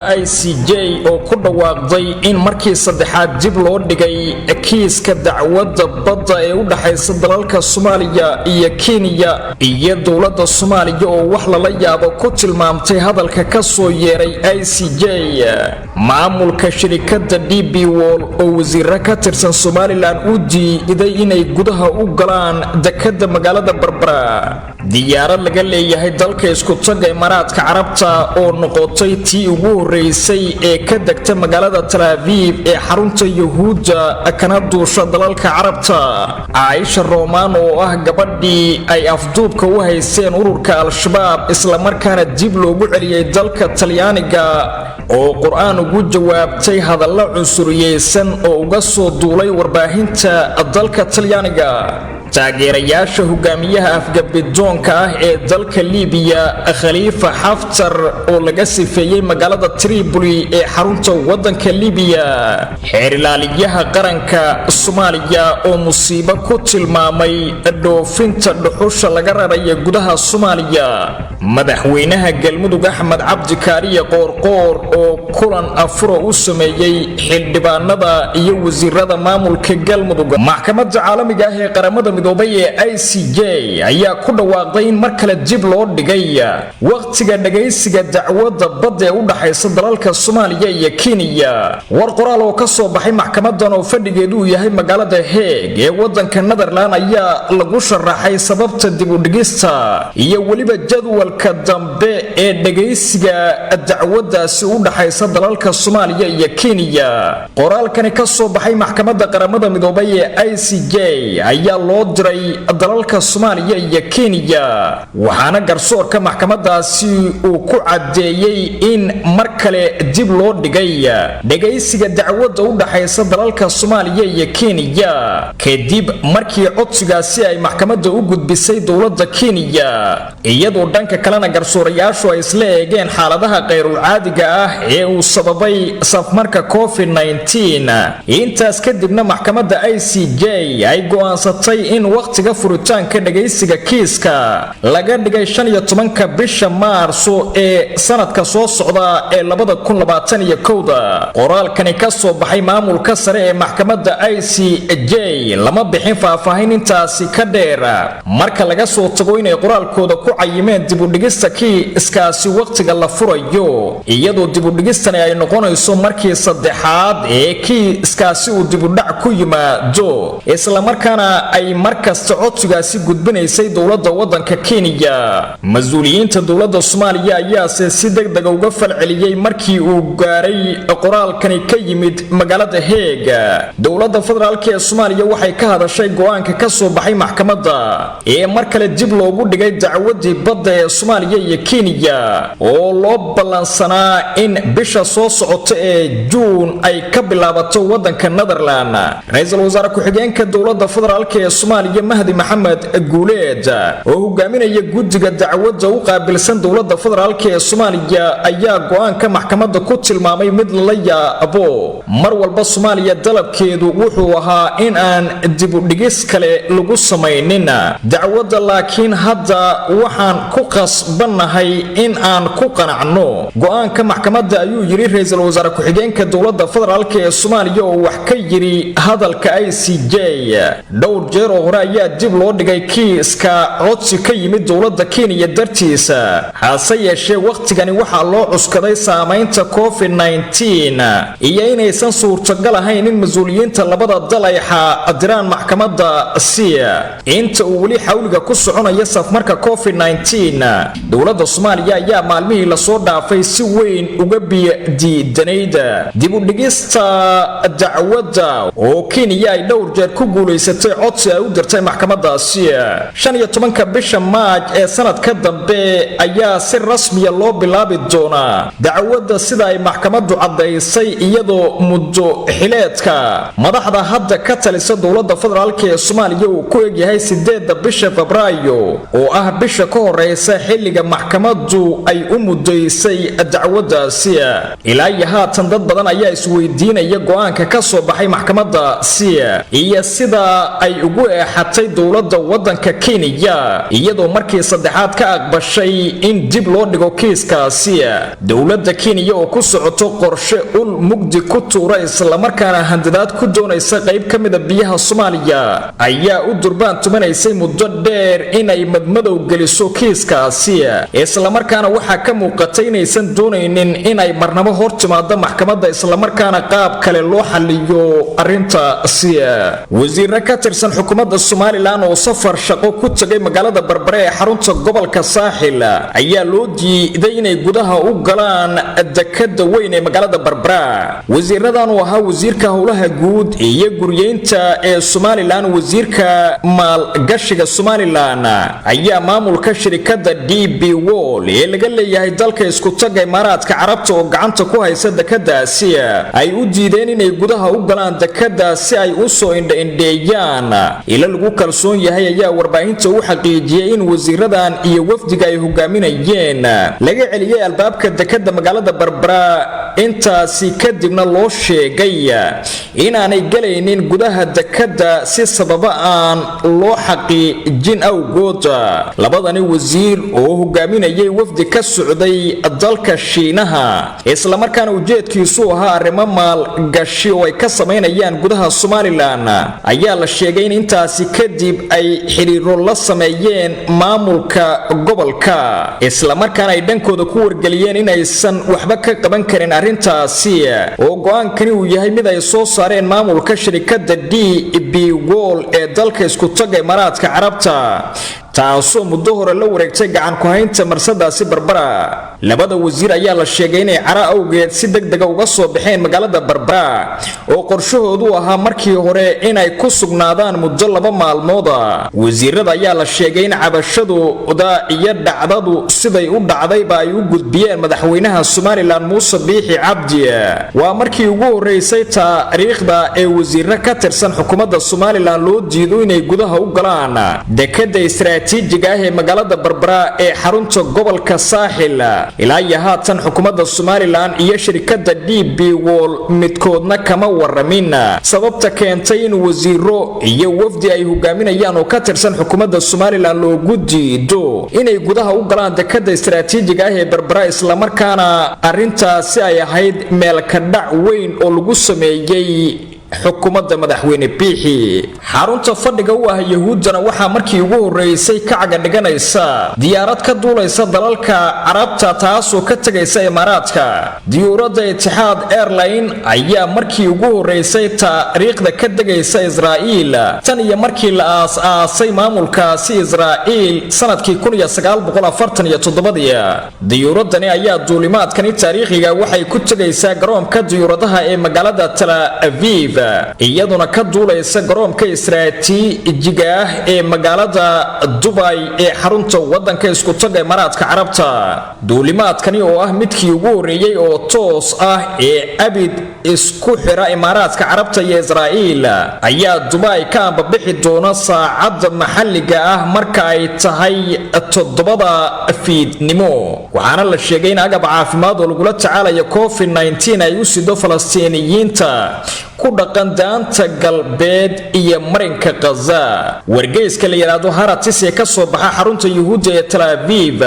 ICJ oo ku dhawaaqday in markii saddexaad dib loo dhigay kiiska dacwadda badda ee u dhaxaysa dalalka Soomaaliya iyo Kenya iyo dawladda Soomaaliya oo wax lala yaabo ku tilmaamtay hadalka ka soo yeeray ICJ maamulka shirkadda DP World oo wasiirka ka tirsan Somaliland u diiday inay gudaha u galaan dekedda magaalada Berbera diyaarad laga leeyahay dalka isku taga Imaaraadka Carabta oo noqotay tii ugu horeysay ee ka degta magaalada Tel Aviv ee xarunta Yahuudda kana duusha dalalka Carabta Aisha Roman oo ah gabadhii ay afduubka u haysteen ururka Al-Shabaab isla markaana dib loogu celiyay dalka Talyaaniga oo Qur'aan ugu jawaabtay hadallo cunsuriyeysan oo uga soo duulay warbaahinta dalka Talyaaniga taageerayaasha hogaamiyaha afgabidoonka ah ee dalka Liibiya Khalifa Haftar oo laga sifeeyay magaalada Tripoli ee xarunta wadanka Liibiya xeerilaaliyaha qaranka Soomaaliya oo musiibo ku tilmaamay dhoofinta dhuxusha laga rarayo gudaha Soomaaliya madaxweynaha galmudug Axmed Cabdi Kaariye Qoorqoor oo kulan afro u sameeyay xildhibaanada iyo wasiirada maamulka galmudug maxkamadda caalamiga ah ee qaramada ICJ ayaa ku dhawaaqday in mar kale dib loo dhigay waqtiga dhageysiga dacwadda badda ee u dhaxaysa dalalka Soomaaliya iyo Kenya war qoraal oo ka soo baxay maxkamadan oo fadhigeedu yahay magaalada Hague ee wadanka Netherland ayaa lagu sharaxay sababta dib u dhigista iyo waliba jadwalka dambe ee dhageysiga dacwaddaasi u dhaxaysa dalalka Soomaaliya iyo Kenya qoraalkani ka soo baxay maxkamadda qaramada midoobay ee ICJ ayaa loo diray dalalka Soomaaliya iyo Kenya waxaana garsoorka maxkamadaasi uu ku cadeeyay in mar kale dib loo dhigay dhageysiga dacwadda u dhaxaysa dalalka Soomaaliya iyo Kenya kadib markii codsigaasi ay maxkamadda u gudbisay dawladda Kenya iyadoo dhanka kalena garsoorayaashu ay isla eegeen xaaladaha qeyrul caadiga ah ee uu sababay safmarka COVID-19 intaas kadibna maxkamadda ICJ ay go'aansatay in waqtiga furitaanka dhageysiga kiiska laga dhigay 15 bisha Maarso ee sanadka soo socda ee 2021 qoraalkani ka soo baxay maamulka sare ee maxkamadda ICJ lama bixin faahfaahin intaasi ka dheer marka laga soo tago inay qoraalkooda ku cayimeen dib u dhigista kiiskaasi waqtiga la furayo iyadoo dib u dhigistani ay noqonayso markii saddexaad ee kiiskaasi uu dib u dhac ku yimaado isla markaana ay markasta codsigaasi gudbinaysay dawladda wadanka Kenya mas'uuliyiinta dawladda Soomaaliya ayaa si degdeg ah uga falceliyay markii uu gaaray qoraalkani ka yimid magaalada Hague dawladda federaalka ee Soomaaliya waxay ka hadashay go'aanka ka soo baxay maxkamadda ee mar kale dib loogu dhigay dacwaddii badda ee Soomaaliya iyo Kenya oo loo balansanaa in bisha soo socota ee June ay ka bilaabato wadanka Netherland ra'iisul wasaare ku-xigeenka dawladda federaalka ee Soomaaliya Mahdi Maxamed Guuleed oo hogaaminaya guddiga dacwadda u qaabilsan dawladda federaalka ee Soomaaliya ayaa go'aanka maxkamadda ku tilmaamay mid la yaabo mar walba Soomaaliya dalabkeedu wuxuu ahaa in aan dib u dhigis kale lagu samaynin dacwadda laakiin hadda waxaan ku qasbanahay in aan ku qanacno go'aanka maxkamadda ayuu yiri ra'iisul wasaare ku-xigeenka dawladda federaalka ee Soomaaliya oo wax ka yiri hadalka ICJ dhowr jeer oo hore ayaa dib loo dhigay kiiska codsi ka yimid dawladda Kenya dartiisa hase yeeshee waqtigani waxaa loo cuskaday saameynta COVID-19 iyo inaysan suurtagal ahayn in mas'uuliyiinta labada dal ay xaadiraan maxkamadda inta uu wali xawliga ku soconaya safmarka COVID-19 dawladda Soomaaliya ayaa maalmihii la soo dhaafay si weyn uga diidanayd dib u dhigista dacwadda oo Kenya ay dhowr jeer ku guuleysatay codsi ay u dirtay maxkamadaasi 15 bisha Maaj ee sanadka dambe ayaa si rasmi ah loo bilaabi doonaa dacwadda sida ay maxkamaddu cadeysay iyadoo muddo xileedka madaxda hadda ka talisa dawladda federaalka ee Soomaaliya uu ku egyahay 8 bisha Febraayo oo ah bisha ka horeysa xilliga maxkamaddu ay u mudaysay dacwaddaasi ilaa haatan dad badan ayaa isweydiinaya go'aanka ka soo baxay maxkamadda iyo sida ay ugu eexatay dowladda waddanka Kenya iyadoo markii saddexaad ka aqbashay in dib loo dhigo kiiskaasi. dowladda Kenya oo ku socoto qorshe ul mugdi ku tuura isla markaana handadaad ku doonaysa qayb ka mid ah biyaha Soomaaliya ayaa u durbaan tumanaysay muddo dheer inay madmadow geliso kiiskaasi. isla markaana waxa ka muuqatay inaysan doonaynin inay marnabo hor timaado maxkamadda isla markaana qaab kale loo xalliyo arrintaasi. wasiirka ka tirsan xukuumadda Soomaaliland oo safar shaqo ku tagay magaalada Berbera ee xarunta gobolka Saaxil ayaa loo diiday inay gudaha u galaan dekada weyn ee magaalada Berbera. wasiiradan oo ahaa wasiirka howlaha guud iyo guryeynta ee Soomaaliland, wasiirka maalgashiga Soomaaliland ayaa maamulka shirkadda DB Wall ee laga leeyahay dalka isku taga Imaaraadka Carabta oo gacanta ku haysa dekadaasi ay u diideen inay gudaha u galaan dekada si ay u soo indheeyaan. ila lagu kalsoon yahay ayaa warbaahinta u xaqiijiyay in wasiiradan iyo wafdiga ay hogaaminayeen laga celiyay albaabka dekada magaalada Berbera. intaasi kadibna loo sheegay inaanay galaynin gudaha dekada si sababa aan loo xaqiijin awgood. labadani wasiir oo hogaaminayay wafdi ka socday dalka Shiinaha isla markaana ujeedkiisu ahaa arrimo maalgashi oo ay ka sameynayaan gudaha Soomaaliland ayaa la sheegay in intaasi kadib ay xiriiro la sameeyeen maamulka gobolka isla markaana ay dhankooda ku wargeliyeen inaysan waxba ka qaban karin arrintaasi oo go'aankani uu yahay mid ay soo saareen maamulka shirkadda DB Wall ee dalka isku taga Imaaraadka Carabta taasoo muddo hore la wareegtay gacan ku haynta marsadaasi Berbera. labada wasiir ayaa la sheegay inay cara awgeed si degdeg ah uga soo baxeen magaalada Berbera oo qorshahoodu ahaa markii hore inay ku sugnaadaan muddo 2 maalmood. wasiirada ayaa la sheegay in cabashadooda iyo dhacdadu siday u dhacdayba ay u gudbiyeen madaxweynaha Soomaaliland Muuse Biixi Cabdi. waa markii ugu horeysay taariikhda ee wasiirka ka tirsan xukuumadda Soomaaliland loo diido inay gudaha u galaan dekada istiraatiijiga ah ee magaalada Berbera ee xarunta gobolka Saaxil. ilaa iyo haatan xukuumadda Soomaaliland iyo shirkadda DB Wall midkoodna kama waramin sababta keentay in wasiiro iyo wafdi ay hogaaminayaan oo ka tirsan xukuumadda Soomaaliland loogu diido inay gudaha u galaan dekada istiraatiijiga ah ee Berbera isla markaana arrintaasi ay ahayd meel ka dhac weyn oo lagu sameeyay xukuumadda madaxweyne Biixi. xarunta fadhiga u ah Yahuudana waxa markii ugu horeysay ka caga dhiganaysa diyaarad ka duulaysa dalalka Carabta taasoo ka tagaysa Imaaraadka. diyuuradda Etihad Airline ayaa markii ugu horeysay taariikhda ka degaysa Israa'iil tan iyo markii la aasaasay maamulkaasi Israa'iil sanadkii 1947. diyuuradani ayaa duulimaadkani taariikhiga waxay ku tagaysaa garoonka diyuuradaha ee magaalada Tel Aviv iyaduna ka duulaysa garoonka istiraatiijiga ah ee magaalada Dubai ee xarunta waddanka isku taga Imaaraadka Carabta. duulimaadkani oo ah midkii ugu horeeyay oo toos ah ee abid isku xira Imaaraadka Carabta iyo Israa'iil ayaa Dubai ka ambabixi doona saacada maxalliga ah marka ay tahay 7 fiidnimo. waxaana la sheegay in agab caafimaad oo lagula tacaalayo COVID-19 ay u sido Falastiiniyiinta ku dhaqan daanta galbeed iyo marinka Gaza. wargeyska la yiraahdo Haratis ee ka soo baxa xarunta Yahuudda ee Tel Aviv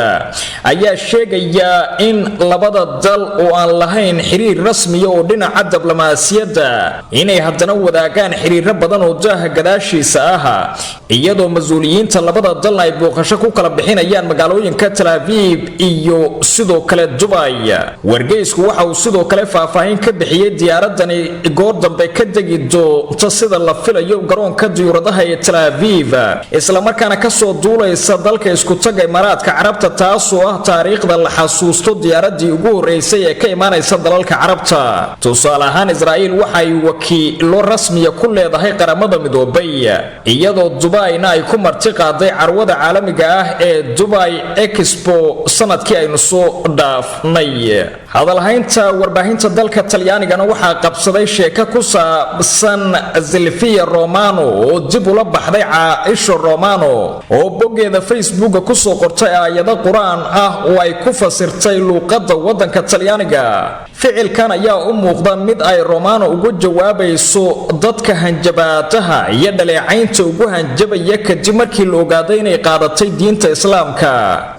ayaa sheegaya in labada dal oo aan lahayn xiriir rasmi ah oo dhinaca diblomaasiyadda inay haddana wadaagaan xiriiro badan oo daaha gadaashiisa ah iyadoo mas'uuliyiinta labada dal ay booqasho ku kala bixinayaan magaalooyinka Tel Aviv iyo sidoo kale Dubai. wargeysku waxa uu sidoo kale faahfaahin ka bixiyay diyaaradani goor dambe ka degi doonta sida la filayo garoonka diyuuradaha ee Tel Aviv isla markaana ka soo duulaysa dalka isku taga Imaaraadka Carabta taasoo ah taariikhda la xasuusto diyaaradii ugu horeysay ee ka imaanaysa dalalka Carabta. tusaale ahaan Israa'iil waxay wakiilo rasmi ah ku leedahay qaramada midoobay iyadoo Dubai-na ay ku marti qaaday carwada caalamiga ah ee Dubai Expo sanadkii aynu soo dhaafnay. hadalhaynta warbaahinta dalka Talyaanigana waxaa qabsaday sheeko ku saabsan saabsan Silvia Romano oo dib ula baxday Caaisha Romano oo boggeeda Facebook ku soo qortay aayado quraan ah oo ay ku fasirtay luqadda waddanka Talyaaniga. ficilkan ayaa u muuqda mid ay Romano ugu jawaabayso dadka hanjabaadaha iyo dhaleecaynta ugu hanjabaya kadib markii la ogaaday inay qaadatay diinta Islaamka.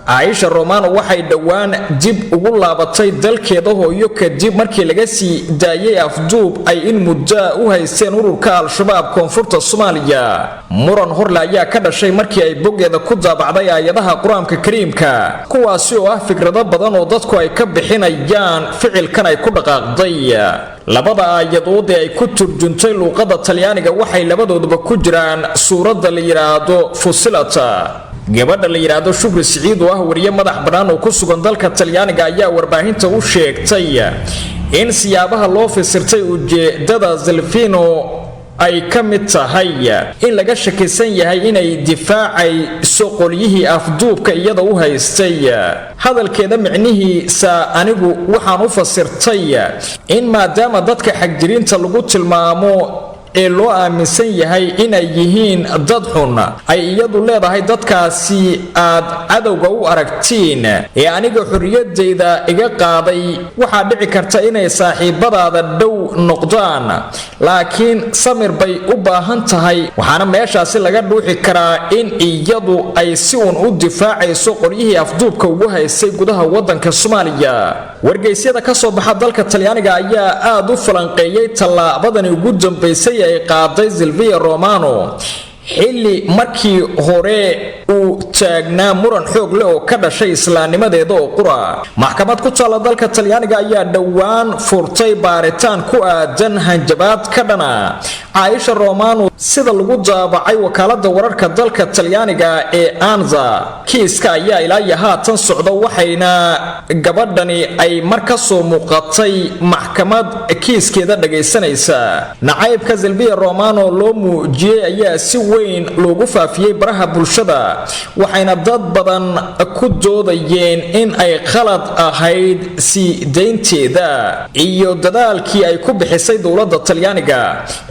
Caaisha Romano waxay dhawaan dib ugu laabatay dalkeeda hooyo kadib markii laga sii daayay afduub ay in muddo u haysteen ururka Al-Shabaab koonfurta Soomaaliya. muran horle ayaa ka dhashay markii ay boggeeda ku daabacday aayadaha Quraanka Kariimka kuwaasi oo ah fikrado badan oo dadku ay ka bixinayaan ficilkan ay ku dhaqaaqday. labada aayadood ee ay ku turjuntay luqadda Talyaaniga waxay labadooduba ku jiraan suuradda la yiraahdo Fusilata. gabadha la yiraahdo Shukri Siciid oo ah wariye madax bannaan oo ku sugan dalka Talyaaniga ayaa warbaahinta u sheegtay in siyaabaha loo fasirtay ujeedada Silvino ay ka mid tahay in laga shakisan yahay inay difaacayso qolyihii afduubka iyada u haystay. hadalkeeda micnihiisa anigu waxaan u fasirtay in maadaama dadka xagjirinta lagu tilmaamo ee loo aaminsan yahay inay yihiin dad xun ay iyadu leedahay dadkaasi aad cadowga u aragtiin ee aniga xorriyadeyda iga qaaday waxaa dhici karta inay saaxiibadaada dhow noqdaan laakiin samir bay u baahan tahay waxaana meeshaasi laga dhuuxi karaa in iyadu ay si uun u difaacayso qoryihii afduubka ugu haysay gudaha waddanka Soomaaliya. wargeysyada ka soo baxa dalka Talyaaniga ayaa aad u falanqeeyay tallaabadani ugu dambeysay ay qaaday Silvia Romano xilli markii hore uu taagnaa muran xoog leh oo ka dhashay islaamnimadeeda oo qura. maxkamad ku taala dalka Talyaaniga ayaa dhawaan furtay baaritaan ku aadan hanjabaad ka dhana Caaisha Romano sida lagu daabacay wakaaladda wararka dalka Talyaaniga ee Anza. Kiiska ayaa ilaa haatan socda waxayna gabadhani ay mar ka soo muuqatay maxkamad kiiskeeda dhageysanaysa. nacaybka Silvia Romano loo muujiyay ayaa si weyn loogu faafiyay baraha bulshada waxayna dad badan ku doodayeen in ay qalad ahayd si deynteeda iyo dadaalkii ay ku bixisay dawladda Talyaaniga.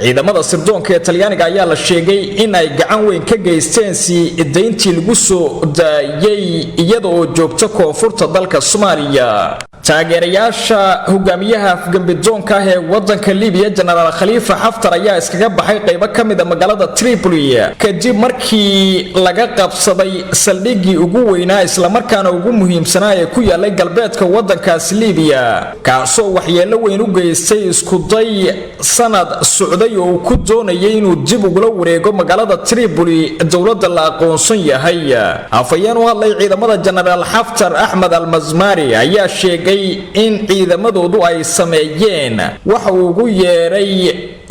ciidamada sirdoonka ee Talyaaniga ayaa la sheegay in ay gacan weyn ka geysteen si deyntii lagu soo daayay iyada oo joogta koonfurta dalka Soomaaliya. taageerayaasha hogaamiyaha afgambidoonka ee waddanka Liibiya General Khalifa Haftar ayaa iskaga baxay qaybo ka mid ah magaalada Tripoli kadib markii laga qabsaday saldhiggii ugu weynaa isla markaana ugu muhiimsanaa ee ku yaalay galbeedka waddankaas Liibiya kaasoo waxyeello weyn u geystay isku day sanad socday oo ku doonayay inuu dib ugu wareego magaalada Tripoli dawladda la aqoonsan yahay. afayeen u hadlay ciidamada General Haftar Ahmed al-Mazmari ayaa sheegay in ciidamadoodu ay sameeyeen waxa uu ugu yeeray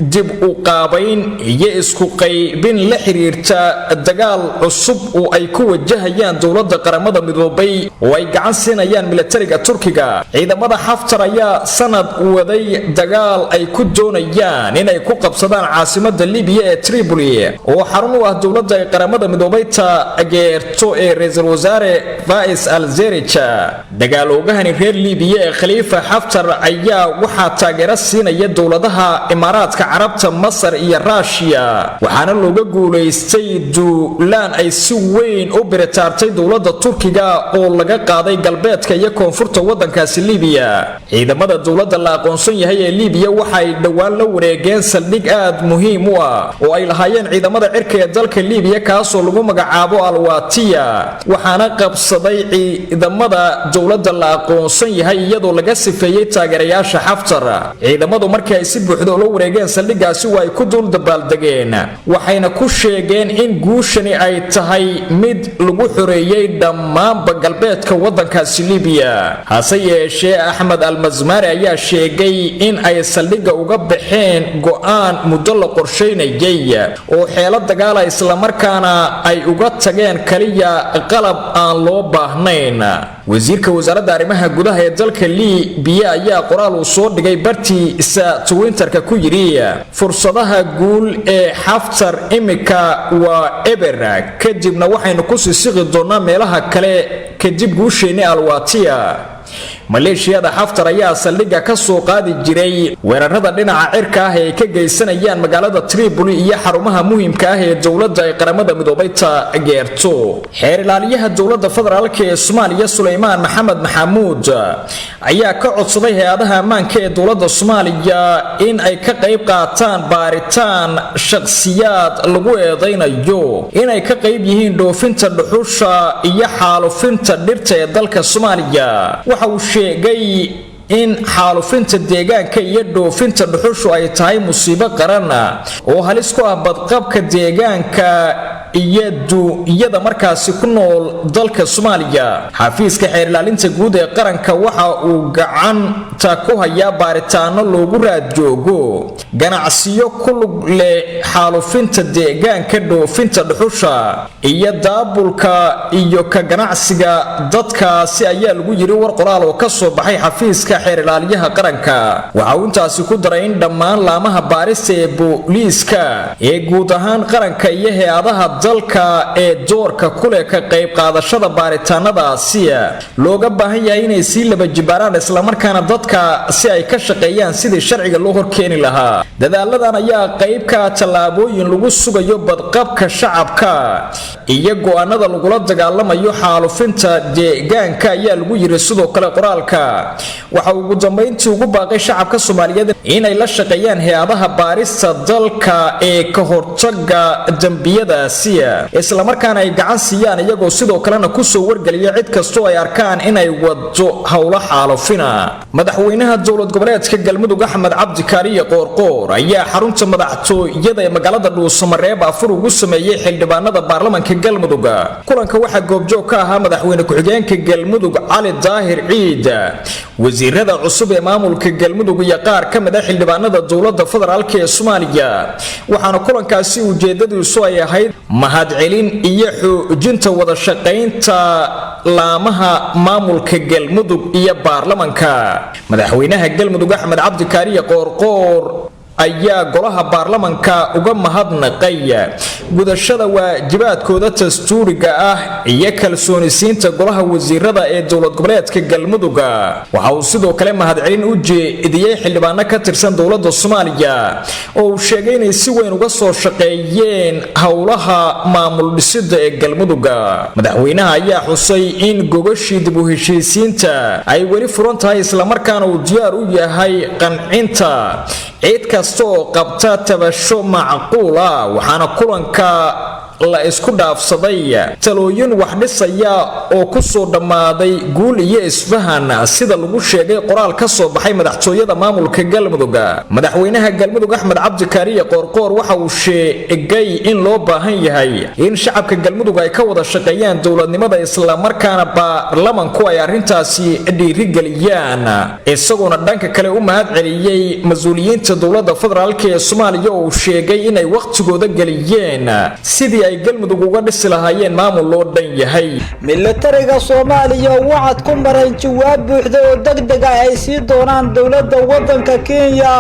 dib u qaabayn iyo isku qaybin la xiriirta dagaal cusub oo ay ku wajahayaan dawladda qaramada midoobay oo ay gacan siinayaan militariga Turkiga. ciidamada Haftar ayaa sanad waday dagaal ay ku doonayaan inay ku qabsadaan caasimadda Liibiya ee Tripoli oo xarun u ah dawladda qaramada midoobay taageerto ee ra'iisul wasaare Faiz al-Sarraj. dagaalogahani reer Liibiya ee Khalifa Haftar ayaa waxa taageero siinaya dawladaha Imaaraadka Carabta, Masar iyo Russia waxaana looga guuleystay duulaan ay si weyn u birtaartay dawladda Turkiga oo laga qaaday galbeedka iyo koonfurta waddankaasi Liibiya. ciidamada dawladda la aqoonsan yahay ee Liibiya waxay dhawaan la wareegeen saldhig aad muhiim u ah oo ay lahaayeen ciidamada cirka ee dalka Liibiya kaasoo lagu magacaabo Al-Watiya waxaana qabsaday ciidamada dawladda la aqoonsan yahay iyadoo laga sifeeyay taageerayaasha Haftar. ciidamadu markii ay si buuxda loo wareegeen saldhigaasi way ku dul dabaaldegeen waxayna ku sheegeen in guushani ay tahay mid lagu xoreeyay dhammaan galbeedka waddankaasi Liibiya. hase yeeshee Ahmed al-Mazmari ayaa sheegay in ay saldhiga uga baxeen go'aan muddo la qorsheynayay oo xeelad dagaal isla markaana ay uga tageen kaliya qalab aan loo baahnayn. wasiirka wasaaradda arrimaha gudaha ee dalka Liibiya ayaa qoraal uu soo dhigay bartiisa Twitterka ku yiri fursadaha guul ee Haftar imika waa eber kadibna waxaynu ku sii siqi doonaa meelaha kale kadib guusheena Al-Watiya. maleeshiyada Xaftar ayaa saldhigga ka soo qaadi jiray weerarada dhinaca cirka ah ee ka geysanayaan magaalada Tripoli iyo xarumaha muhiimka ah ee dawladda ay qaramada midoobay taageerto. xeer ilaaliyaha dawladda federaalka ee Soomaaliya Suleymaan Maxamed Maxamuud ayaa ka codsaday hay'adaha ammaanka ee dawladda Soomaaliya in ay ka qayb qaataan baaritaan shakhsiyaad lagu eedeynayo inay ka qayb yihiin dhoofinta dhuxusha iyo xaalufinta dhirta ee dalka Soomaaliya. waxa uu sheegay in xaalufinta deegaanka iyo dhoofinta dhuxushu ay tahay musiibo qaran oo halis ku ah badqabka deegaanka iyo duunyada markaasi ku nool dalka Soomaaliya. xafiiska xeer ilaalinta guud ee qaranka waxa uu gacanta ku hayaa baaritaano loogu raad joogo ganacsiyo ku lug leh xaalufinta deegaanka, dhoofinta dhuxusha iyo daabulka iyo ka ganacsiga dadkaasi ayaa lagu yiri war qoraal oo ka soo baxay xafiiska xeer ilaaliyaha qaranka. waxa uu intaasi ku daray in dhammaan laamaha baarista ee booliiska ee guud ahaan qaranka iyo hay'adaha dalka ee doorka ku leh ka qayb qaadashada baaritaanadaasi looga baahan yahay inay si laba jibaaraan isla markaana dadka si ay ka shaqeeyaan sidii sharciga loo horkeeni lahaa. dadaaladan ayaa qayb ka tallaabooyin lagu sugayo badqabka shacabka iyo go'aanada lagula dagaalamayo xaalufinta deegaanka ayaa lagu yiri sidoo kale qoraalka. waxa ugu dambeyntii ugu baaqay shacabka Soomaaliyeed inay la shaqeeyaan hay'adaha baarista dalka ee ka hortagga dambiyadaasi isla markaana ay gacan siiyaan iyagoo sidoo kalena ku soo wargaliya cid kastoo ay arkaan inay wado hawlo xaalufina. madaxweynaha dowlad goboleedka Galmudug Axmed Cabdi Kaariye Qoorqoor ayaa xarunta madaxtooyada ee magaalada Dhuusamareeb afur ugu sameeyay xildhibaanada baarlamaanka Galmudug. kulanka waxa goobjoog ka ahaa madaxweyne ku-xigeenka Galmudug Cali Daahir Ciid, wasiirada cusub ee maamulka Galmudug iyo qaar ka mid ah xildhibaanada dawladda federaalka ee Soomaaliya. waxaana kulankaasi ujeedadiisu ay ahayd mahadcelin iyo xoojinta wada shaqaynta laamaha maamulka Galmudug iyo baarlamaanka. madaxweynaha Galmudug Axmed Cabdi Kaariye Qoorqoor ayaa golaha baarlamaanka uga mahadnaqay gudashada waajibaadkooda dastuuriga ah iyo kalsoonisiinta golaha wasiirada ee dowlad goboleedka Galmudug. waxa uu sidoo kale mahadcelin u jeediyay xildhibaano ka tirsan dowladda Soomaaliya oo uu sheegay inay si weyn uga soo shaqeeyeen howlaha maamul dhisidda ee Galmudug. madaxweynaha ayaa xusay in gogashii dib u heshiisiinta ay weli furan tahay isla markaana uu diyaar u yahay qancinta cid kasta oo qabta tabasho macquul ah. waxaana kulanka la isku dhaafsaday talooyin wax dhisaya oo ku soo dhamaaday guul iyo isfahan sida lagu sheegay qoraal ka soo baxay madaxtooyada maamulka Galmudug. madaxweynaha Galmudug Axmed Cabdi Kaariye Qoorqoor waxa uu sheegay in loo baahan yahay in shacabka Galmudug ay ka wada shaqeeyaan dawladnimada isla markaana baarlamaanku ay arintaasi dhiirigeliyaan, isagoona dhanka kale u mahadceliyay mas'uuliyiinta dawladda federaalka ee Soomaaliya oo sheegay inay waqtigooda galiyeen sidii Galmudug uga dhisi lahaayeen maamul loo dhan yahay. militariga Soomaaliya waxaad ku mareen jawaab buuxda oo degdeg ah ay sii doonaan dawladda waddanka Kenya.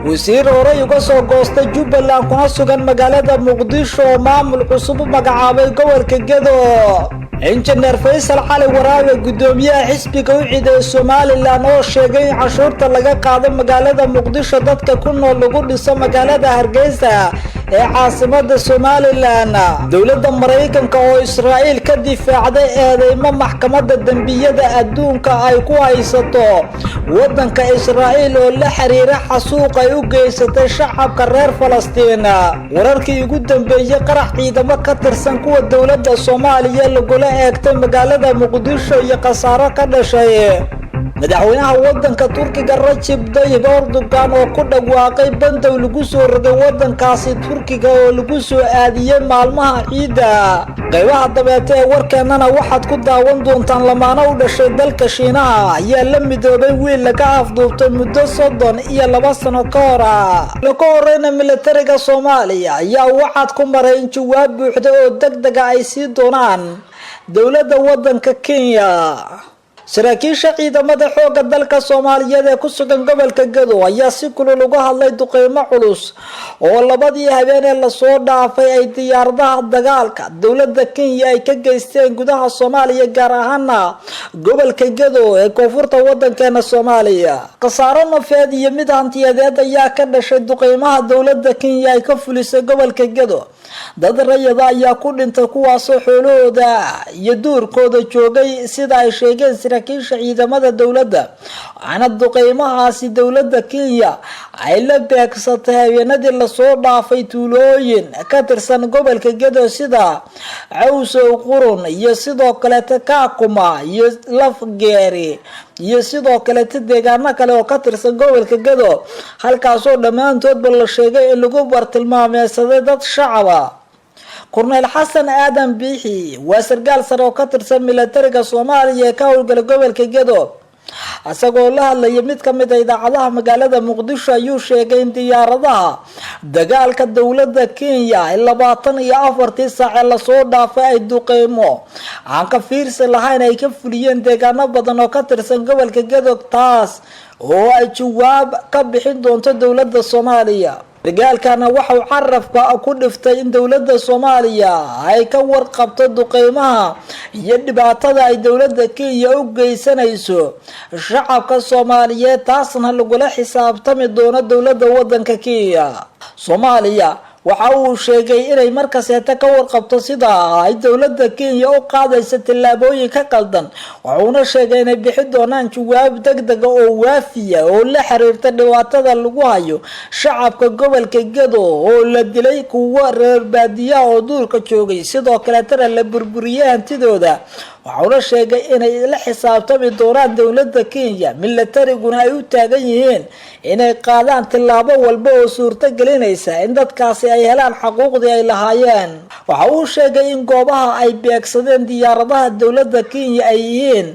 wasiir hore uga soo goostay Jubbaland kuna sugan magaalada Muqdisho maamul cusub magacaabay gobolka Gedo. injineer Faysal Cali Waraabe gudoomiyaha xisbiga u ciiday Soomaaliland oo sheegay in cashuurta laga qaado magaalada Muqdisho dadka ku nool lagu dhiso magaalada Hargeysa ee caasimada Soomaaliland. dawladda Mareykanka oo Israa'iil ka difaacday eedeymo maxkamadda dambiyada adduunka ay ku haysato waddanka Israa'iil oo la xiriira xasuuq ay u geysatay shacabka reer Falastiin. wararkii ugu dambeeyay qarax ciidamo ka tirsan kuwa dawladda Soomaaliya lagula eegtay magaalada Muqdisho iyo khasaaro ka dhashay. madaxweynaha waddanka Turkiga Rajab Tayyip Erdogan oo ku dhawaaqay bandow lagu soo rogay waddankaasi Turkiga oo lagu soo aadiyay maalmaha ciida. qaybaha dabeete ee warkeenana waxaad ku daawan doontaan lamaano u dhashay dalka Shiinaha ayaa la midoobay wiil laga afduubtay muddo 32 sano ka hor. la ka horreeyna militariga Soomaaliya ayaa waxaad ku mareen jawaab buuxda oo degdeg ah ay sii doonaan dawladda waddanka Kenya. saraakiisha ciidamada xoogga dalka Soomaaliyeed ee ku sugan gobolka Gedo ayaa si kulul uga hadlay duqeymo culus oo labadii habeen ee la soo dhaafay ay diyaaradaha dagaalka dowladda Kenya ay ka geysteen gudaha Soomaaliya gaar ahaan gobolka Gedo ee koonfurta wadankeena Soomaaliya. Khasaaro nafeed iyo mid hantiyadeed ayaa ka dhashay duqeymaha dowladda Kenya ay ka fulisay gobolka Gedo. dad rayada ayaa ku dhintay kuwaasoo xoolahooda iyo duurkooda joogay sida ay sheegeen saraakiisha ciidamada dowladda. ana duqeymahaasi dowladda Kenya ay la beegsatay habeenadii la soo dhaafay tuulooyin ka tirsan gobolka Gedo sida Cawso Qurun iyo sidoo kale Kakuma iyo Lafgeeri iyo sidoo kale deegaano kale oo ka tirsan gobolka Gedo halkaasoo dhammaantoodba la sheegay in lagu bartilmaameedsaday dad shacaba. Korneyl Xasan Aadan Biixi waa sargaal sare oo ka tirsan militariga Soomaaliya ee ka howlgala gobolka Gedo. asagoo la hadlaya mid ka mid ah idaacadaha magaalada Muqdisho ayuu sheegay in diyaaradaha dagaalka dowladda Kenya 24 saac la soo dhaafay ay duqeymo aan ka fiirsi lahayn ay ka fuliyeen deegaano badan oo ka tirsan gobolka Gedo taas oo ay jawaab ka bixin doonto dowladda Soomaaliya. dagaalkana waxa uu carafka ku dhiftay in dowladda Soomaaliya ay ka warqabto duqeymaha iyo dhibaatada ay dowladda Kenya u geysanayso shacabka Soomaaliyeed taasna lagula xisaabtami doono dowladda wadanka Kenya. Soomaaliya waxa uu sheegay inay markaas ka warqabto sida ay dowladda Kenya u qaadayso tillaabooyin ka qaldan. wuxuuna sheegay inay bixi doonaan jawaab degdeg ah oo waafiya oo la xiriirta dhibaatada lagu hayo shacabka gobolka Gedo oo la dilay kuwa reer baadiyaha oo duurka joogay sidoo kale tara la burburiyay hantidooda. wuxuuna sheegay inay la xisaabtami doonaan dowladda Kenya Millitaryguna ay u taagan yihiin inay qaadaan tillaabo walba oo suurto gelinaysa in dadkaasi ay helaan xuquuqdii ay lahaayeen. waxa uu sheegay in goobaha ay beegsadeen diyaaradaha dowladda Kenya ay yihiin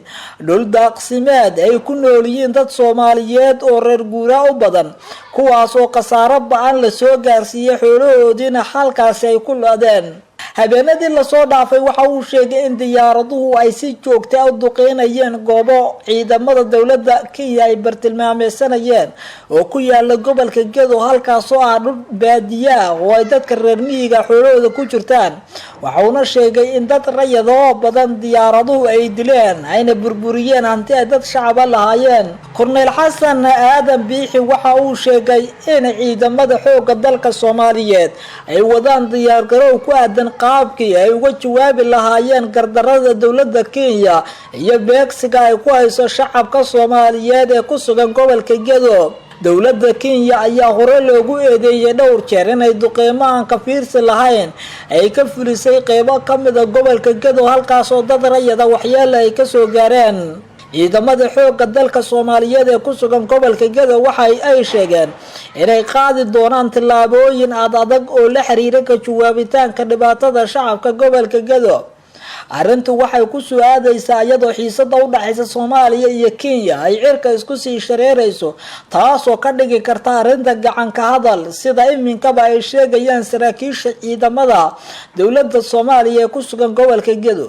dhul daaqsimeed ay ku nool yihiin dad Soomaaliyeed oo reer guuraa u badan kuwaas oo khasaaro ba'an la soo gaarsiiyay xoolahoodiina halkaasi ay ku laadeen. habeenadii la soo dhaafay waxa uu sheegay in diyaaraduhu ay si joogto ah u duqeynayeen goobo ciidamada dowladda Kenya ay bartilmaameedsanayeen oo ku yaala gobolka Gedo halkaasoo ah dhul baadiya oo ay dadka reer miyiga xoolahooda ku jirtaan. wuxuuna sheegay in dad rayado badan diyaaraduhu ay dileen ayna burburiyeen hanti ay dad shacab lahaayeen. Korneyl Xasan Aadan Biixi waxa uu sheegay in ciidamada xoogga dalka Soomaaliyeed ay wadaan diyaar garow ku aadan qaabkii ay uga jawaabi lahaayeen gardarada dowladda Kenya iyo beegsiga ay ku hayso shacabka Soomaaliyeed ee ku sugan gobolka Gedo. dowladda Kenya ayaa hore loogu eedeeyay dhowr jeer inay duqeymo aan ka fiirsi lahayn ay ka fulisay qaybo ka mid ah gobolka Gedo halkaasoo dad rayada waxyeello ay ka soo gaareen. ciidamada xoogga dalka Soomaaliyeed ee ku sugan gobolka Gedo waxa ay sheegeen inay qaadi doonaan tillaabooyin adag oo la xiriira ka jawaabitaanka dhibaatada shacabka gobolka Gedo. arrintu waxay ku soo aadaysaa iyadoo xiisada u dhaxaysa Soomaaliya iyo Kenya ay cirka isku sii shareerayso taasoo ka dhigi karta arrinta gacan ka hadal sida iminkaba ay sheegayaan saraakiisha ciidamada dowladda Soomaaliya ee ku sugan gobolka Gedo.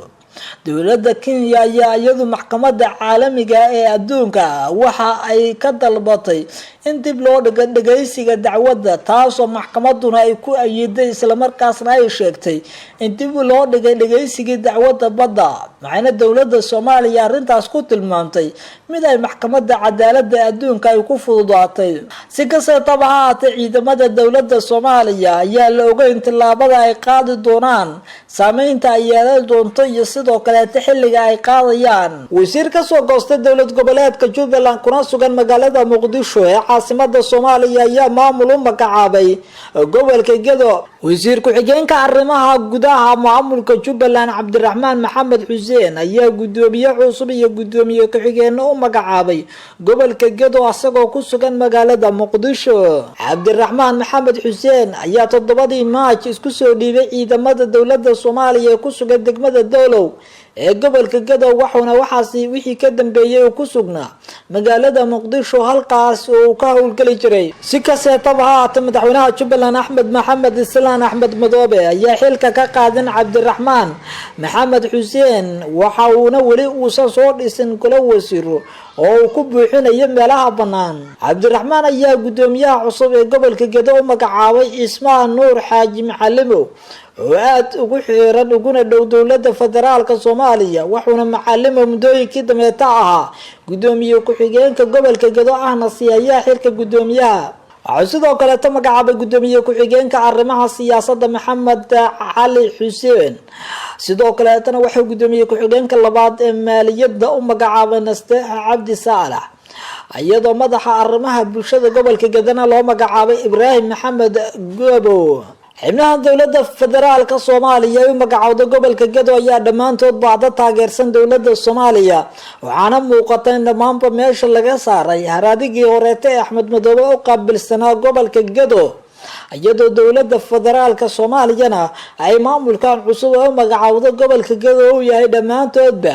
dowladda Kenya ayaa iyadu maxkamadda caalamiga ee adduunka waxa ay ka dalbatay in dib loo dhigo dhageysiga dacwadda taasoo maxkamaduna ay ku ayiday isla markaasna ay sheegtay in dib loo dhigay dhageysiga dacwadda badda. waxayna dowladda Soomaaliya arrintaas ku tilmaamtay mid ay maxkamadda cadaaladda adduunka ay ku fududaatay. si kastaba ha ahaatee ciidamada dowladda Soomaaliya ayaa la ogeyn tillaabada ay qaadi doonaan saameynta ay yeelan doonto iyo sidoo kale xilliga ay qaadayaan. wasiir ka soo goostay dowlad goboleedka Jubbaland kuna sugan magaalada Muqdisho ee caasimada Soomaaliya ayaa maamul u magacaabay gobolka Gedo. wasiir ku-xigeenka arrimaha gudaha maamulka Jubbaland Cabdiraxmaan Maxamed Xuseen ayaa gudoomiye cusub iyo gudoomiye ku-xigeen u magacaabay gobolka Gedo asagoo ku sugan magaalada Muqdisho. Cabdiraxmaan Maxamed Xuseen ayaa 7 Maaj isku soo dhiibay ciidamada dowladda Soomaaliya ee ku sugan degmada Dowlow ee gobolka Gado waxaana waxaasi wixii ka dambeeyay ku sugnaa magaalada Muqdisho halkaas oo ka howlgali jiray si kaseetaba haata madaxweynaha Jubbaland Axmed Maxamed Islaan Axmed Madoobe ayaa xilka ka qaadan Cabdiraxmaan Maxamed Xuseen waxa uuna wali uusan soo dhisin kala wasiiro oo ku buuxinaya meelaha banaan Cabdiraxmaan ayaa gudoomiyaha cusub ee gobolka Gado u magacaabay Ismaan Nuur Xaaji Macalimo oo aad ugu xiran uguna dhow dowladda federaalka Soomaaliya waxaana Macalimo mudooyinkii dameeta ahaa gudoomiye ku-xigeenka gobolka Gado ahna siyaaya xilka gudoomiyaha waxaa sidoo kale magacaabay gudoomiye ku-xigeenka arrimaha siyaasadda Maxamed Cali Xuseen sidoo kale waxa gudoomiye ku-xigeenka labaad ee maaliyadda u magacaabay Nasteex Cabdi Saalax iyadoo madaxa arrimaha bulshada gobolka Gadana loo magacaabay Ibraahim Maxamed Goobo xubnaha dowladda federaalka Soomaaliya ee magacawda gobolka Gado ayaa dhamaantood baada taageersan dowladda Soomaaliya waxaana muuqata in dhamaanba meesha laga saaray haradigii horeete Axmed Madoobe oo qaabilsanaa gobolka Gado iyadoo dowladda federaalka Soomaaliyana ay maamulkan cusub oo magacawda gobolka Gado uu yahay dhamaantoodba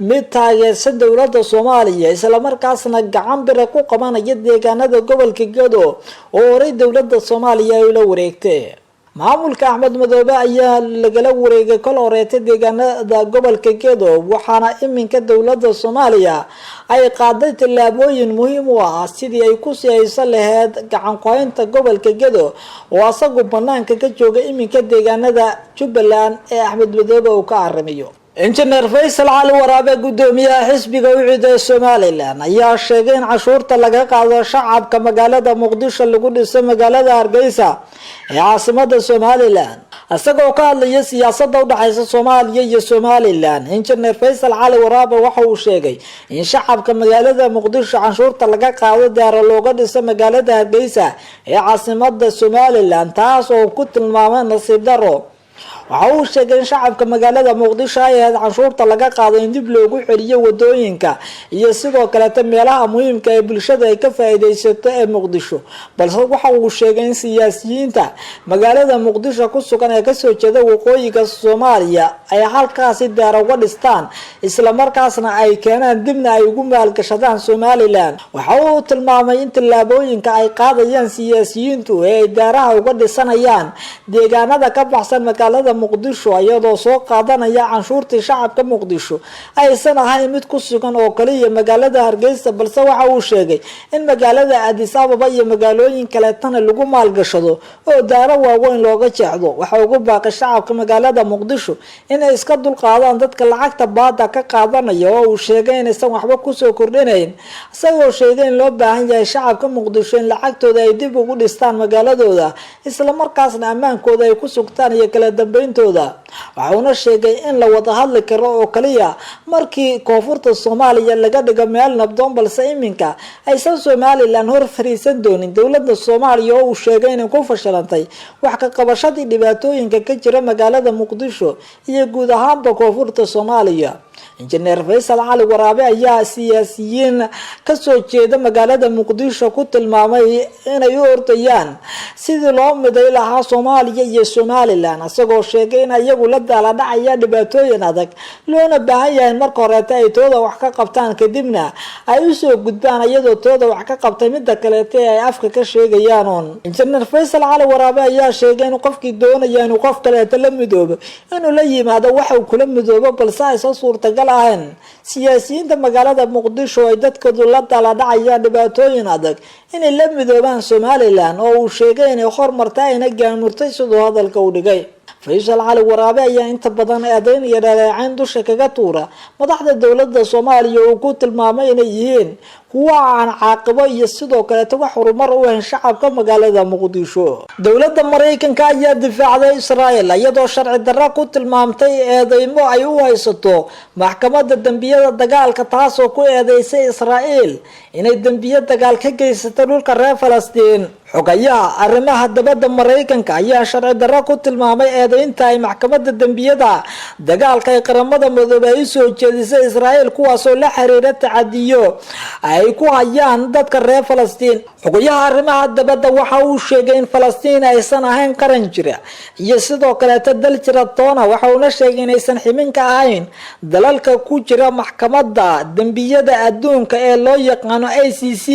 mid taageersan dowladda Soomaaliya isla markaasna gacan bir ku qabanaya deegaanada gobolka Gado oo horay dowladda Soomaaliya ay la wareegtay maamulka Axmed Madoobe ayaa lagala wareegay kol horeete deegaanada gobolka Gado waxaana iminka dowladda Soomaaliya ay qaaday tallaabooyin muhiim u ah sidii ay ku siiyaysan lahayd gacan qoynta gobolka Gado oo asagu banaanka ka jooga iminka deegaanada Jubbaland ee Axmed Madoobe uu ka arrimiyo Engineer Faisal Ali Waraabe gudoomiyaha xisbiga ucida Somaliland ayaa sheegay in cashuurta laga qaado shacabka magaalada Muqdisho lagu dhisay magaalada Hargeysa ee caasimadda Somaliland asagoo ka hadlaya siyaasadda u dhaxaysa Soomaaliya iyo Somaliland Engineer Faisal Ali Waraabe waxa uu sheegay in shacabka magaalada Muqdisho cashuurta laga qaado daaro looga dhisay magaalada Hargeysa ee caasimadda Somaliland taas oo ku tilmaamay nasiib daro waxa uu sheegay in shacabka magaalada Muqdisho ay cashuurta laga qaado in dib loogu celiyo wadooyinka iyo sidoo kale meelaha muhiimka ee bulshada ay ka faa'iideysato ee Muqdisho balse waxa uu sheegay in siyaasiyiinta magaalada Muqdisho ku sugan ee ka soo jeeda waqooyiga Soomaaliya ay halkaas daaro uga dhistaan isla markaasna ay keenaan dibna ay ugu maalgashadaan Somaliland waxa uu tilmaamay in tallaabooyinka ay qaadayaan siyaasiyiintu ee daaraha uga dhisanayaan deegaanada ka baxsan magaalada Muqdisho iyadoo soo qaadanaya canshuurtii shacabka Muqdisho aysan ahayn mid ku sugan oo kaliya magaalada Hargeysa balse waxa uu sheegay in magaalada Addis Ababa iyo magaalooyin kale tan lagu maalgashado oo daaro waaweyn looga jeexdo waxa ugu baaqay shacabka magaalada Muqdisho inay iska dulqaadaan dadka lacagta baada ka qaadanaya oo uu sheegay in aysan waxba ku soo kordhinayn asagoo sheegay in loo baahan yahay shacabka Muqdisho in lacagtooda ay dib ugu dhistaan magaaladooda isla markaasna amaankooda ay ku sugtaan iyo kala dambeeyntooda waxaana sheegay in la wada hadli karo oo kaliya markii koonfurta Soomaaliya laga dhigo meel nabdoon balse iminka aysan Somaliland hor fariisan doonin dowladda Soomaaliya oo uu sheegay in ku fashilantay wax ka qabashadii dhibaatooyinka ka jira magaalada Muqdisho iyo guud ahaanba koonfurta Soomaaliya Engineer Faisal Ali Waraabe ayaa siyaasiyiin ka soo jeeda magaalada Muqdisho ku tilmaamay inay u ordayaan sidii loo miday lahaa Soomaaliya iyo Somaliland asagoo sheegay in ayagu la daalaa dhacaya dhibaatooyin adag loona baahan yahay marka hore ay tooda wax ka qabtaan kadibna ay u soo gudbaan iyadoo tooda wax ka qabtay mid kale ay afka ka sheegayaan Engineer Faisal Ali Waraabe ayaa sheegay in qofkii doonaya inuu qof kale la midoobo inuu la yimaado waxa uu kula midoobo balse ay soo suurtagal siyaasiyiinta magaalada Muqdisho ay dadkoodu la daalaa dhacaya dhibaatooyin adag inay la midoobaan Somaliland oo uu sheegay inay hormartay ina gaamurtay sidoo hadalka u dhigay Faisal Ali Waraabe ayaa inta badan eedayn iyo dhaleecayn dusha kaga tuura madaxda dowladda Soomaaliya oo ku tilmaamay inay yihiin kuwa aan caaqibo iyo sidoo kale wax horumar u ah shacabka magaalada Muqdisho dowladda Mareykanka ayaa difaacday Israa'iil iyadoo sharci darro ku tilmaamtay eedeymo ay u haysato maxkamadda dambiyada dagaalka taas oo ku eedeysay Israa'iil inay dambiyo dagaal ka geysatay dhulka reer Falastiin xogayaha arrimaha dibadda Mareykanka ayaa sharci darro ku tilmaamay eedeynta ay maxkamadda dambiyada dagaalka ee qaramada Midoobay ay soo jeedisay Israa'iil kuwaas oo la xiriira tacadiyo ay ay ku hayaan dadka reer Falastiin. Xogayaha arrimaha dibadda waxa uu sheegay in Falastiin aysan ahayn qaran jira iyo sidoo kale dal jira toona. Waxa uu sheegay in aysan ximin ka ahayn dalalka ku jira maxkamadda dambiyada adduunka ee loo yaqaan ICC,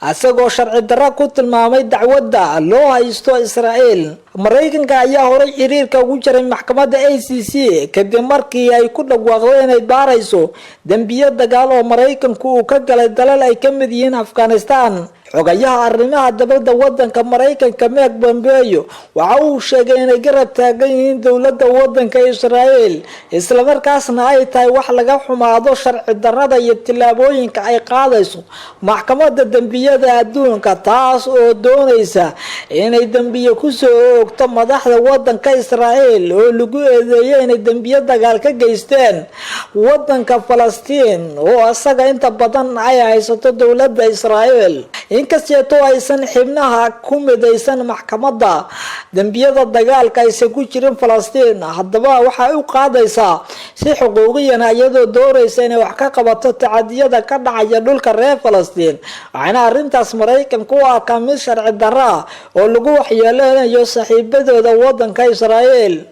asagoo sharci darro ku tilmaamay dacwadda loo haysto Israa'iil. Mareykanka ayaa horay xiriirka ugu jiray maxkamadda ICC kadib markii ay ku dhawaaqday inay baarayso dambiyo dagaal oo Mareykanku uu ka galay dalal ay ka mid yihiin Afghanistan. xogayaha arrimaha dibadda wadanka Mareykanka Mike Pompeo waxa uu sheegay inay garab taagan yihiin dowladda wadanka Israa'iil isla markaasna ay tahay wax laga xumaado sharci darrada iyo tilaabooyinka ay qaadayso maxkamadda dambiyada adduunka, taas oo doonaysa inay dambiyo ku soo oogto madaxda wadanka Israa'iil oo lagu eedeeyay inay dambiyo dagaal ka geysteen wadanka Falastiin oo asaga inta badan ay haysato dowladda Israa'iil. inkastoo aysan xibnaha ku midaysan maxkamadda dambiyada dagaalka aysan ku jirin Falastiin, haddaba waxa u qaadaysaa si xuquuqiyan iyadoo dooraysa inay wax ka qabato tacadiyada ka dhacaya dhulka reer Falastiin. waxaana arrintaas Mareykanku u arkaa mid sharci darro oo lagu waxyeeleynayo saaxiibadooda wadanka Israa'iil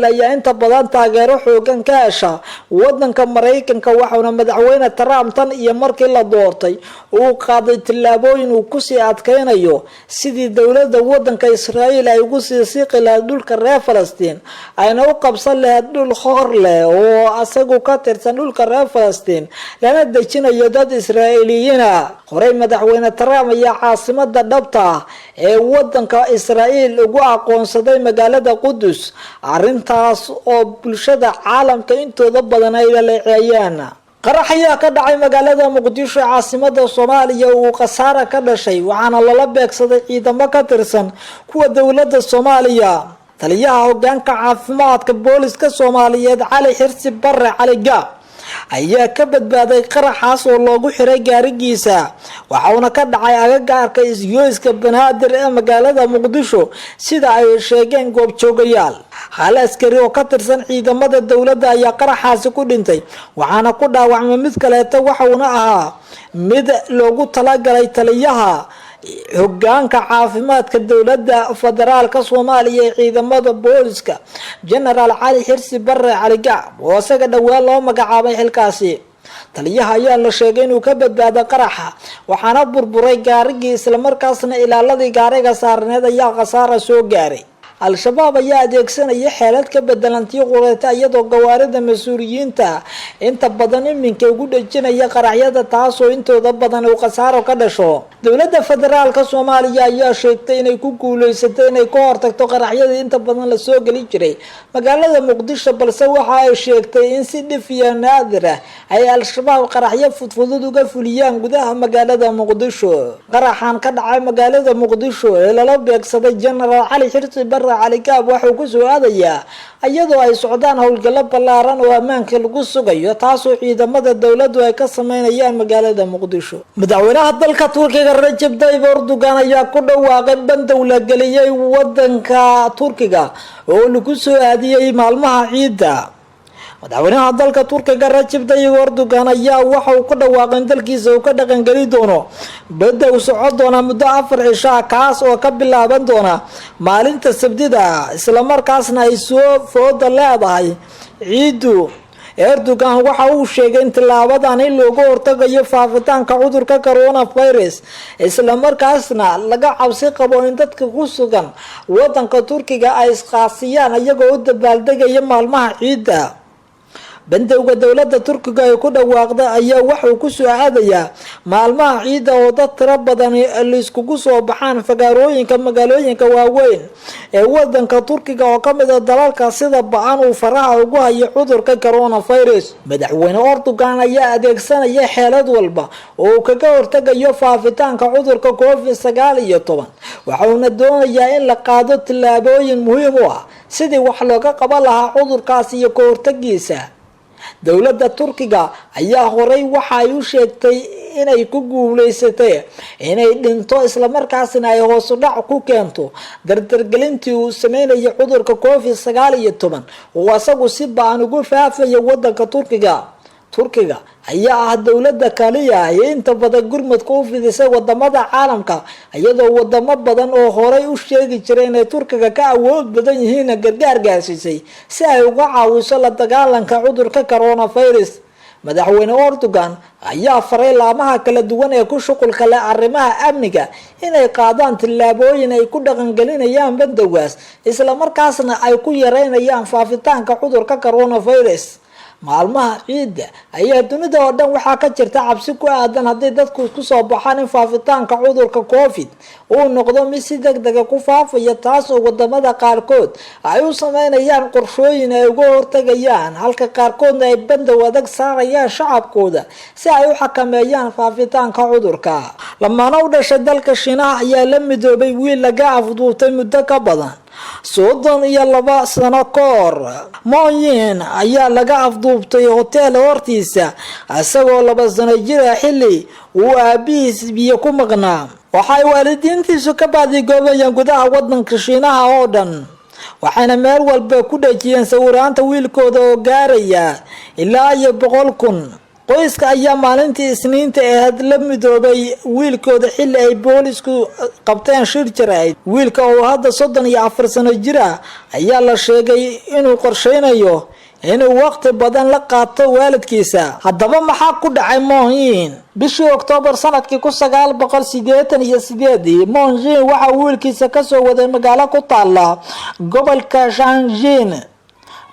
ayaa inta badan taageero xoogan ka hesha wadanka Mareykanka, waxaana madaxweyne Trump tan iyo markii la doortay uu qaaday tilaabooyin uu ku sii adkeynayo sidii dowladda wadanka Israa'iil ay ugu sii siiqi lahayd dhulka reer Falastiin ayna u qabsan lahayd dhul hor leh oo asagu ka tirsan dhulka reer Falastiin lana dejinayo dad Israa'iiliyiin ah. horey madaxweyne Trump ayaa caasimada dhabta ah ee wadanka Israa'iil ugu aqoonsaday magaalada Qudus, arrintaas oo bulshada caalamka intooda badan ay leexayaan. qarax ayaa ka dhacay magaalada Muqdisho caasimada Soomaaliya oo khasaare ka dhashay, waxaana lala beegsaday ciidamo ka tirsan kuwa dowladda Soomaaliya. taliyaha hoggaanka caafimaadka booliska Soomaaliyeed Cali Xirsi Barre Cali Gaab ayaa ka badbaaday qaraxaas oo loogu xiray gaarigiisa, waxaana ka dhacay agagaarka isgoyska Banaadir ee magaalada Muqdisho sida ay sheegeen goobjoogayaal. hal askari oo ka tirsan ciidamada dowladda ayaa qaraxaasi ku dhintay, waxaana ku dhaawacmay mid kaleeto waxaana ahaa mid loogu talagalay taliyaha hoggaanka caafimaadka dowladda federaalka Soomaaliya ee ciidamada booliska General Cali Xirsi Barre Cali Gaab oo asaga dhawaan loo magacaabay xilkaasi. taliyaha ayaa la sheegay inuu ka badbaaday qaraxa, waxaana burburay gaarigii isla markaasna ilaaladii gaariga saarneed ayaa khasaare soo gaaray. al-shabaab ayaa adeegsanaya xeelad ka bedelantii qureeta iyadoo gawaarida mas-uuliyiinta inta badan iminka ugu dhajinaya qaraxyada, taasoo intooda badan uu khasaaro ka dhasho. dowladda federaalka Soomaaliya ayaa sheegtay inay ku guuleysatay inay ka hortagto qaraxyada inta badan la soo gali jiray magaalada Muqdisho, balse waxa ay sheegtay in si dhif iyo naadir ah ay al-shabaab qaraxyo fudfudud uga fuliyaan gudaha magaalada Muqdisho. qaraxan ka dhacay magaalada Muqdisho ee lala beegsaday General Cali Xirsi Barre Cali Gaab wuxuu ku soo aadayaa iyadoo ay socdaan howlgallo ballaaran oo ammaanka lagu sugayo, taasoo ciidamada dowladdu ay ka sameynayaan magaalada Muqdisho. madaxweynaha dalka Turkiga Recep Tayyip Erdogan ayaa ku dhawaaqay bandow la geliyay wadanka Turkiga oo lagu soo aadiyay maalmaha ciidda. madaxweynaha dalka Turkiga Recep Tayyip Erdogan ayaa waxa uu ku dhawaaqay dalkiisa uu ka dhaqan gali doono bandow socod doona muddo 4 cisho kaas oo ka bilaaban doona maalinta Sabtida isla markaasna ay soo fooda leedahay ciidu. Erdogan waxa uu sheegay in tilaabadan looga hortagayo faafitaanka cudurka coronavirus isla markaasna laga cabsi qabo in dadka ku sugan wadanka Turkiga ay isqaasiyaan iyagoo u dabaaldegaya maalmaha ciidda. bandowga dowladda Turkiga ay ku dhawaaqday ayaa waxa uu ku soo aadayaa maalmaha ciidda oo dad tiro badan la iskugu soo baxaan fagaarooyinka magaalooyinka waaweyn ee wadanka Turkiga oo ka mid ah dalalka sida ba'an uu faraha ugu hayo cudurka coronavirus. madaxweyne Erdogan ayaa adeegsanaya xeelad walba oo kaga hortagayo faafitaanka cudurka COVID-19, waxaana doonayaa in la qaado tilaabooyin muhiim u ah sidii wax looga qaban lahaa cudurkaas iyo ka hortagiisa. dowladda Turkiga ayaa horay waxa ay u sheegtay inay ku guuleysatay inay dhinto isla markaasna ay hoos u dhac ku keento dardargelintii uu sameeyay cudurka COVID-19 oo asagu si baan ugu faafay wadanka Turkiga. turkiga ayaa ah dowladda kaliya ee inta badan gurmadka u fidisay wadamada caalamka iyadoo wadamo badan oo horey u sheegi jiray inay turkiga ka awood badan yihiin gargaar gaarsiisay si ay uga caawiso la dagaalanka cudurka coronavirus. madaxweyne Erdogan ayaa faray laamaha kala duwan ee ku shuqulka leh arrimaha amniga inay qaadaan tillaabooyin ay ku dhaqangelinayaan bandowgaas isla markaasna ay ku yareynayaan faafitaanka cudurka coronavirus. maalmaha ciida ayaa dunida oo dhan waxaa ka jirta cabsi ku aadan haddii dadku isku soo baxaan in faafitaanka cudurka covid uu noqdo mid si degdeg ku faafaya, taas oo wadamada qaarkood ay u sameynayaan qorshooyin ay uga hortagayaan halka qaarkoodna ay bandow adag saarayaan shacabkooda si ay u xakameeyaan faafitaanka cudurka. lamaana u dhashay dalka Shiinaha ayaa la midoobay wiil laga afduubtay muddo ka badan 32 sano kahor. Mooyin ayaa laga afduubtay hotel hortiisa isagoo 2 sano jir ah xilli uu aabihiis biyo ku maqnaa. waxay waalidiintiisu ka baadigoobayaan gudaha wadanka Shiinaha oo dhan, waxayna meel walba ku dhajiyeen sawiraanta wiilkooda oo gaaraya ilaa 100,000. qoyska ayaa maalintii Isniinta ahayd la midoobay wiilkooda xilli ay boolisku qabteen shir jaraa'id. wiilka oo hadda 34 sano jir ah ayaa la sheegay inuu qorsheynayo inuu waqti badan la qaato waalidkiisa. haddaba maxaa ku dhacay Mooyin? bishii Oktoobar sanadkii 1988 Mooyin waxa wiilkiisa ka soo waday magaalo ku taala gobolka Shangjin.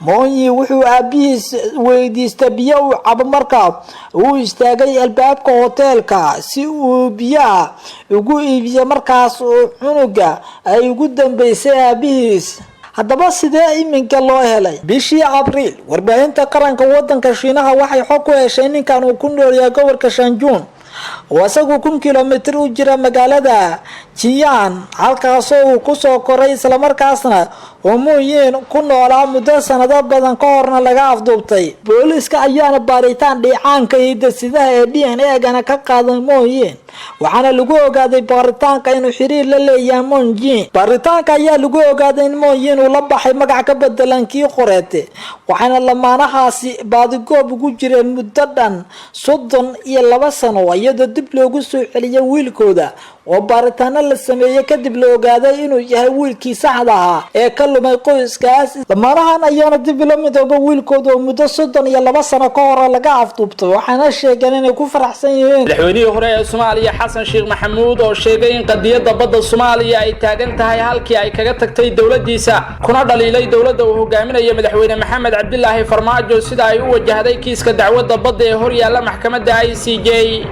Mooyin wuxuu aabihiis weydiistay biyo uu cabo markaa uu istaagay albaabka hotelka si uu biyaha ugu iibiyo, markaas oo cunuga ay ugu dambeysay aabihiis. haddaba sidee iminka loo helay? bishii Abriil warbaahinta qaranka wadanka Shiinaha waxay xog ku heshay ninkan uu ku nool yahay gobolka Shangjin oo isagu 1 kiiloomitir u jira magaalada Jiyan, halkaasoo uu ku soo koray isla markaasna oo Mooyin ku noolaa muddo sanado badan ka horna laga afduubtay. booliska ayaana baaritaan dhiicaanka hidde-sidaha ee DNA-gana ka qaaday Mooyin, waxaana lagu ogaaday baaritaanka inuu xiriir la leeyahay Mooyin. baaritaanka ayaa lagu ogaaday in Mooyin uu la baxay magac ka bedelan kii qoreete, waxaana lamaanahaasi baadigoob ugu jireen muddo dhan 32 sano iyadoo dib loogu soo celiyay wiilkooda oo baaritaano la sameeyay kadib la ogaaday inuu yahay wiilkii saxda ahaa ee ka lumay qoyskaas. lamaanahan ayaana dib la midoobay wiilkooda oo muddo 32 sano ka hor laga afduubtay, waxaana sheegeen inay ku faraxsan yihiin. madaxweynihii hore ee Soomaaliya Xasan Sheekh Maxamuud oo sheegay in qadiyadda badda Soomaaliya ay taagan tahay halkii ay kaga tagtay dawladdiisa, kuna dhaliilay dawladda uu hogaaminayo madaxweyne Maxamed Cabdilaahi Farmaajo sida ay u wajahday kiiska dacwadda badda ee hor yaalla maxkamadda ICJ.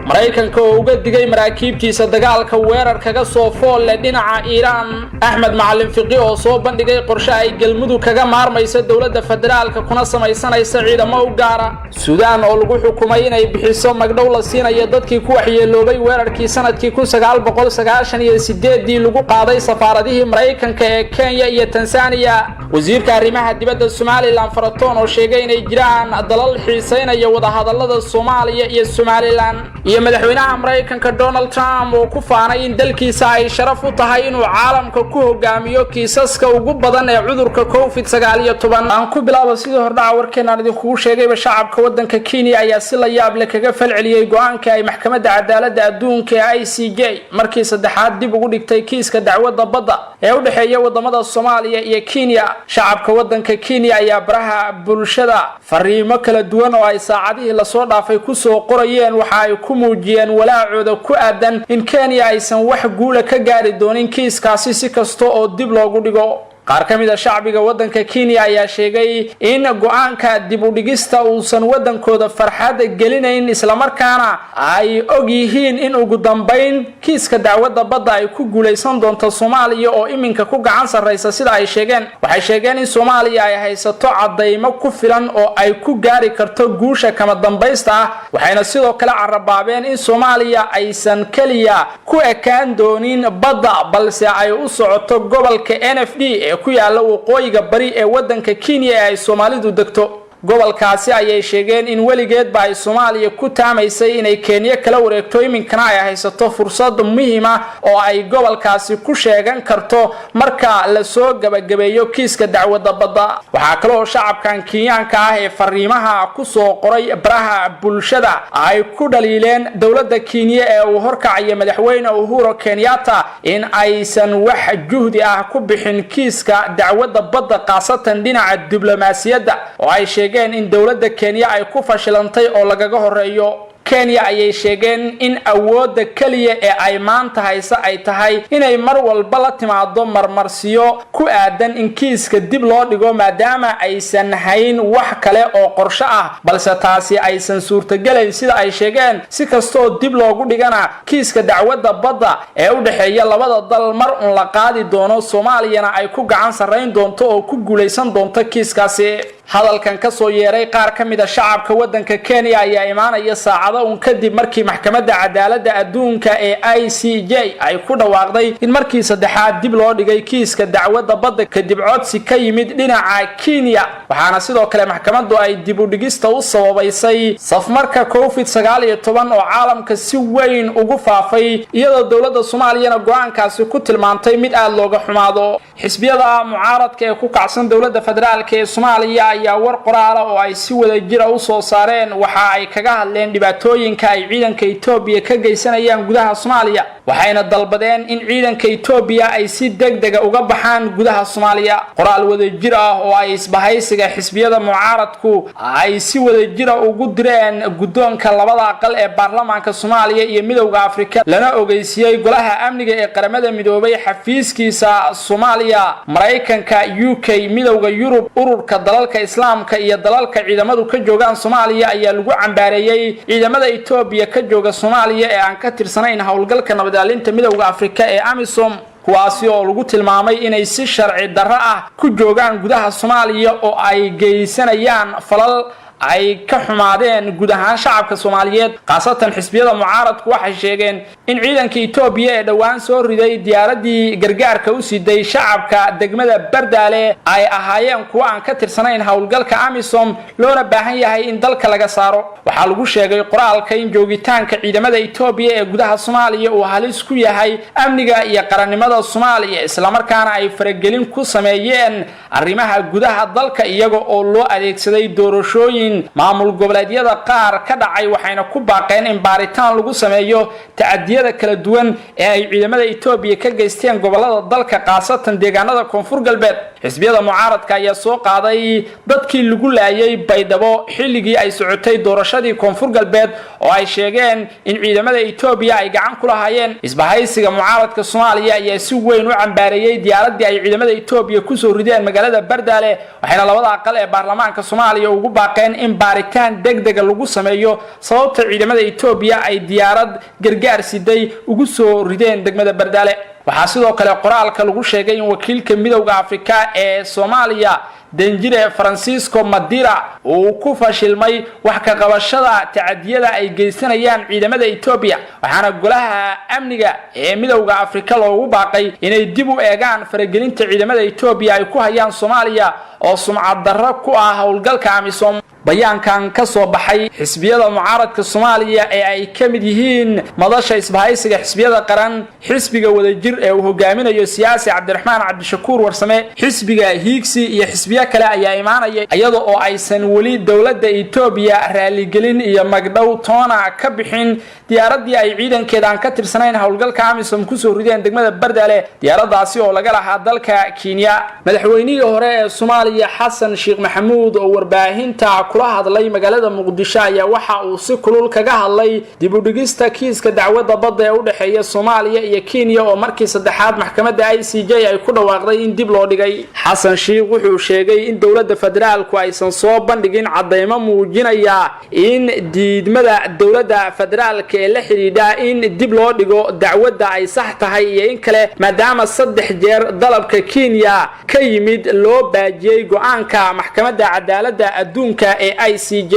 Mareykanka oo uga digay maraakiibtiisa dagaalka weerar kaga soo fool dhinaca Iiraan. Axmed Macalin Fiqi oo soo bandhigay qorshe ay galmudug kaga maarmayso dawladda federaalka kuna samaysanaysa ciidamo u gaara. Suudaan oo lagu xukumay inay bixiso magdhow la siinayo dadkii ku waxyeeloobay weerarkii sanadkii 1998 lagu qaaday safaaradihii Mareykanka ee Kenya iyo Tansaaniya. wasiirka arrimaha dibadda Somaliland Faratoon oo sheegay inay jiraan dalal xiiseynaya wada hadallada Soomaaliya iyo Somaliland. iyo madaxweynaha Mareykanka Donald Trump oo ku faanay in dalkiisa ay sharaf u tahay inuu caalamka ku hogaamiyo kiisaska ugu badan ee cudurka COVID-19. aan ku bilaabo sidoo hordhaca warkeenan idinku sheegayba shacabka wadanka Kenya ayaa si la yaab leh kaga falceliyay go'aanka ay maxkamadda cadaaladda adduunka ee ICJ markii saddexaad dib ugu dhigtay kiiska dacwadda badda ee u dhaxeeya wadamada Soomaaliya iyo Kenya. shacabka wadanka Kenya ayaa baraha bulshada fariimo kala duwan oo ay saacadihii la soo dhaafay ku soo qorayeen waxa ay ku muujiyeen walaacooda ku aadan in Kenya aysan wax guul ka gaari doonin kiiskaasi si kasto oo dib loogu dhigo. qaar ka mid ah shacbiga wadanka Kenya ayaa sheegay in go'aanka dib u dhigista uusan wadankooda farxad gelinayn, isla markaana ay og yihiin in ugu dambeyn kiiska dacwadda badda ay ku guuleysan doonto Soomaaliya oo iminka ku gacan sareysa sida ay sheegeen. waxay sheegeen in Soomaaliya ay haysato cadeymo ku filan oo ay ku gaari karto guusha kama dambaysta ah, waxayna sidoo kale carabaabeen in Soomaaliya aysan kaliya ku ekaan doonin badda balse ay u socoto gobolka NFD ku yaala waqooyiga bari ee wadanka Kenya ee ay Soomaalidu degto. gobolkaasi ayay sheegeen in weligeedba ay Soomaaliya ku taamaysay inay Kenya kala wareegto iminkana ay haysato fursad muhiim ah oo ay gobolkaasi ku sheegan karto marka la soo gabagabeeyo kiiska dacwadda badda. waxaa kale oo shacabkan Kenyaanka ah ee fariimaha ku soo qoray baraha bulshada ay ku dhaliileen dawladda Kenya ee uu horkacay madaxweyne Uhuru Kenyatta in aysan wax juhdi ah ku bixin kiiska dacwadda badda qaasatan dhinaca diblomaasiyadda oo ay sheegeen in dawladda Kenya ay ku fashilantay oo lagaga horeeyo. Kenya ayay sheegeen in awoodda kaliya ee ay maanta hayso ay tahay inay mar walba la timaado marmarsiyo ku aadan in kiiska dib loo dhigo maadaama aysan hayn wax kale oo qorshe ah balse taasi aysan suurtagelayn sida ay sheegeen. si kastoo dib loogu dhigana kiiska dacwadda badda ee u dhaxeeya labada dal mar un la qaadi doono Soomaaliyana ay ku gacan sareyn doonto oo ku guuleysan doonto kiiskaasi. hadalkan ka soo yeeray qaar ka mid ah shacabka wadanka Kenya ayaa imaanaya saacado un kadib markii maxkamadda cadaaladda adduunka ee ICJ ay ku dhawaaqday in markii saddexaad dib loo dhigay kiiska dacwadda badda kadib codsi ka yimid dhinaca Kenya. waxaana sidoo kale maxkamaddu ay dib u dhigista u sababaysay safmarka COVID-19 oo caalamka si weyn ugu faafay iyadoo dawladda Soomaaliyana go'aankaasi ku tilmaantay mid aad looga xumaado. xisbiyada mucaaradka ee ku kacsan dawladda federaalka ee Soomaaliya ayaa war qoraal oo ay si wada jir ah u soo saareen waxa ay kaga hadleen dhibaatooyinka ay ciidanka Itoobiya ka geysanayaan gudaha Soomaaliya waxayna dalbadeen in ciidanka Itoobiya ay si degdeg ah uga baxaan gudaha Soomaaliya. qoraal wada jir ah oo ay isbahaysiga xisbiyada mucaaradku ay si wada jir ah ugu direen guddoonka labada aqal ee baarlamaanka Soomaaliya iyo Midowga Afrika lana ogeysiyay golaha amniga ee qaramada midoobay xafiiskiisa Soomaaliya, Mareykanka, UK, Midowga Yurub, ururka dalalka islaamka iyo dalalka ciidamadu ka joogaan Soomaaliya ayaa lagu cambaareeyay ciidamada Itoobiya ka jooga Soomaaliya ee aan ka tirsanayn hawlgalka nabadgelyada Midowga Afrika ee AMISOM kuwaasi oo lagu tilmaamay inay si sharci darro ah ku joogaan gudaha Soomaaliya oo ay geysanayaan falal ay ka xumaadeen guud ahaan shacabka Soomaaliyeed. qaasatan xisbiyada mucaaradku waxay sheegeen in ciidanka Itoobiya ee dhawaan soo riday diyaaradii gargaarka u siday shacabka degmada Bardaale ay ahaayeen kuwa aan ka tirsanayn hawlgalka AMISOM loona baahan yahay in dalka laga saaro. waxaa lagu sheegay qoraalka in joogitaanka ciidamada Itoobiya ee gudaha Soomaaliya uu halis ku yahay amniga iyo qarannimada Soomaaliya isla markaana ay faragelin ku sameeyeen arrimaha gudaha dalka iyaga oo loo adeegsaday doorashooyin maamul goboleedyada qaar ka dhacay waxayna ku baaqeen in baaritaan lagu sameeyo tacadiyada kala duwan ee ay ciidamada Itoobiya ka geysteen gobolada dalka qaasatan deegaanada koonfur galbeed. xisbiyada mucaaradka ayaa soo qaaday dadkii lagu laayay Baydhabo xilligii ay socotay doorashadii koonfur galbeed oo ay sheegeen in ciidamada Itoobiya ay gacan ku lahaayeen. isbahaysiga mucaaradka Soomaaliya ayaa si weyn u cambaareeyay diyaaradii ay ciidamada Itoobiya ku soo rideen magaalada Bardaale waxayna labada aqal ee baarlamaanka Soomaaliya ugu baaqeen in baaritaan degdeg ah lagu sameeyo sababta ciidamada Itoobiya ay diyaarad gargaar siday ugu soo rideen degmada Bardaale. waxaa sidoo kale qoraalka lagu sheegay in wakiilka Midowga Afrika ee Soomaaliya danjire Francisco Madira uu ku fashilmay wax ka qabashada tacadiyada ay geysanayaan ciidamada Itoobiya waxaana golaha amniga ee Midowga Afrika loogu baaqay inay dib u eegaan faragelinta ciidamada Itoobiya ay ku hayaan Soomaaliya oo sumcad darro ku ah hawlgalka AMISOM. bayaankan ka soo baxay xisbiyada mucaaradka Soomaaliya ee ay ka mid yihiin madasha isbahaysiga xisbiyada qaran, xisbiga wadajir ee uu hogaaminayo siyaasi Cabdiraxmaan Cabdishakuur Warsame, xisbiga Hiigsi iyo xisbiya kale ayaa imaanaya iyadoo oo aysan wali dawladda Itoobiya raaligelin iyo magdhow toona ka bixin diyaaradii ay ciidankeedaan ka tirsanayn hawlgalka AMISOM ku soo rideen degmada Bardaale. diyaaradaasi oo laga lahaa dalka Kenya. madaxweynihii hore ee Soomaaliya Xasan Sheekh Maxamuud oo warbaahinta kula hadlay magaalada Muqdisho ayaa waxa uu si kulul kaga hadlay dib u dhigista kiiska dacwadda badda ee u dhaxeeya Soomaaliya iyo Kenya oo markii saddexaad maxkamadda ICJ ay ku dhawaaqday in dib loo dhigay. xasan sheekh wuxuu sheegay in dawladda federaalku aysan soo bandhigin cadeymo muujinaya in diidmada dawladda federaalka ee la xiriidha in dib loo dhigo dacwadda ay sax tahay iyo in kale maadaama saddex jeer dalabka Kenya ka yimid loo baajiyay dhameeyay go'aanka maxkamadda cadaaladda adduunka ee ICJ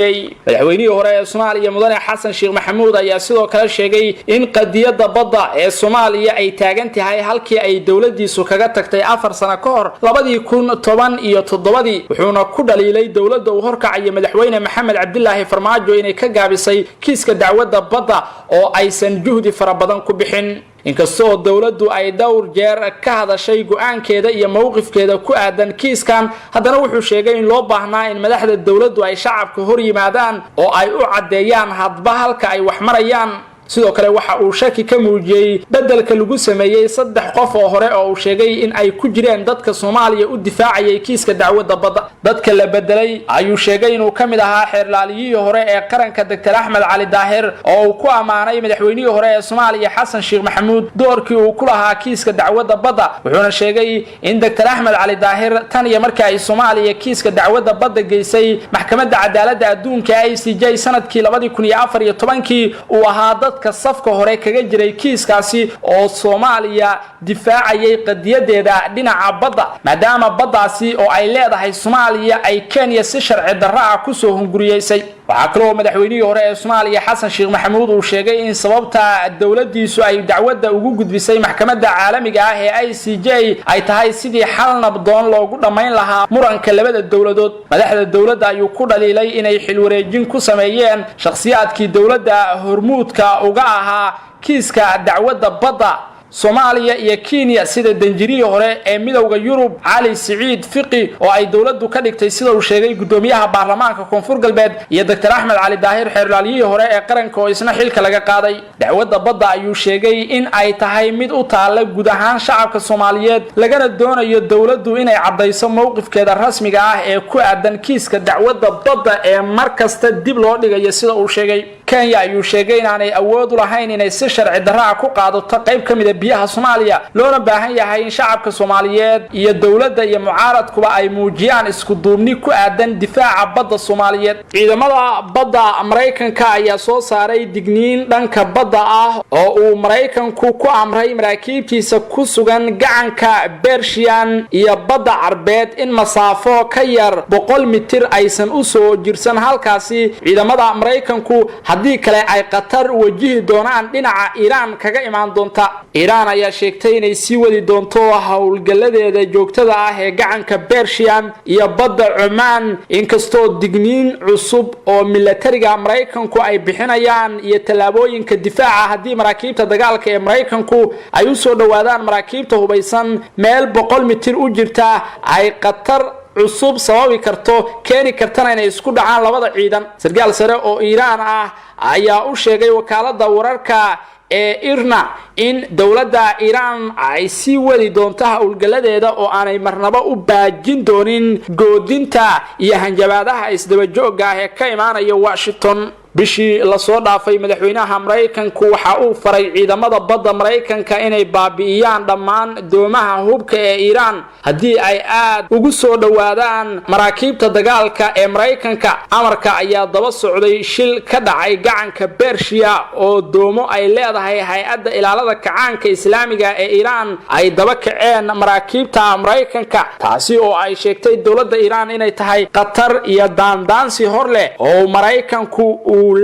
madaxweynihii hore ee Soomaaliya mudane Xasan Sheekh Maxamuud ayaa sidoo kale sheegay in qadiyadda badda ee Soomaaliya ay taagan tahay halkii ay dawladdiisu kaga tagtay 4 sano ka hor 2017 wuxuuna ku dhaliilay dawladda uu horkacay madaxweyne Maxamed Cabdilaahi Farmaajo inay ka gaabisay kiiska dacwadda badda oo aysan juhdi fara badan ku bixin inkastoo dawladdu ay dhowr jeer ka hadashay go'aankeeda iyo mowqifkeeda ku aadan kiiskan haddana wuxuu sheegay in loo baahnaa in madaxda dawladdu ay shacabka hor yimaadaan oo ay u cadeeyaan hadba halka ay wax marayaan sidoo kale waxa uu shaki ka muujiyay bedelka lagu sameeyay 3 qof oo hore oo uu sheegay in ay ku jireen dadka Soomaaliya u difaacayay kiiska dacwadda badda dadka la bedelay ayuu sheegay inuu kamid ahaa xeerlaaliyihii hore ee qaranka Dr. Axmed Cali Daahir oo uu ku amaanay madaxweynihii hore ee Soomaaliya Xasan Sheekh Maxamuud doorkii uu ku lahaa kiiska dacwadda badda wuxuuna sheegay in Dr. Axmed Cali Daahir tan iyo markii ay Soomaaliya kiiska dacwadda badda geysay maxkamadda cadaaladda adduunka ICJ sanadkii 2014 uu ahaa safka hore kaga jiray kiiskaasi oo Soomaaliya difaacayay qadiyadeeda dhinaca badda maadaama baddaasi oo ay leedahay Soomaaliya ay Kenya si sharci darro ah ku soo hunguriyeysay waxa kale oo madaxweynihii hore ee Soomaaliya Xasan Sheekh Maxamuud uu sheegay in sababta dawladdiisu ay dacwadda ugu gudbisay maxkamadda caalamiga ah ee ICJ ay tahay sidii xal nabdoon loogu dhameyn lahaa muranka labada dawladood madaxda dawladda ayuu ku dhaliilay inay xil wareejin ku sameeyeen shakhsiyaadkii dawladda hormuudka uga ahaa kiiska dacwadda badda Soomaaliya iyo Kenya sida danjirihii hore ee midowga Yurub Ali Saciid Fiqi oo ay dawladdu ka dhigtay sida uu sheegay gudoomiyaha baarlamaanka Koonfur Galbeed iyo Dr. Axmed Cali Daahir xeerlaaliyihii hore ee qaranka oo isna xilka laga qaaday dacwadda badda ayuu sheegay in ay tahay mid u taala guud ahaan shacabka Soomaaliyeed lagana doonayo dawladdu inay cadeyso mowqifkeeda rasmiga ah ee ku aadan kiiska dacwadda badda ee markasta dib loo dhigayo sida uu sheegay Kenya ayuu sheegay inaanay awood u lahayn inay si sharci darro ah ku qaadato qayb kamid ah biyaha Soomaaliya loona baahan yahay in shacabka Soomaaliyeed iyo dawladda iyo mucaaradkuba ay muujiyaan isku duubni ku aadan difaaca badda Soomaaliyeed ciidamada badda Mareykanka ayaa soo saaray digniin dhanka badda ah oo uu Mareykanku ku amray maraakiibtiisa ku sugan gacanka Persian iyo badda Carbeed in masaafo ka yar 100 mitir aysan u soo jirsan halkaasi ciidamada Mareykanku haddii kale ay Qatar wajihi doonaan dhinaca Iran kaga imaan doonta Iran ayaa sheegtay inay sii wadi doonto hawlgaladeeda joogtada ah ee gacanka Persian iyo badda Oman inkastoo digniin cusub oo militariga Mareykanku ay bixinayaan iyo talaabooyinka difaaca haddii maraakiibta dagaalka ee Mareykanku ay u soo dhawaadaan maraakiibta hubaysan meel 100 mitir u jirta ay Qatar cusub sababi karto keeni kartana inay isku dhacaan labada ciidan sargaal sare oo Iran ah ayaa u sheegay wakaaladda wararka ee IRNA in dawladda Iran ay sii wadi doonto hawlgaladeeda oo aanay marnaba u baajin doonin goodinta iyo hanjabaadaha isdaba joogga ah ee ka imaanaya Washington bishii la soo dhaafay madaxweynaha Mareykanku waxa uu faray ciidamada badda Mareykanka inay baabi'iyaan dhammaan doomaha hubka ee Iran haddii ay aad ugu soo dhawaadaan maraakiibta dagaalka ee Mareykanka amarka ayaa daba socday shil ka dhacay gacanka Persia oo doomo ay leedahay hay'adda ilaalada kacaanka Islaamiga ee Iran ay daba kaceen maraakiibta Mareykanka taasi oo ay sheegtay dawladda Iran inay tahay Qatar iyo daandaansi hor leh oo Mareykanku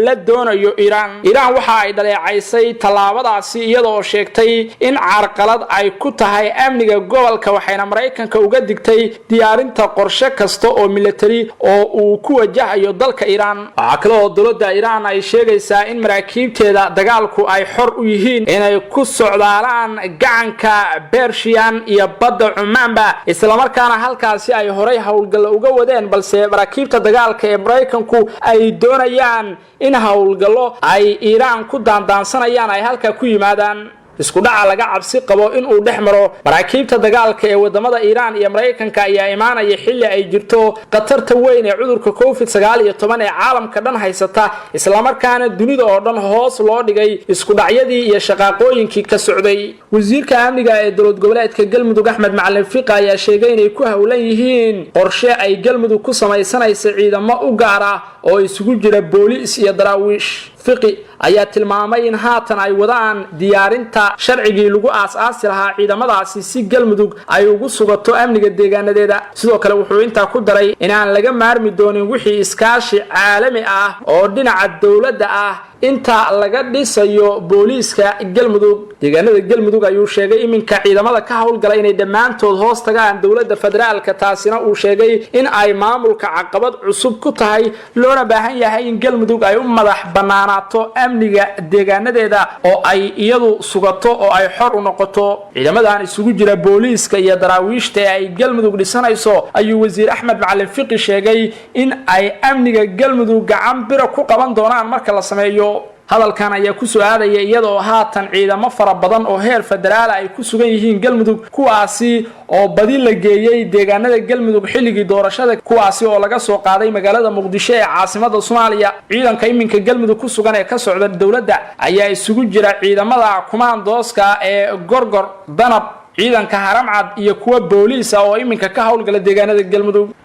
la doonayo Iran waxa ay dhaleecaysay talaabadaasi iyadoo sheegtay in carqalad ay ku tahay amniga gobolka waxayna Mareykanka uga digtay diyaarinta qorshe kasta oo military oo uu ku wajahayo dalka Iran waxa kale oo dawladda Iran ay sheegaysaa in maraakiibteeda dagaalku ay xor u yihiin inay ku socdaalaan gacanka Persian iyo badda Omanba isla markaana halkaasi ay horay hawlgal uga wadeen balse maraakiibta dagaalka ee Mareykanku ay doonayaan in hawlgallo ay Iran ku daandaansanayaan ay halka ku yimaadaan isku dhaca laga cabsi qabo in uu dhexmaro maraakiibta dagaalka ee wadamada Iran iyo Mareykanka ayaa imaanaya xilli ay jirto qatarta weyn ee cudurka COVID-19 ee caalamka dhan haysata isla markaana dunida oo dhan hoos loo dhigay isku dhacyadii iyo shaqaaqooyinkii ka socday wasiirka amniga ee dowlad goboleedka Galmudug Axmed Macalin Fiqa ayaa sheegay inay ku hawlan yihiin qorshe ay Galmudug ku samaysanayso ciidamo u gaar ah oo isugu jira booliis iyo daraawiish fiqi ayaa tilmaamay in haatan ay wadaan diyaarinta sharcigii lagu aas-aasi lahaa ciidamadaasi si galmudug ay ugu sugato amniga deegaanadeeda sidoo kale wuxuu intaa ku daray inaan laga maarmi doonin wixii iskaashi caalami ah oo dhinaca dowladda ah inta laga dhisayo booliiska galmudug deegaanada galmudug ayuu sheegay iminka ciidamada ka howlgala inay dhammaantood hoos tagaan dowladda federaalka taasina uu sheegay in ay maamulka caqabad cusub ku tahay loona baahan yahay in galmudug ay u madax banaanaato amniga deegaanadeeda oo ay iyadu sugato oo ay xor u noqoto ciidamadan isugu jira booliiska iyo daraawiishta ee ay galmudug dhisanayso ayuu wasiir axmed macalin fiqi sheegay in ay amniga galmudug gacan biro ku qaban doonaan marka la sameeyo hadalkan ayaa ku soo aadaya iyadoo haatan ciidamo fara badan oo heer federaal ay ku sugan yihiin galmudug kuwaasi oo badi la geeyay deegaanada galmudug xilligii doorashada kuwaasi oo laga soo qaaday magaalada muqdisho ee caasimada Soomaaliya ciidanka iminka galmudug ku sugan ee ka socda dawladda ayaa isugu jira ciidamada kumaandooska ee gorgor danab ciidanka haramcad iyo kuwa booliis ah oo iminka ka howlgala deegaanada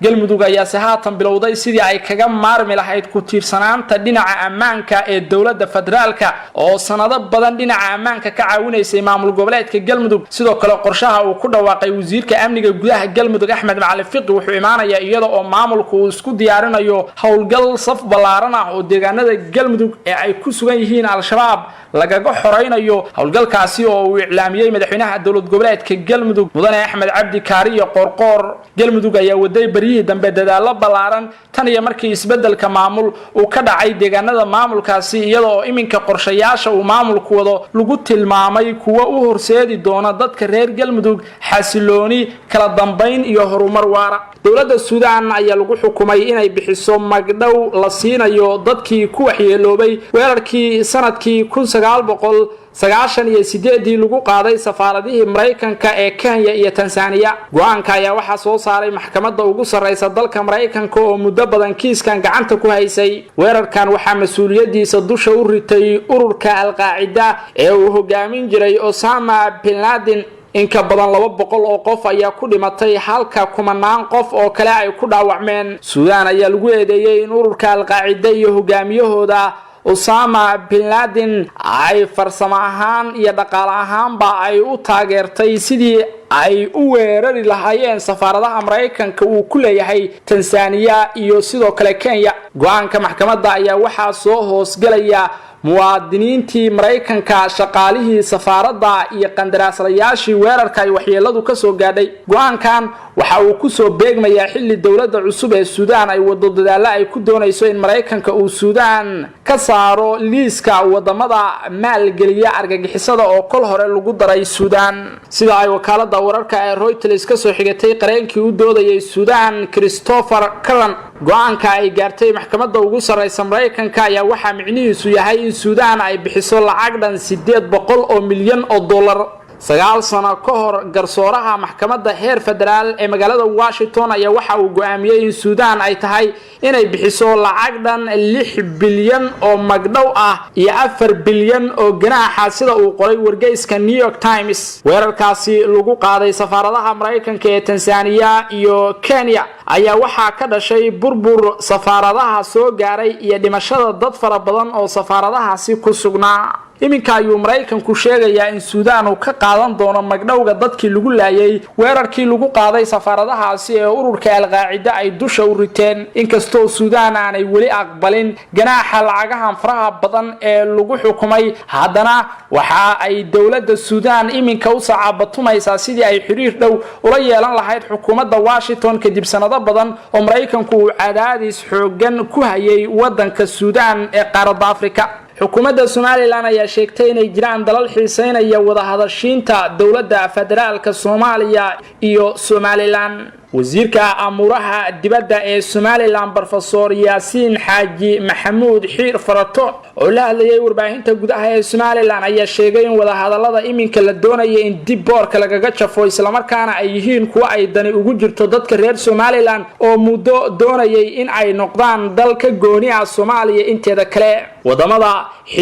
galmudug ayaa haatan bilowday sidii ay kaga maarmi lahayd ku tiirsanaanta dhinaca ammaanka ee dawladda federaalka oo sanado badan dhinaca ammaanka ka caawinaysay maamul goboleedka galmudug sidoo kale qorshaha uu ku dhawaaqay wasiirka amniga gudaha galmudug axmed macalin fiqi wuxuu imaanayaa iyada oo maamulku uu isku diyaarinayo howlgal saf ballaaran ah oo deegaanada galmudug ee ay ku sugan yihiin al-shabaab lagaga xoreynayo howlgalkaasi oo uu iclaamiyay madaxweynaha dawlad goboleedka galmudug mudane axmed cabdi kaariyo qorqoor galmudug ayaa waday bariyii dambe dadaalo ballaaran tan iyo markii isbedelka maamul uu ka dhacay deegaanada maamulkaasi iyada oo iminka qorshayaasha uu maamulku wado lagu tilmaamay kuwa u horseedi doona dadka reer galmudug xasilooni kala dambeyn iyo horumar waara dowladda Suudaan ayaa lagu xukumay inay bixiso magdhow la siinayo dadkii ku waxyeeloobay weerarkii sanadkii 1998 lagu qaaday safaaradihii Mareykanka ee Kenya iyo Tansaaniya go'aanka ayaa waxa soo saaray maxkamadda ugu sareysa dalka Mareykanka oo muddo badan kiiskan gacanta ku haysay weerarkan waxa mas'uuliyadiisa dusha u ritay ururka al-Qaacida ee uu hogaamin jiray Osama bin Laden in ka badan 200 oo qof ayaa ku dhimatay halka kumanaan qof oo kale ay ku dhaawacmeen Suudaan ayaa lagu eedeeyay in ururka al-Qaacida iyo hogaamiyahooda Osama bin Laden ay farsamo ahaan iyo dhaqaale ahaanba ay u taageertay sidii ay u weerari lahaayeen safaaradaha Mareykanka uu ku leeyahay Tansaaniya iyo sidoo kale Kenya go'aanka maxkamadda ayaa waxa soo hoosgalaya muwaadiniintii Mareykanka shaqaalihii safaaradda iyo qandaraaslayaashii weerarka ay waxyeeladu ka soo gaadhay go'aankan waxa uu ku soo beegmayaa xilli dawladda cusub ee Suudaan ay wado dadaalo ay ku doonayso in Mareykanka uu Suudaan ka saaro liiska wadamada maalgeliya argagixisada oo kol hore lagu daray Suudaan sida ay wakaalada wararka ee Reuters ka soo xigatay qareenkii u doodayay Suudaan Christopher Cullen go'aanka ay gaartay maxkamadda ugu sareysa Mareykanka ayaa waxa micnihiisu yahay in Suudaan ay bixiso lacag dhan 800 milyan oo dollar 9 sano ka hor garsooraha maxkamadda heer federaal ee magaalada Washington ayaa waxa uu go'aamiyay in Suudaan ay tahay inay bixiso lacag dhan 6 bilyan oo magdhow ah iyo 4 bilyan oo ganaaxa sida uu qoray wargeyska New York Times weerarkaasi lagu qaaday safaaradaha Mareykanka ee Tansaaniya iyo Kenya ayaa waxa ka dhashay burbur safaaradaha soo gaaray iyo dhimashada dad fara badan oo safaaradahaasi ku sugnaa iminka ayuu Mareykanku sheegayaa in Suudaan uu ka qaadan doono magdhowga dadkii lagu laayay weerarkii lagu qaaday safaaradahaasi ee ururka al-Qaacida ay dusha u riteen inkastoo Suudaan aanay wali aqbalin ganaaxa lacagaha faraha badan ee lagu xukumay haddana waxa ay dawladda Suudaan iminka u saacaabatumaysaa sidii ay xiriir dhow ula yeelan lahayd xukuumadda Washington kadib sanado badan oo Mareykanku uu cadaadis xoogan ku hayay wadanka Suudaan ee qaaradda Afrika xukuumadda Soomaaliland ayaa sheegtay inay jiraan dalal xiiseynaya wada hadashiinta dawladda federaalka Soomaaliya iyo Somaliland wasiirka amuraha dibadda ee Somaliland Professor Yaasiin Xaaji Maxamuud Xiir Farato oo la hadlayay warbaahinta gudaha ee Somaliland ayaa sheegay in wada hadallada iminka la doonayo in dib boorka lagaga jafo isla markaana ay yihiin kuwa ay dani ugu jirto dadka reer Somaliland oo muddo doonayay in ay noqdaan dal ka gooni ah Soomaaliya inteeda kale wadamada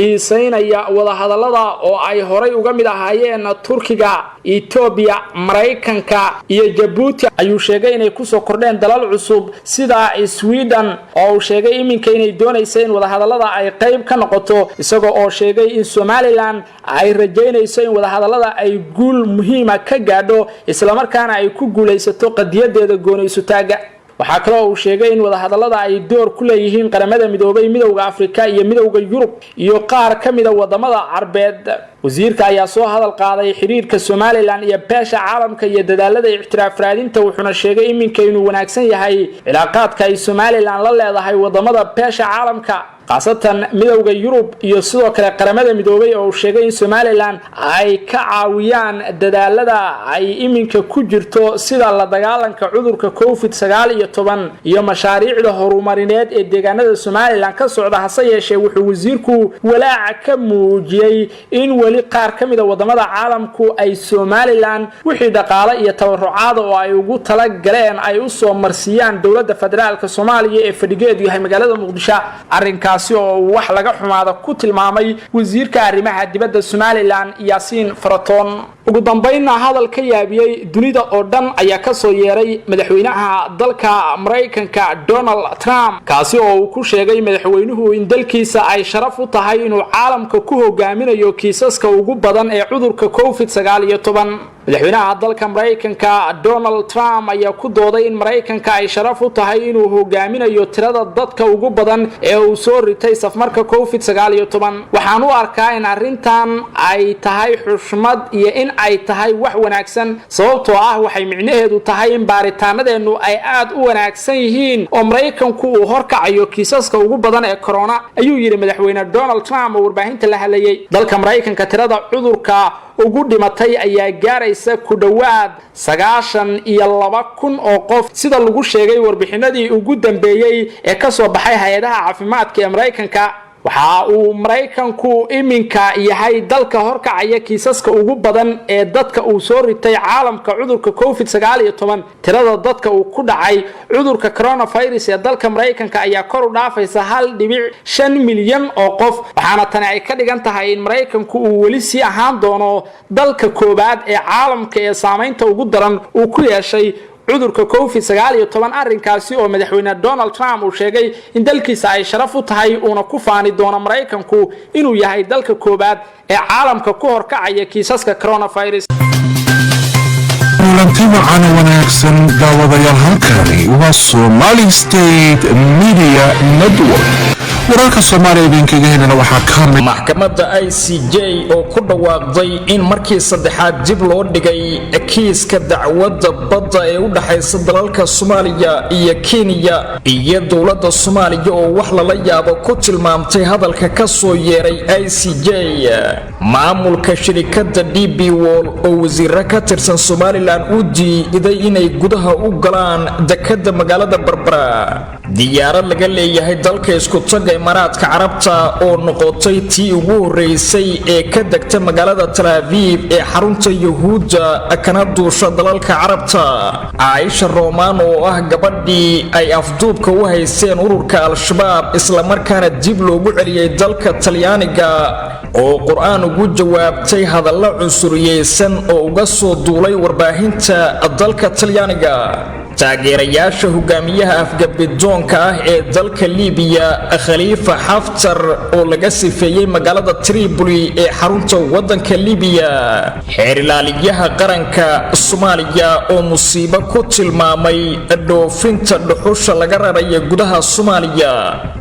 xiiseynaya wada hadallada oo ay horay uga mid ahaayeen Turkiga, Ethiopia, Mareykanka iyo Djibouti ayuu sheegay inay ku soo kordheen dalal cusub sida Sweden oo sheegay iminka inay doonayso in wadahadalada ay qayb ka noqoto isagoo oo sheegay in Somaliland ay rajaynayso in wadahadalada ay guul muhiim ah ka gaadho isla markaana ay ku guuleysato qadiyadeeda go'aansataaga waxa kale oo uu sheegay in wadahadalada ay door ku leeyihiin qaramada midoobay midowga Afrika iyo midowga Yurub iyo qaar kamid ah wadamada Carbeed wasiirka ayaa soo hadal qaaday xiriirka Somaliland iyo beesha caalamka iyo dadaalada ixtiraaf raadinta wuxuuna sheegay iminka inuu wanaagsan yahay cilaaqaadka ay Somaliland la leedahay wadamada beesha caalamka qaasatan midowga Yurub iyo sidoo kale qaramada midoobay oo sheegay in Somaliland ay ka caawiyaan dadaalada ay iminka ku jirto sida la dagaalanka cudurka COVID-19 iyo mashaariicda horumarineed ee deegaanada Somaliland ka socda hase yeeshee wuxuu wasiirku walaac ka muujiyay in wali qaar kamid ah wadamada caalamku ay Somaliland wixii dhaqaale iyo tabarucaad oo ay ugu tala galeen ay u soo marsiyaan dawladda federaalka Soomaaliya ee fadhigeedu yahay magaalada Muqdisho arrinka oo wax laga xumaada ku tilmaamay wasiirka arrimaha dibadda Somaliland Yaasiin Faratoon ugu dambeynna hadal ka yaabiyay dunida oo dhan ayaa ka soo yeeray madaxweynaha dalka Mareykanka Donald Trump kaasi oo uu ku sheegay madaxweynuhu in dalkiisa ay sharaf u tahay inuu caalamka ku hogaaminayo kiisaska ugu badan ee cudurka COVID-19 madaxweynaha dalka Mareykanka Donald Trump ayaa ku dooday in Mareykanka ay sharaf u tahay inuu hogaaminayo tirada dadka ugu badan ee uu soo ritay safmarka COVID-19 waxaan u arkaa in arrintan ay tahay xushmad iyo in ay tahay wax wanaagsan sababtoo ah waxay micnaheedu tahay in baaritaanadeenu ay aad u wanaagsan yihiin oo Mareykanku uu horkacayo kiisaska ugu badan ee corona ayuu yiri madaxweyne Donald Trump oo warbaahinta la hadlayay dalka Mareykanka tirada cudurka ugu dhimatay ayaa gaaraysa ku dhawaad 92,000 oo qof sida lagu sheegay warbixinadii ugu dambeeyay ee ka soo baxay hay'adaha caafimaadka ee Mareykanka waxa uu Mareykanku iminka yahay dalka horkacaya kiisaska ugu badan ee dadka uu soo ritay caalamka cudurka COVID-19 tirada dadka uu ku dhacay cudurka coronavirus ee dalka Mareykanka ayaa kor u dhaafaysa 1.5 milyan oo qof waxaana tani ay ka dhigan tahay in Mareykanku uu wali si ahaan doono dalka koobaad ee caalamka ee saameynta ugu daran uu ku yeeshay cudurka COVID-19 arrinkaasi oo madaxweyne Donald Trump uu sheegay in dalkiisa ay sharaf u tahay una ku faani doono Mareykanku inuu yahay dalka koobaad ee caalamka ku horkacaya kiisaska coronavirus kulantiba aan wanaagsan daawadayaal halkani waa Somali State Media Network wararka Soomaaliya idinkaga helana waxaa ka mid maxkamadda ICJ oo ku dhawaaqday in markii saddexaad dib loo dhigay kiiska dacwadda badda ee u dhaxaysa dalalka Soomaaliya iyo Kenya iyo dawladda Soomaaliya oo wax lala yaabo ku tilmaamtay hadalka ka soo yeeray ICJ maamulka shirkadda DP World oo wasiirka ka tirsan Somaliland u diiday inay gudaha u galaan dekedda magaalada Berbera diyaarad laga leeyahay dalka isku taga Imaaraadka Carabta oo noqotay tii ugu horeysay ee ka degta magaalada Tel Aviv ee xarunta Yahuudda kana duusha dalalka Carabta Aisha Roman oo ah gabadhii ay afduubka u haysteen ururka Al-Shabaab isla markaana dib loogu celiyay dalka Talyaaniga oo Qur'aan ugu jawaabtay hadallo cunsuriyeysan oo uga soo duulay warbaahinta dalka Talyaaniga taageerayaasha hogaamiyaha afgabidoonka ah ee dalka Liibiya Khalifa Haftar oo laga sifeeyay magaalada Tripoli ee xarunta wadanka Liibiya xeerilaaliyaha qaranka Soomaaliya oo musiibo ku tilmaamay dhoofinta dhuxusha laga rarayo gudaha Soomaaliya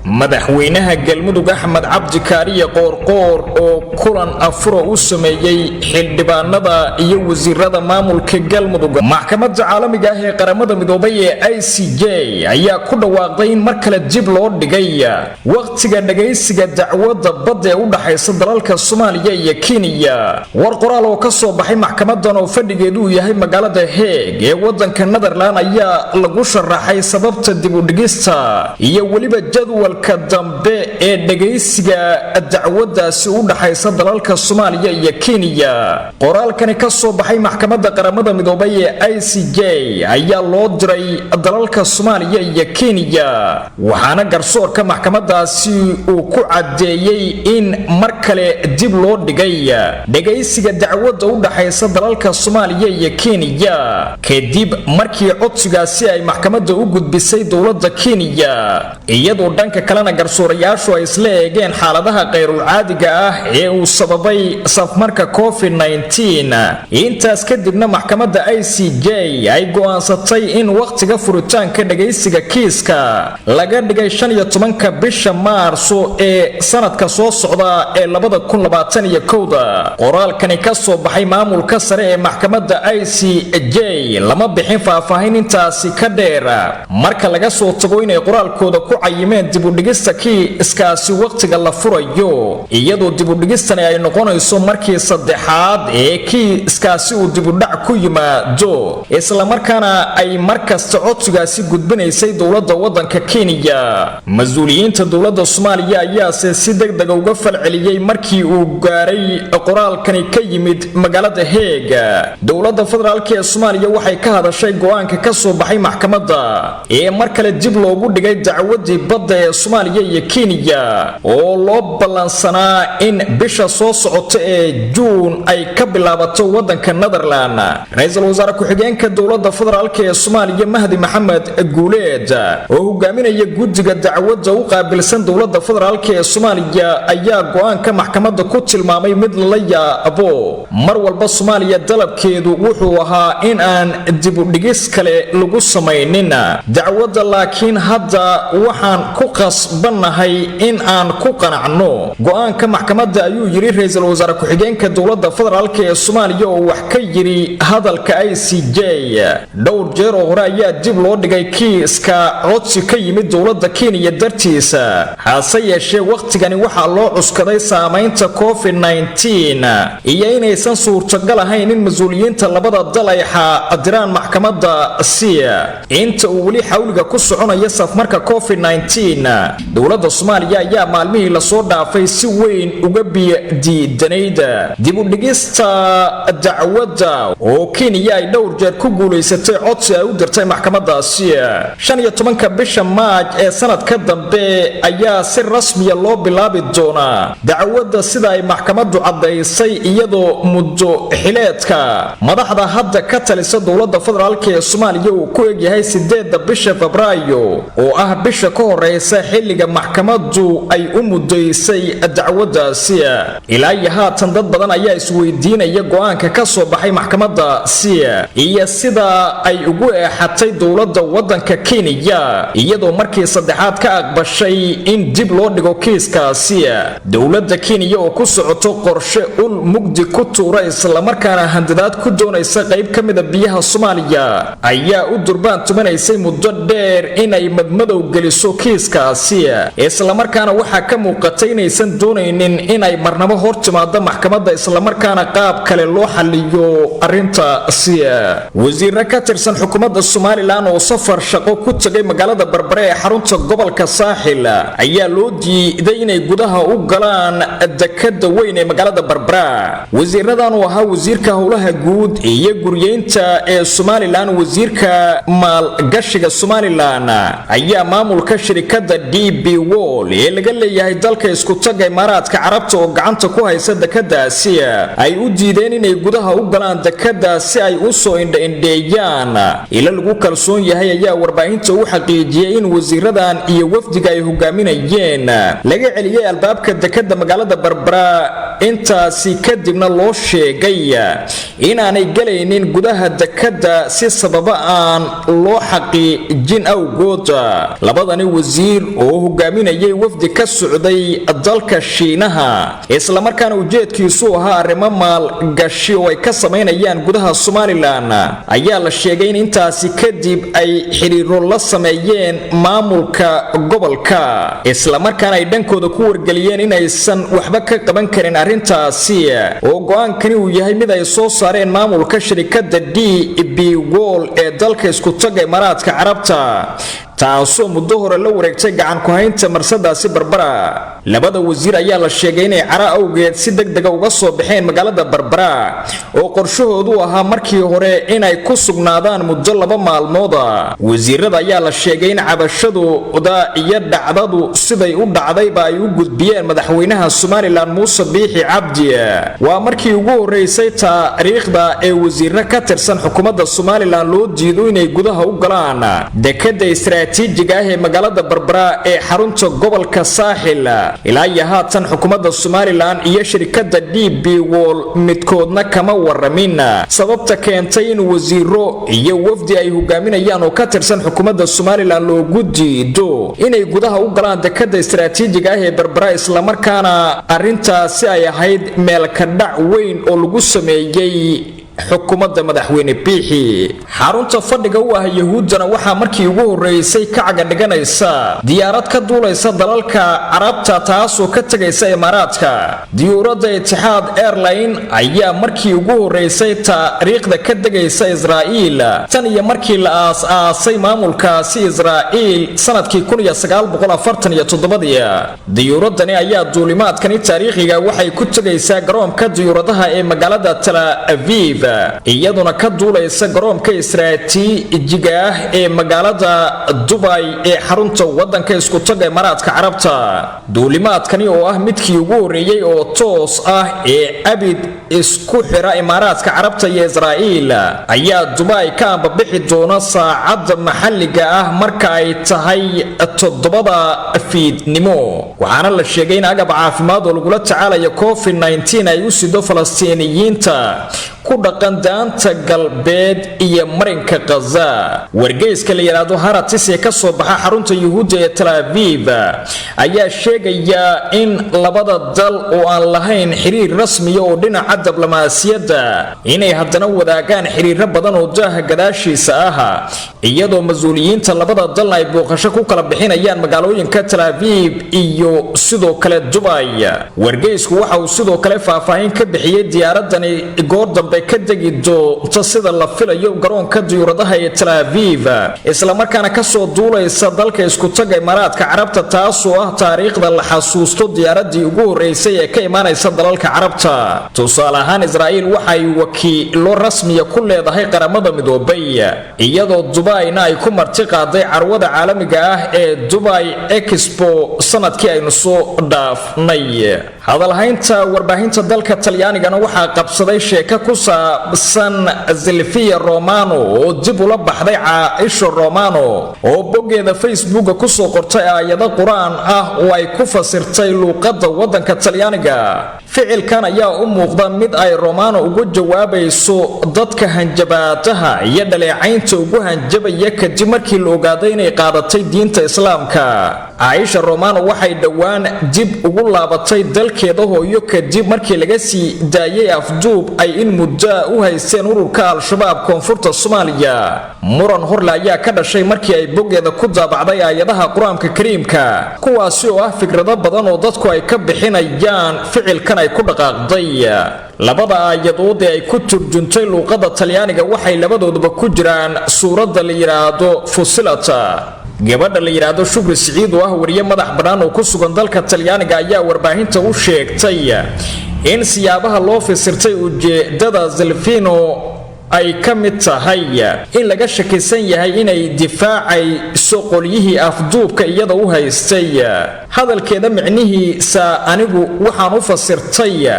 madaxweynaha Galmudug Axmed Cabdi Kaariye Qoorqoor oo kulan afro u sameeyay xildhibaanada iyo wasiirada maamulka Galmudug maxkamadda caalamiga ah ee qaramada midoobay ee ICJ ayaa ku dhawaaqday in mar kale dib loo dhigay waqtiga dhageysiga dacwadda badda ee u dhaxaysa dalalka Soomaaliya iyo Kenya war qoraal oo ka soo baxay maxkamadan oo fadhigeedu yahay magaalada Hague ee wadanka Netherland ayaa lagu sharaxay sababta dib u dhigista iyo waliba jadwalka dambe ee dhageysiga dacwaddaasi u dhaxaysa dalalka Soomaaliya iyo Kenya qoraalkani ka soo baxay maxkamadda qaramada midoobay ee ICJ ayaa loo diray dalalka Soomaaliya iyo Kenya waxaana garsoorka maxkamadaasi uu ku cadeeyay in mar kale dib loo dhigay dhageysiga dacwadda u dhaxaysa dalalka Soomaaliya iyo Kenya kadib markii codsigaasi ay maxkamadda u gudbisay dowladda Kenya iyadoo dhanka kalena garsoorayaashu ay isla eegeen xaaladaha qeyrul caadiga ah ee uu sababay safmarka COVID-19 intaas kadibna maxkamadda ICJ ay go'aansatay in waqtiga furitaanka dhageysiga kiiska laga dhigay 15 bisha Maarso ee sanadka soo socda ee 2021 qoraalkani ka soo baxay maamulka sare ee maxkamadda ICJ lama bixin faahfaahin intaasi ka dheer marka laga soo tago inay qoraalkooda ku cayimeen dib u dhigista kiiskaasi waqtiga la furayo iyadoo dib u dhigistani ay noqonayso markii saddexaad ee kiiskaasi uu dib u dhac ku yimaado isla markaana ay markasta codsigaasi gudbinaysay dowladda waddanka Kenya mas'uuliyiinta dowladda Soomaaliya ayaa si degdeg ah uga falceliyay markii uu gaaray qoraalkani ka yimid magaalada Hague dowladda federaalka ee Soomaaliya waxay ka hadashay go'aanka ka soo baxay maxkamadda ee mar kale dib loogu dhigay dacwadii badda ee Soomaaliya iyo Kenya oo loo ballansanaa in bisha soo socota ee June ay ka bilaabato waddanka Netherland ra'iisul wasaare ku-xigeenka dowladda federaalka ee Soomaaliya Mahdi Maxamed Guuleed oo hogaaminaya guddiga dacwadda u qaabilsan dowladda federaalka ee Soomaaliya ayaa go'aanka maxkamadda ku tilmaamay mid la yaabo mar walba Soomaaliya dalabkeedu wuxuu ahaa in aan dib u dhigis kale lagu samaynin dacwadda laakiin hadda waxaan ku qasbanahay in aan ku qanacno go'aanka maxkamadda ayuu yiri ra'iisul wasaare ku-xigeenka dowladda federaalka ee Soomaaliya oo wax ka yiri hadalka ICJ dhowr jeer oo hore ayaa dib loo dhigay kiiska codsi ka yimid dowladda Kenya dartiisa hase yeeshee waqtigani waxaa loo cuskaday saameynta COVID-19 iyo inaysan suurtagal ahayn in mas'uuliyiinta labada dal ay xaadiraan maxkamadda inta uu wali xawliga ku soconaya safmarka COVID-19 dowladda Soomaaliya ayaa maalmihii la soo dhaafay si weyn uga diidanayd dib u dhigista dacwadda oo Kenya ay dhowr jeer ku guuleysatay codsi ay u dirtay maxkamadaasi 15 bisha Maaj ee sanadka dambe ayaa si rasmi ah loo bilaabi doonaa dacwadda sida ay maxkamaddu cadeysay iyadoo muddo xileedka madaxda hadda ka talisa dowladda federaalka ee Soomaaliya uu ku egyahay 8 bisha Febraayo oo ah bisha ka horeysa xilliga maxkamaddu ay u mudaysay dacwaddaasi ilaa haatan dad badan ayaa isweydiinaya go'aanka ka soo baxay maxkamadda iyo sida ay ugu eexatay dowladda waddanka Kenya iyadoo markii saddexaad ka aqbashay in dib loo dhigo kiiskaasi dowladda Kenya oo ku socoto qorshe ul mugdi ku tuura isla markaana handadaad ku doonaysa qayb ka mid ah biyaha Soomaaliya ayaa u durbaan tumanaysay muddo dheer inay madmadow geliso kiiskaasi isla markaana waxa ka muuqatay inaysan doonaynin inay marnabo hor timaado maxkamadda isla markaana qaab kale loo xalliyo arintaasi wasiirka ka tirsan xukuumadda Soomaaliland oo safar shaqo ku tagay magaalada Berbera ee xarunta gobolka Saaxil ayaa loo diiday inay gudaha u galaan dekada weyn ee magaalada Berbera wasiiradan oo ahaa wasiirka howlaha guud iyo guryeynta ee Soomaaliland wasiirka maalgashiga Soomaaliland ayaa maamulka shirkadda DB World ee laga leeyahay dalka isku taga Imaaraadka Carabta oo gacanta ku haysa dekadaasi ay u diideen inay gudaha u galaan dekadaasi ay u soo indheeyaan ila lagu kalsoon yahay ayaa warbaahinta u xaqiijiyay in wasiiradan iyo wafdiga ay hogaaminayeen laga celiyay albaabka dekada magaalada Berbera intaasi kadibna loo sheegay inaanay galaynin gudaha dekada si sababa aan loo xaqiijin awgood labadani wasiir oo hogaaminayay wafdi ka socday dalka Shiinaha isla markaana ujeedkiisu ahaa arrimo maalgashi oo ay ka sameynayaan gudaha Soomaaliland ayaa la sheegay in intaasi kadib ay xiriiro la sameeyeen maamulka gobolka isla markaana ay dhankooda ku wargeliyeen inaysan waxba ka qaban karin arintaasi oo go'aankani uu yahay mid ay soo saareen maamulka shirkadda DB World ee dalka isku taga Imaaraadka Carabta taasoo muddo hore la wareegtay gacan ku haynta marsadaasi Barbara. Labada wasiir ayaa la sheegay inay cara awgeed si degdeg ah uga soo baxeen magaalada Barbara oo qorshahoodu ahaa markii hore inay ku sugnaadaan muddo 2 maalmood. Wasiirada ayaa la sheegay in cabashadooda iyo dhacdadu siday u dhacdayba ay u gudbiyeen madaxweynaha Soomaaliland Muuse Biixi Cabdi. waa markii ugu horeysay taariikhda ee wasiirra ka tirsan xukuumadda Soomaaliland loo diido inay gudaha u galaan dekada istiraatiijiga ah ee magaalada Barbara ee xarunta gobolka Saaxil. ilaa iyo haatan xukuumadda Soomaaliland iyo shirkadda DP World midkoodna kama waramin sababta keentay in wasiirro iyo wafdi ay hogaaminayaan oo ka tirsan xukuumadda Soomaaliland loogu diido inay gudaha u galaan dekada istiraatiijiga ah ee Barbara, isla markaana arintaasi ay ahayd meel ka dhac weyn oo lagu sameeyay xukuumadda madaxweyne Biixi. xarunta fadhiga u ah Yahuudana waxaa markii ugu horeysay ka caga dhiganaysa diyaarad ka duulaysa dalalka Carabta taasoo ka tagaysa Imaaraadka. diyuuradda Etihad Airline ayaa markii ugu horeysay taariikhda ka degaysa Israa'iil tan iyo markii la aasaasay maamulkaasi Israa'iil sanadkii 1947. diyuuradani ayaa duulimaadkani taariikhiga waxay ku tagaysaa garoonka diyuuradaha ee magaalada Tel Aviv iyaduna ka duulaysa garoonka istiraatiijiga ah ee magaalada Dubai ee xarunta wadanka isku taga Imaaraadka Carabta. duulimaadkani oo ah midkii ugu horeeyay oo toos ah ee abid isku xira Imaaraadka Carabta iyo Israa'iil ayaa Dubai ka bixi doona saacada maxalliga ah marka ay tahay 7 fiidnimo. waxaana la sheegay in agab caafimaad oo lagula tacaalayo COVID-19 ay u sido Falastiiniyiinta ku dhaqan daanta galbeed iyo marinka Gaza. wargeyska la yiraahdo Haratis ee ka soo baxa xarunta Yahuudda ee Tel Aviv ayaa sheegaya in labada dal oo aan lahayn xiriir rasmi ah oo dhinaca diblomaasiyadda inay haddana wadaagaan xiriiro badan oo daaha gadaashiisa ah, iyadoo mas'uuliyiinta labada dal ay booqasho ku kala bixinayaan magaalooyinka Tel Aviv iyo sidoo kale Dubai. wargeysku waxa uu sidoo kale faahfaahin ka bixiyay diyaaradani goor dambe ka degi doonta sida la filayo garoonka diyuuradaha ee Tel Aviv, isla markaana ka soo duulaysa dalka isku taga Imaaraadka Carabta, taasoo ah taariikhda la xasuusto diyaaradii ugu horeysay ee ka imaanaysa dalalka Carabta. tusaale ahaan Israa'iil waxay wakiilo rasmi ah ku leedahay qaramada midoobay, iyadoo Dubai-na ay ku marti qaaday carwada caalamiga ah ee Dubai Expo sanadkii aynu soo dhaafnay. hadalhaynta warbaahinta dalka Talyaanigana waxaa qabsaday sheeko ku saabsan Silvia Romano oo dib ula baxday Caaisha Romano oo boggeeda Facebook ku soo qortay aayado Quraan ah oo ay ku fasirtay luqadda wadanka Talyaaniga. ficilkan ayaa u muuqda mid ay Romano ugu jawaabayso dadka hanjabaadaha iyo dhaleecaynta ugu hanjabaya kadib markii la ogaaday inay qaadatay diinta Islaamka. Caaisha Romano waxay dhawaan dib ugu laabatay dalkeeda hooyo kadib markii laga sii daayay afduub ay in muddo u haysteen ururka Al-Shabaab koonfurta Soomaaliya. muran horle ayaa ka dhashay markii ay boggeeda ku daabacday aayadaha Quraanka Kariimka, kuwaasi oo ah fikrado badan oo dadku ay ka bixinayaan ficilkan ay ku dhaqaaqday. labada aayadood ee ay ku turjuntay luqadda Talyaaniga waxay labadooduba ku jiraan suuradda la yiraahdo Fusilata. gabadha la yiraahdo Shukri Siciid oo ah wariye madax bannaan oo ku sugan dalka Talyaaniga ayaa warbaahinta u sheegtay in siyaabaha loo fasirtay ujeedada Silvino ay ka mid tahay in laga shakisan yahay inay difaacayso qolyihii afduubka iyada u haystay. hadalkeeda micnihiisa anigu waxaan u fasirtay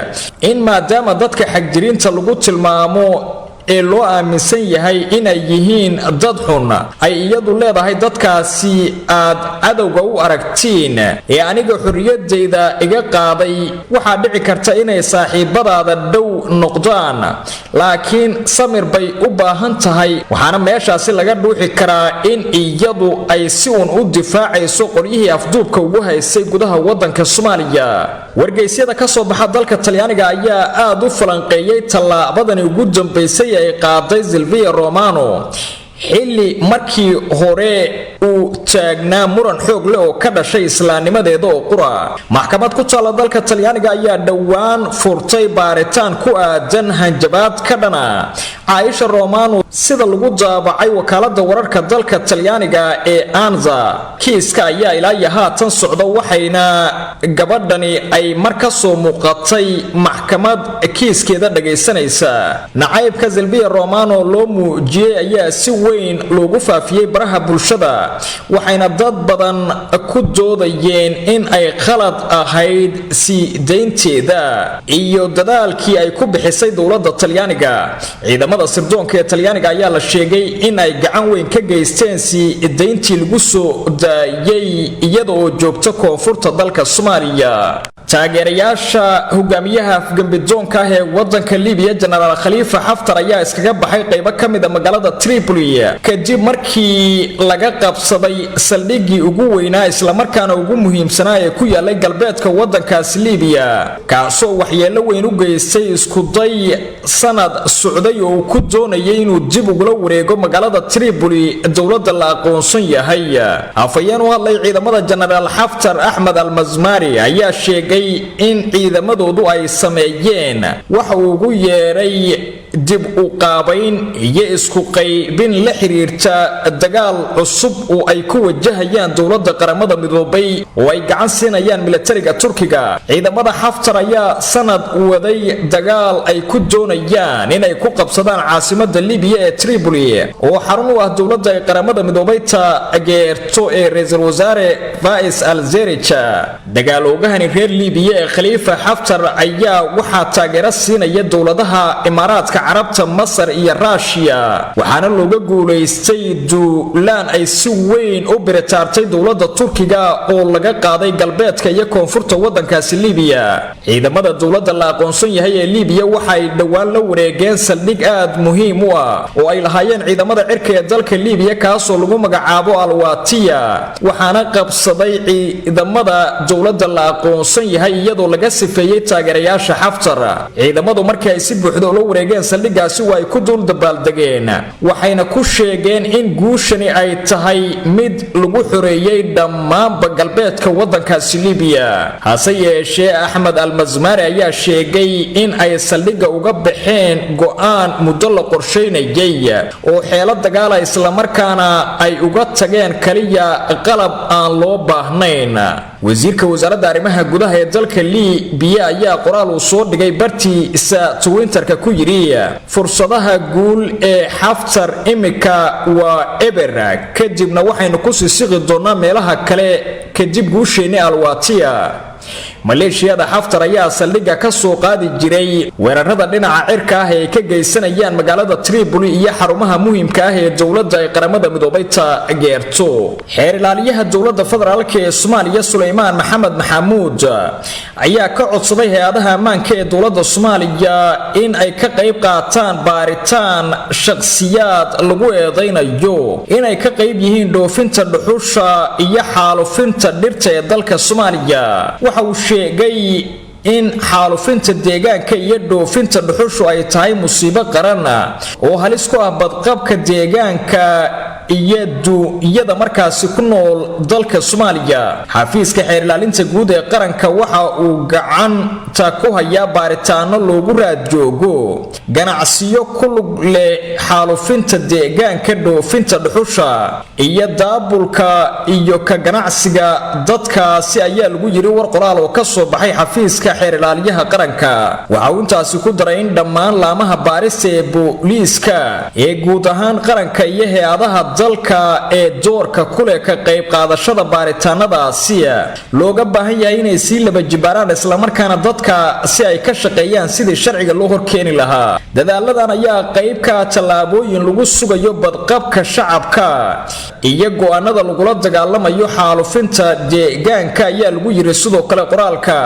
in maadaama dadka xagjirinta lagu tilmaamo ee loo aaminsan yahay inay yihiin dad xun ay iyadu leedahay dadkaasi aad cadowga u aragtiin ee aniga xorriyadeyda iga qaaday waxaa dhici karta inay saaxiibadaada dhow noqdaan, laakiin samir bay u baahan tahay. waxaana meeshaasi laga dhuuxi karaa in iyadu ay si uun u difaacayso qolyihii afduubka ugu haysay gudaha wadanka Soomaaliya. wargeysyada ka soo baxa dalka Talyaaniga ayaa aad u falanqeeyay tallaabadani ugu dambeysay ay qaaday Silvia Romano xilli markii hore uu taagnaa muran xoog leh oo ka dhashay islaamnimadeeda oo qura. maxkamad ku taala dalka Talyaaniga ayaa dhowaan furtay baaritaan ku aadan hanjabaad ka dhana Aisha Romano sida lagu daabacay wakaalada wararka dalka Talyaaniga ee Anza. Kiiska ayaa ilaa haatan socda waxayna gabadhani ay marka soo muuqatay maxkamad kiiskeeda dhageysanaysa. nacaybka Silvia Romano loo muujiyay ayaa si weyn loogu faafiyay baraha bulshada, waxayna dad badan ku doodayeen in ay qalad ahayd si deynteeda iyo dadaalkii ay ku bixisay dowladda Talyaaniga. ciidamada sirdoonka ee Talyaaniga ayaa la sheegay in ay gacan weyn ka geysteen si deyntii lagu soo daayay iyadoo joogta koonfurta dalka Soomaaliya. taageerayaasha hogaamiyaha afgambidoonka ee wadanka Liibiya General Khalifa Haftar ayaa iskaga baxay qaybo kamid ah magaalada Tripoli kadib markii laga qabsaday saldhiggii ugu weynaa isla markaana ugu muhiimsanaa ee ku yaalay galbeedka wadankaas Liibiya, kaasoo waxyeello weyn u geystay isku day sanad socday oo ku doonayay inuu dib ugu wareego magaalada Tripoli dowladda la aqoonsan yahay. afayeen u hadlay ciidamada General Haftar Ahmed al-Mazmari ayaa sheegay in ciidamadoodu ay sameeyeen waxa uu ugu yeeray dib u qaabayn iyo isku qaybin la xiriirta dagaal cusub oo ay ku wajahayaan dowladda qaramada midoobay oo ay gacan siinayaan militariga Turkiga. ciidamada Haftar ayaa sanad waday dagaal ay ku doonayaan inay ku qabsadaan caasimadda Liibiya ee Tripoli oo xarun u ah dowladda qaramada midoobay taageerto ee ra'iisul wasaare Faiz al-Sarraj. dagaalogahani reer Liibiya ee Khalifa Haftar ayaa waxa taageero siinaya dowladaha Imaaraadka Carabta, Masar iyo Russia, waxaana looga guuleystay duulaan ay si weyn u birtaartay dowladda Turkiga oo laga qaaday galbeedka iyo koonfurta wadankaasi Liibiya. ciidamada dowladda la aqoonsan yahay ee Liibiya waxay dhawaan la wareegeen saldhig aad muhiim u ah oo ay lahaayeen ciidamada cirka ee dalka Liibiya kaasoo lagu magacaabo Al-Watiya, waxaana qabsaday ciidamada dowladda la aqoonsan yahay iyadoo laga sifeeyay taageerayaasha Haftar. ciidamadu markii ay si buuxda loo wareegeen saldhigaasi way ku dul dabaaldegeen, waxayna ku sheegeen in guushani ay tahay mid lagu xoreeyay dhammaan galbeedka wadankaasi Liibiya. hase yeeshee Ahmed al-Mazmari ayaa sheegay in ay saldhiga uga baxeen go'aan muddo la qorsheynayay oo xeelad dagaal isla markaana ay uga tageen kaliya qalab aan loo baahnayn. wasiirka wasaaradda arrimaha gudaha ee dalka Liibiya ayaa qoraal uu soo dhigay bartiisa Twitterka ku yiri fursadaha guul ee Haftar imika waa eber, kadibna waxaynu ku siisiqi doonaa meelaha kale kadib guusheena Al-Watiya. maleeshiyada Haftar ayaa saldhiga ka soo qaadi jiray weerarada dhinaca cirka ah ee ka geysanayaan magaalada Tripoli iyo xarumaha muhiimka ah ee dowladda ay qaramada midoobay taageerto. xeer ilaaliyaha dowladda federaalka ee Soomaaliya Suleymaan Maxamed Maxamuud ayaa ka codsaday hay'adaha ammaanka ee dowladda Soomaaliya in ay ka qayb qaataan baaritaan shakhsiyaad lagu eedeynayo inay ka qayb yihiin dhoofinta dhuxusha iyo xaalufinta dhirta ee dalka Soomaaliya. waxa uu sheegay in xaalufinta deegaanka iyo dhoofinta dhuxushu ay tahay musiibo qaran oo halis ku ah badqabka deegaanka iyo duunyada markaasi ku nool dalka Soomaaliya. xafiiska xeer ilaalinta guud ee qaranka waxa uu gacanta ku hayaa baaritaano loogu raad joogo ganacsiyo ku lug leh xaalufinta deegaanka, dhoofinta dhuxusha iyo daabulka iyo ka ganacsiga dadkaasi ayaa lagu yiri war qoraal oo ka soo baxay xafiiska xeer ilaaliyaha qaranka. waxa uu intaasi ku daray in dhammaan laamaha baarista ee booliiska ee guud ahaan qaranka iyo hay'adaha dalka ee doorka ku leh ka qayb qaadashada baaritaanadaasi looga baahan yahay inay si laba jibaaraan isla markaana dadka si ay ka shaqeeyaan sidii sharciga loo horkeeni lahaa. dadaaladan ayaa qayb ka tallaabooyin lagu sugayo badqabka shacabka iyo go'aanada lagula dagaalamayo xaalufinta deegaanka ayaa lagu yiri sidoo kale qoraalka.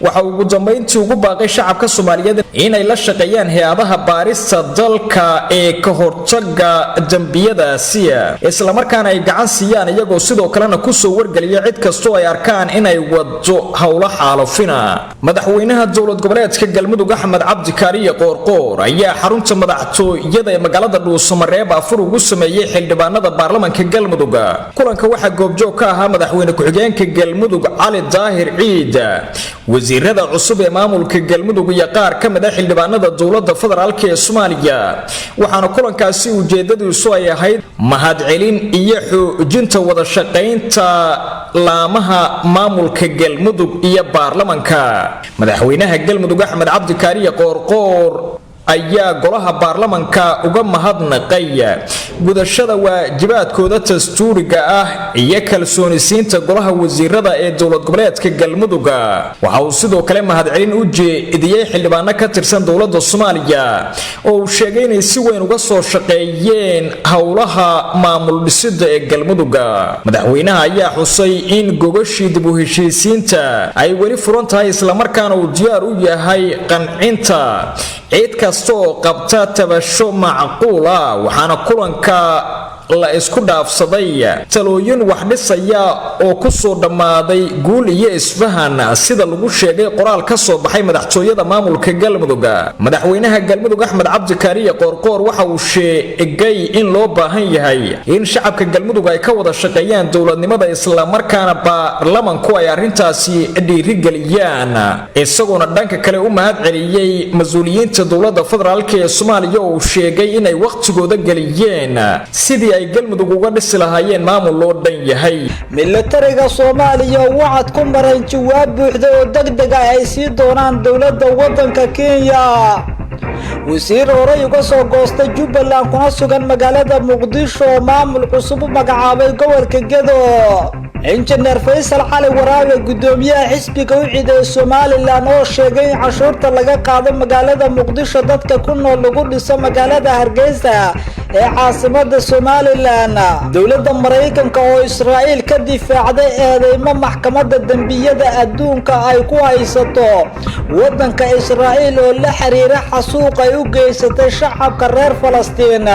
waxa ugu dambeyntii ugu baaqay shacabka Soomaaliyeed inay la shaqeeyaan hay'adaha baarista dalka ee ka hortagga dambiyadaasi isla markaana ay gacan siiyaan iyagoo sidoo kalena ku soo wargaliya cid kastoo ay arkaan inay wado howlo xaalufina madaxweynaha dowlad goboleedka galmudug axmed cabdi kaariye qoorqoor ayaa xarunta madaxtooyada ee magaalada dhuusamareeb afur ugu sameeyay xildhibaanada baarlamaanka galmudug kulanka waxaa goobjoog ka ahaa madaxweyne ku-xigeenka galmudug cali daahir ciid wasiirada cusub ee maamulka galmudug iyo qaar ka mid ah xildhibaanada dowladda federaalk ee Soomaaliya waxaana kulankaasi ujeedadiisu ay ahayd mahadcelin iyo xoojinta wada shaqaynta laamaha maamulka galmudug iyo baarlamaanka madaxweynaha galmudug axmed cabdi kaariye qoorqoor ayaa golaha baarlamaanka uga mahadnaqay gudashada waajibaadkooda dastuuriga ah iyo kalsoonisiinta golaha wasiirada ee dowlad goboleedka galmudug waxa uu sidoo kale mahadcelin u jeediyay xildhibaano ka tirsan dowladda Soomaaliya oo uu sheegay inay si weyn uga soo shaqeeyeen howlaha maamul dhisidda ee galmudug madaxweynaha ayaa xusay in gogashii dib u heshiisiinta ay weli furan tahay isla markaana uu diyaar u yahay qancinta cid kasta oo qabta tabasho macquul ah waxaana kulanka la isku dhaafsaday talooyin wax dhisaya oo ku soo dhamaaday guul iyo isfahan sida lagu sheegay qoraal ka soo baxay madaxtooyada maamulka galmudug madaxweynaha galmudug axmed cabdi kaariye qoorqoor waxa uu sheegay in loo baahan yahay in shacabka galmudug ay ka wada shaqeeyaan dowladnimada isla markaana baarlamaanku ay arintaasi dhiirigeliyaan isagoona dhanka kale u mahadceliyay mas'uuliyiinta dowladda federaalk ee Soomaaliya oo sheegay inay waqtigooda galiyeen sidii ay galmudug uga dhisi lahaayeen maamul loo dhan yahay militariga Soomaaliya waxaad ku mareen jawaab buuxda oo degdeg ah ay sii doonaan dowladda wadanka Kenya wasiir horay uga soo goostay Jubbaland kuna sugan magaalada Muqdisho maamul cusub magacaabay gobolka Gedo injineer Faysal Cali Waraabe gudoomiyaha xisbiga u ciiday Soomaaliland oo sheegay in cashuurta laga qaado magaalada Muqdisho dadka ku nool lagu dhiso magaalada Hargeysa ee caasimada Soomaaliland dowladda Mareykanka oo Israa'iil ka difaacday eedeymo maxkamadda dambiyada adduunka ay ku haysato wadanka Israa'iil oo la xiriira xasuuq ay u geysatay shacabka reer Falastiin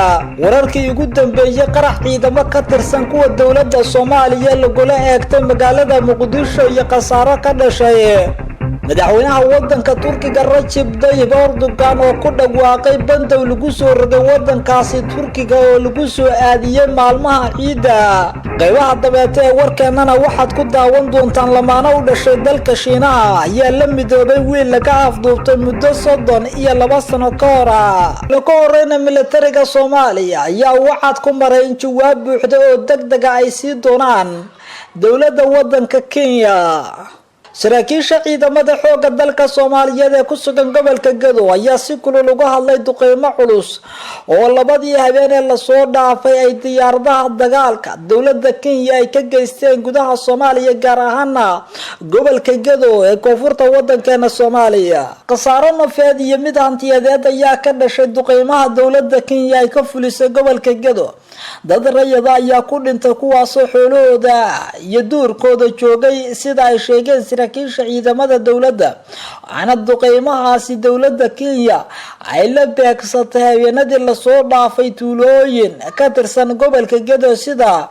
wararkii ugu dambeeyay qarax ciidamo ka tirsan kuwa dowladda Soomaaliya lagu eegtay magaalada Muqdisho iyo qasaaro ka dhashay madaxweynaha wadanka Turkiga Rajab Tayyip Erdogan oo ku dhawaaqay bandow lagu soo rogay wadankaasi Turkiga oo lagu soo aadiyay maalmaha ciida qaybaha dabeete ee warkeenana waxaad ku daawan doontaan lamaano u dhashay dalka Shiinaha ayaa la midoobay wiil laga afduubtay muddo 32 sano ka hor laga horreeyay militariga Soomaaliya ayaa waxaad ku mareen jawaab buuxda oo degdeg ah ay sii doonaan dowladda wadanka Kenya saraakiisha ciidamada xoogga dalka Soomaaliyeed ee ku sugan gobolka Gedo ayaa si kulul uga hadlay duqeymo culus oo labadii habeen ee la soo dhaafay ay diyaaradaha dagaalka dowladda Kenya ay ka geysteen gudaha Soomaaliya gaar ahaan gobolka Gedo ee koonfurta wadankeena Soomaaliya qasaaro nafeed iyo mid hantiyadeed ayaa ka dhashay duqeymaha dowladda Kenya ay ka fulisay gobolka Gedo dad rayid ayaa ku dhintay kuwaas oo xoolahooda iyo duurkooda joogay sida ay sheegeen saraakiisha ciidamada dowladda ana duqeymahaasi dowladda Kenya ay la beegsatay habeenadii la soo dhaafay tuulooyin ka tirsan gobolka Gedo sida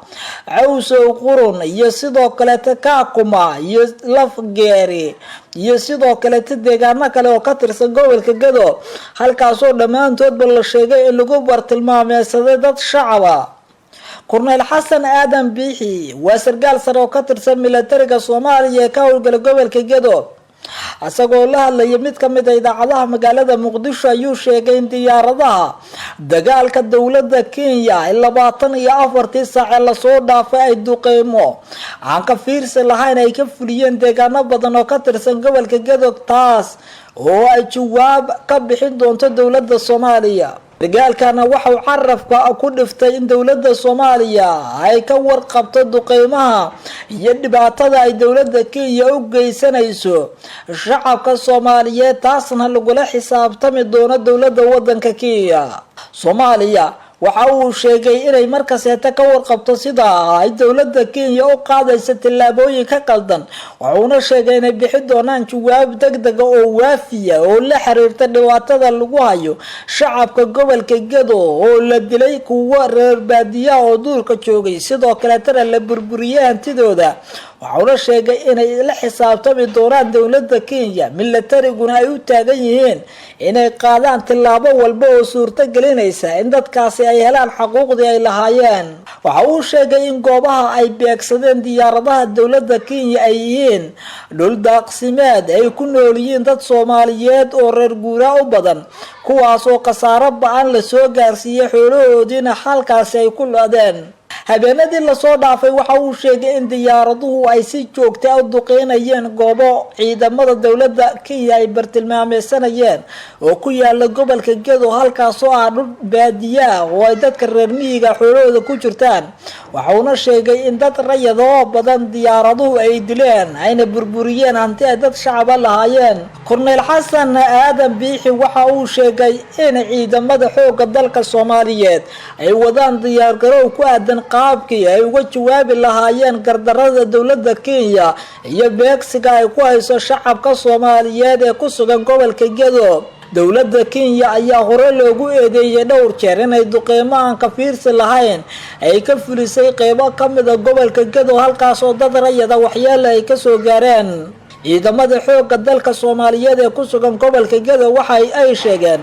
Cawso Qurun iyo sidoo kale Kakuma iyo Lafgeeri iyo sidoo kale deegaano kale oo ka tirsan gobolka Gedo halkaas oo dhamaantood la sheegay in lagu bartilmaameedsaday dad shacab Korneyl Xasan Aadan Bixi waa sargaal sare oo ka tirsan militariga Soomaaliya ka howlgala gobolka Gedo asagoo la hadlay mid ka mid ah idaacadaha magaalada Muqdisho ayuu sheegay in diyaaradaha dagaalka dowladda Kenya 24 saac la soo dhaafay ay duqeymo aan ka fiirsan lahayn ay ka fuliyeen deegaano badan oo ka tirsan gobolka Gedo taas oo ay jawaab ka bixin doonto dowladda Soomaaliya dagaalkana waxa uu carafka ku dhiftay in dowladda Soomaaliya ay ka warqabto duqeymaha iyo dhibaatada ay dowladda Kenya u geysanayso shacabka Soomaaliyeed taasna lagu la xisaabtami doono dowladda wadanka Kenya Soomaaliya waxa uu sheegay inay markaseeta ka warqabto sida ay dowladda Kenya u qaadayso tillaabooyin ka qaldan wuxuuna sheegay inay bixi doonaan jawaab degdeg ah oo waafiya oo la xiriirta dhibaatada lagu hayo shacabka gobolka Gedo oo la dilay kuwa reer baadiyaha oo duurka joogay sidoo kale tara la burburiyay hantidooda wuxuuna sheegay inay la xisaabtami doonaan dowladda Kenya Millitaryguna ay u taagan yihiin inay qaadaan tillaabo walba oo suurto gelinaysa in dadkaasi ay helaan xuquuqdii ay lahaayeen waxa uu sheegay in goobaha ay beegsadeen diyaaradaha dowladda Kenya ay yihiin dhul daaqsimeed ay ku nool yihiin dad Soomaaliyeed oo reer guuraa u badan kuwaas oo khasaaro ba'an la soo gaarsiiyay xoolahoodiina halkaas ay ku laadeen habeenadii la soo dhaafay waxa uu sheegay in diyaaraduhu ay si joogto ah u duqeynayeen goobo ciidamada dowladda Kenya ay bartilmaameedsanayeen oo ku yaala gobolka Gedo halkaas oo ah dhul baadiya oo ay dadka reer miyiga xoolahooda ku jirtaan waxauna sheegay in dad rayid oo badan diyaaraduhu ay dileen ayna burburiyeen hanti ay dad shacab lahaayeen Korneyl Xasan Aadan Biixi waxa uu sheegay in ciidamada xoogga dalka Soomaaliyeed ay wadaan diyaar garow ku aadan qaabkii ay uga jawaabi lahaayeen gardarada dowladda Kenya iyo beegsiga ay ku hayso shacabka Soomaaliyeed ee ku sugan gobolka Gedo dowladda Kenya ayaa hore loogu eedeeyay dhowr jeer inay duqeymo aan ka fiirsi lahayn ay ka fulisay qaybo ka mid ah gobolka Gedo halkaas oo dad rayid ah waxyeello ay ka soo gaareen ciidamada xoogga dalka Soomaaliyeed ee ku sugan gobolka Gedo waxa ay sheegeen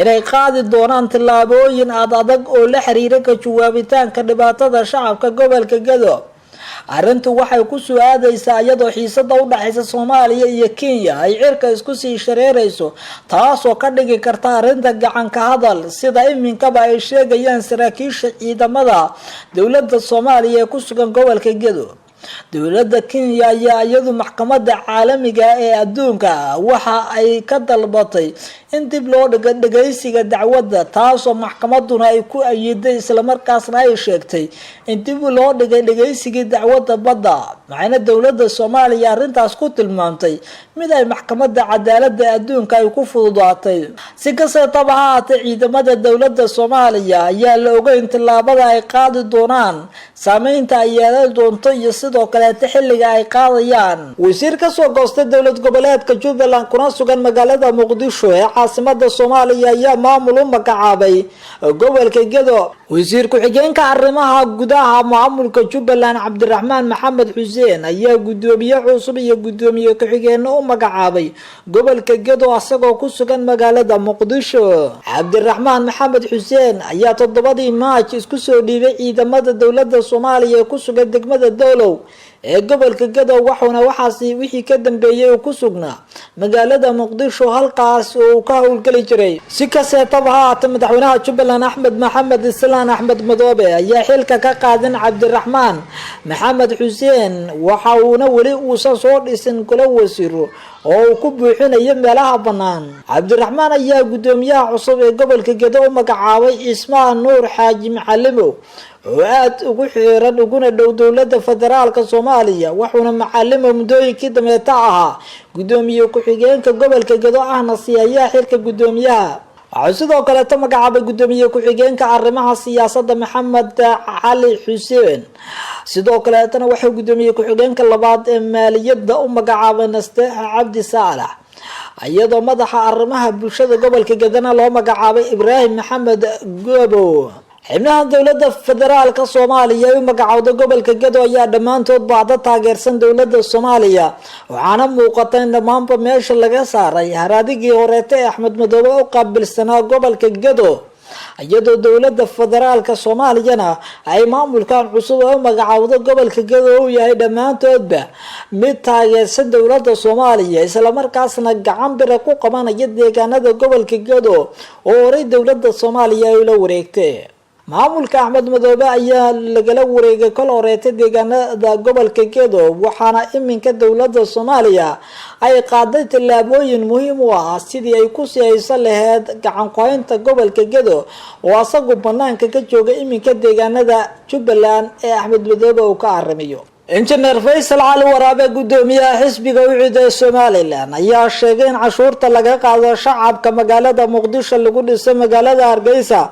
inay qaadi doonaan tillaabooyin adag oo la xiriira ka jawaabitaanka dhibaatada shacabka gobolka Gedo arrintu waxay ku soo aadaysaa iyadoo xiisada u dhaxaysa Soomaaliya iyo Kenya ay cirka isku sii shareerayso taas oo ka dhigi karta arrinta gacan ka hadal sida iminkaba ay sheegayaan saraakiisha ciidamada dowladda Soomaaliya ee ku sugan gobolka Gedo dowladda Kenya ayaa iyadu maxkamadda caalamiga ee adduunka waxa ay ka dalbatay in dib loo dhigo dhageysiga dacwadda taasoo maxkamaduna ay ku ayiday isla markaasna ay sheegtay in dib loo dhigay dhageysiga dacwadda badda macna dowladda Soomaaliya arrintaas ku tilmaamtay mid ay maxkamadda cadaaladda adduunka ay ku fududaatay si kastaba ha ahaatee ciidamada dowladda Soomaaliya ayaa la ogeyn tillaabada ay qaadi doonaan saameynta ay yeelan doonto iyo sidoo kale xilliga ay qaadayaan wasiir ka soo goostay dowlad goboleedka Jubbaland kuna sugan magaalada Muqdisho ee caasimada Soomaaliya ayaa maamul u magacaabay gobolka Gedo wasiir ku xigeenka arrimaha gudaha maamulka Jubbaland Cabdiraxmaan Maxamed Xuseen ayaa gudoomiye cusub iyo gudoomiye ku xigeen u magacaabay gobolka Gedo asagoo ku sugan magaalada Muqdisho Cabdiraxmaan Maxamed Xuseen ayaa 7 Maarch isku soo dhiibay ciidamada dowladda Soomaaliya ku sugan degmada Doolow ee gobolka Gedo waxaasi wixii ka dambeeyay ku sugnaa magaalada Muqdisho halkaas oo ka howlgali jiray si kastaba ha ahaatee madaxweynaha Jubbaland Axmed Maxamed Islaan Axmed Madoobe ayaa xilka ka qaadan Cabdiraxmaan Maxamed Xuseen waxa uuna wali uusan soo dhisin kula wasiiro oo ku buuxinayo meelaha banaan Cabdiraxmaan ayaa gudoomiyaha cusub ee gobolka Gedo u magacaabay Ismaan Nuur Xaaji Macalimo oo aad ugu xiran uguna dhow dowladda federaalka Soomaaliya wuxuuna Macalimo mudooyinkii dameeta ahaa gudoomiye ku xigeenka gobolka Gedo ahna siyaaya xilka gudoomiyaha waxaa sidoo kale magacaabay gudoomiye ku xigeenka arrimaha siyaasadda Maxamed Cali Xuseen sidoo kale waxa gudoomiye ku xigeenka labaad ee maaliyadda u magacaabay Nasteex Cabdi Saalax iyadoo madaxa arrimaha bulshada gobolka Gedana loo magacaabay Ibraahim Maxamed Goobo xubnaha dowladda federaalka Soomaaliya ee magacawda gobolka Gedo ayaa dhamaantood baada taageersan dowladda Soomaaliya waxaana muuqata in dhamaanba meesha laga saaray haradigii horeete Axmed Madoobe oo qaabilsanaa gobolka Gedo iyadoo dowladda federaalka Soomaaliyana ay maamulkan cusub oo magacawda gobolka Gedo uu yahay dhamaantoodba mid taageersan dowladda Soomaaliya isla markaasna gacan bir ku qabanaya deegaanada gobolka Gedo oo horay dowladda Soomaaliya ay la wareegtay maamulka Axmed Madoobe ayaa lagala wareegay kol horeete deegaanada gobolka Gedo waxaana iminka dowladda Soomaaliya ay qaaday tillaabooyin muhiim u ah sidii ay ku siiyaysan lahayd gacan ku haynta gobolka Gedo oo asagu banaanka ka jooga iminka deegaanada Jubbaland ee Axmed Madoobe uu ka aramiyo injineer faysal cali waraabe gudoomiyaha xisbiga wicida ee Somaliland ayaa sheegay in cashuurta laga qaado shacabka magaalada Muqdisho lagu dhiso magaalada Hargeysa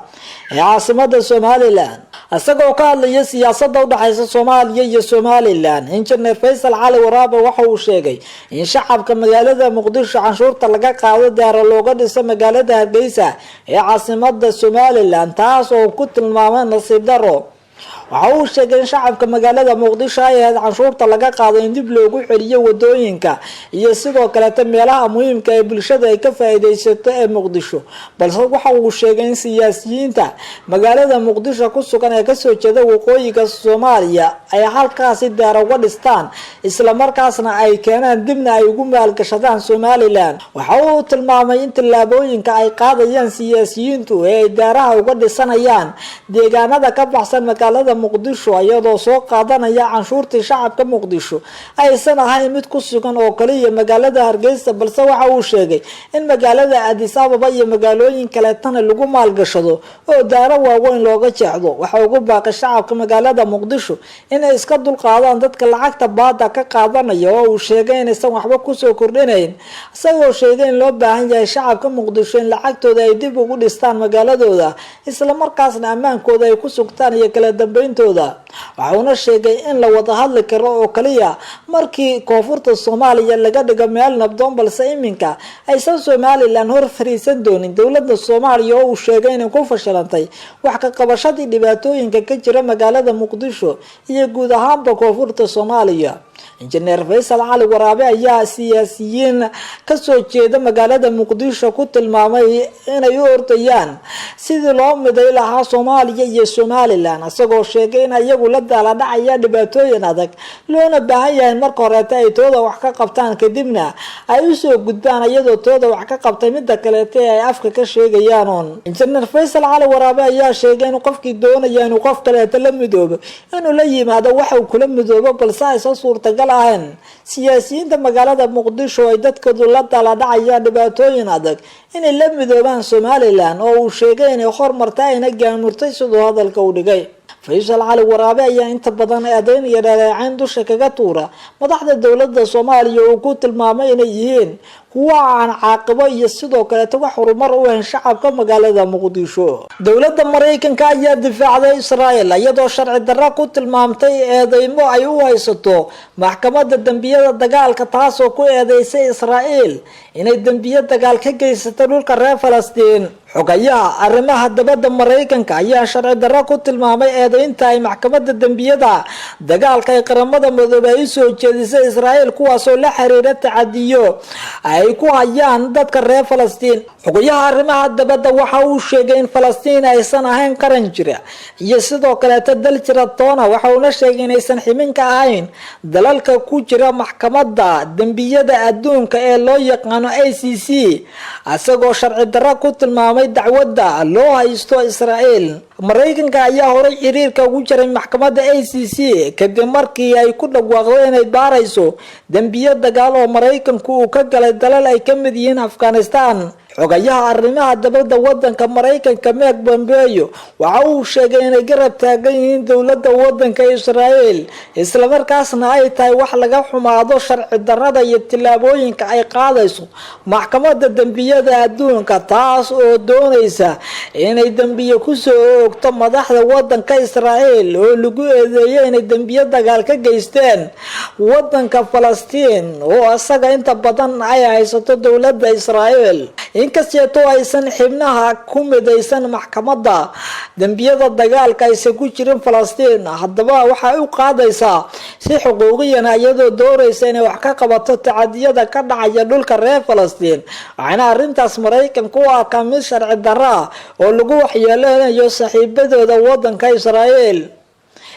ee caasimada Somaliland asagoo ka hadlaya siyaasadda u dhaxaysa Soomaaliya iyo Somaliland. injineer faysal cali waraabe waxa uu sheegay in shacabka magaalada Muqdisho cashuurta laga qaado daaro looga dhiso magaalada Hargeysa ee caasimada Somaliland taas oo ku tilmaamay nasiib daro. waxa uu sheegay in shacabka magaalada Muqdisho ay cashuurta laga qaado in dib loogu celiyo wadooyinka iyo sidoo kale meelaha muhiimka ee bulshada ay ka faa'iideysato ee Muqdisho, balse waxa uu sheegay in siyaasiyiinta magaalada Muqdisho ku sugan ee ka soo jeeda waqooyiga Soomaaliya ay halkaasi daaro uga dhistaan isla markaasna ay keenaan dibna ay ugu maalgashadaan Somaliland. waxa uu tilmaamay in tallaabooyinka ay qaadayaan siyaasiyiintu ee daaraha uga dhisanayaan deegaanada ka baxsan magaalada Muqdisho iyadoo soo qaadanaya canshuurtii shacabka Muqdisho aysan ahayn mid ku sugan oo kaliya magaalada Hargeysa, balse waxa uu sheegay in magaalada Addis Ababa iyo magaalooyin kale tan lagu maalgashado oo daaro waaweyn looga jeexdo. waxa ugu baaqay shacabka magaalada Muqdisho inay iska dulqaadaan dadka lacagta bada ka qaadanaya oo uu sheegay inaysan waxba ku soo kordhinayn, isagoo sheegay in loo baahan yahay shacabka Muqdisho in lacagtooda ay dib ugu dhistaan magaaladooda isla markaasna ammaankooda ay ku sugtaan iyo kala dambayntooda. waxauna sheegay in la wada hadli karo oo kaliya markii koonfurta Soomaaliya laga dhigo meel nabdoon, balse iminka aysan Somaliland hor fariisan doonin dowladda Soomaaliya oo uu sheegay inay ku fashilantay wax ka qabashadii dhibaatooyinka ka jira magaalada Muqdisho iyo guud ahaanba koonfurta Soomaaliya. injineer faysal cali waraabe ayaa siyaasiyiin ka soo jeeda magaalada Muqdisho ku tilmaamay inay u ordayaan sidii loo miday lahaa Soomaaliya iyo Somaliland, asagoo sheegay in iyagu la daalaa dhacaya dhibaatooyin adag loona baahan yahay marka hore ay tooda wax ka qabtaan kadibna ay u soo gudbaan iyadoo tooda wax ka qabtay midda kale ay afka ka sheegayaan. injineer faysal cali waraabe ayaa sheegay in qofkii doonaya inuu qof kale la midoobo inuu la yimaado waxa uu kula midoobo, balse ay soo suurtagal siyaasiyiinta magaalada Muqdisho ay dadkoodu la daalaa dhacayaan dhibaatooyin adag inay la midoobaan Somaliland oo uu sheegay inay hormartay ayna gaamurtay sidoo hadalka u dhigay. faysal cali waraabe ayaa inta badan eedayn iyo dhaleecayn dusha kaga tuura madaxda dowladda Soomaaliya oo ku tilmaamay inay yihiin kuwa aan caaqibo iyo sidoo kale wax horumar u ah shacabka magaalada Muqdisho. dowladda Mareykanka ayaa difaacday Israa'iil iyadoo sharci darro ku tilmaamtay eedeymo ay u haysato maxkamadda dambiyada dagaalka taas oo ku eedeysay Israa'iil inay dambiyo dagaal ka geysatay dhulka reer Falastiin. xogayaha arrimaha dibadda Mareykanka ayaa sharci darro ku tilmaamay eedeynta ay maxkamadda dambiyada dagaalka ee qaramada midoobay ay soo jeedisay Israa'iil kuwaas oo la xiriira tacadiyo ay ku hayaan dadka reer Falastiin. xogayaha arrimaha dibadda waxa uu sheegay in Falastiin aysan ahayn qaran jira iyo sidoo kale dal jira toona. waxa uu sheegay in aysan ximin ka ahayn dalalka ku jira maxkamadda dambiyada adduunka ee loo yaqaan ICC, asagoo sharci darro ku tilmaamay dacwadda loo haysto Israa'iil. Mareykanka ayaa horay xiriirka ugu jiray maxkamadda ICC kadib markii ay ku dhawaaqday inay baarayso dambiyo dagaal oo Mareykanku uu ka galay dalal ay ka mid yihiin Afghanistan. xogayaha arrimaha dibadda wadanka Mareykanka Mike Pompeo waxa uu sheegay inay garab taagan yihiin dowladda wadanka Israa'iil isla markaasna ay tahay wax laga xumaado sharci darrada iyo tilaabooyinka ay qaadayso maxkamadda dambiyada adduunka taas oo doonaysa inay dambiyo ku soo oogto madaxda wadanka Israa'iil oo lagu eedeeyay inay dambiyo dagaal ka geysteen wadanka Falastiin oo asaga inta badan ay haysato dowladda Israa'iil. inkastoo aysan xibnaha ku midaysan maxkamadda dambiyada dagaalka aysan ku jirin Falastiin, haddaba waxa u qaadaysaa si xuquuqiyan iyadoo dooraysa inay wax ka qabato tacadiyada ka dhacaya dhulka reer Falastiin. waxaana arrintaas Mareykanku u arkaa mid sharci darro oo lagu waxyeeleynayo saaxiibadooda wadanka Israa'iil.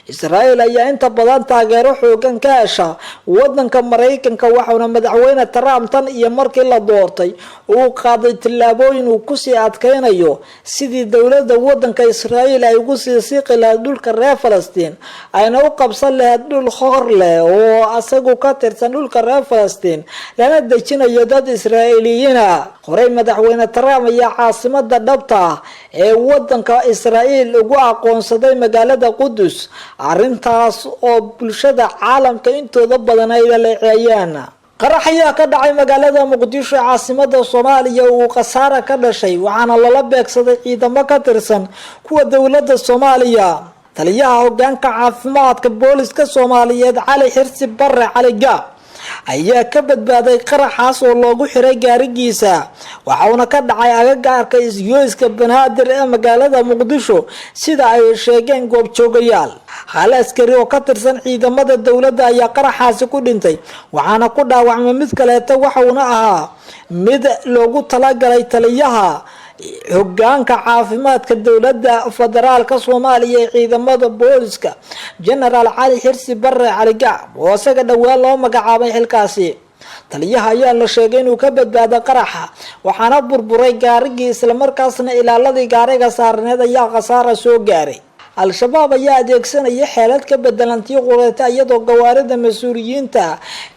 Israa'iil ayaa inta badan taageero xoogan ka hesha wadanka Mareykanka, waxaana madaxweyne Trump tan iyo markii la doortay uu qaaday tillaabooyin uu ku sii adkeynayo sidii dowladda wadanka Israa'iil ay ugu sii siqi lahayd dhulka reer Falastiin ayna u qabsan lahayd dhul hor leh oo asagu ka tirsan dhulka reer Falastiin lana dejinayo dad Israa'iiliyiin ah. horey madaxweyne Trump ayaa caasimada dhabta ee wadanka Israa'iil ugu aqoonsaday magaalada Qudus arrintaas oo bulshada caalamka intooda badan ay dhaleeceeyeen. qarax ayaa ka dhacay magaalada muqdisho caasimada Soomaaliya oo khasaare ka dhashay waxaana lala beegsaday ciidamo ka tirsan kuwa dowladda Soomaaliya. taliyaha hoggaanka caafimaadka booliska Soomaaliyeed Cali Xirsi Barre Cali Gaab ayaa ka badbaaday qaraxaas oo loogu xiray gaarigiisa waxaana ka dhacay agagaarka isgoyska banaadir ee magaalada muqdisho sida ay sheegeen goobjoogayaal. hal askari oo ka tirsan ciidamada dowladda ayaa qaraxaasi ku dhintay waxaana ku dhaawacmay mid kaleeto waxaana ahaa mid loogu talagalay taliyaha hoggaanka caafimaadka dowladda federaalka Soomaaliya ee ciidamada booliska General Cali Xirsi Barre Cali Gaab oo isaga dhawaan loo magacaabay xilkaasi. taliyaha ayaa la sheegay inuu ka badbaaday qaraxa waxaana burburay gaarigii isla markaasna ilaaladii gaariga saarneed ayaa khasaare soo gaaray. al-shabaab ayaa adeegsanaya xeelad ka bedelantii qureeta iyadoo gawaarida mas'uuliyiinta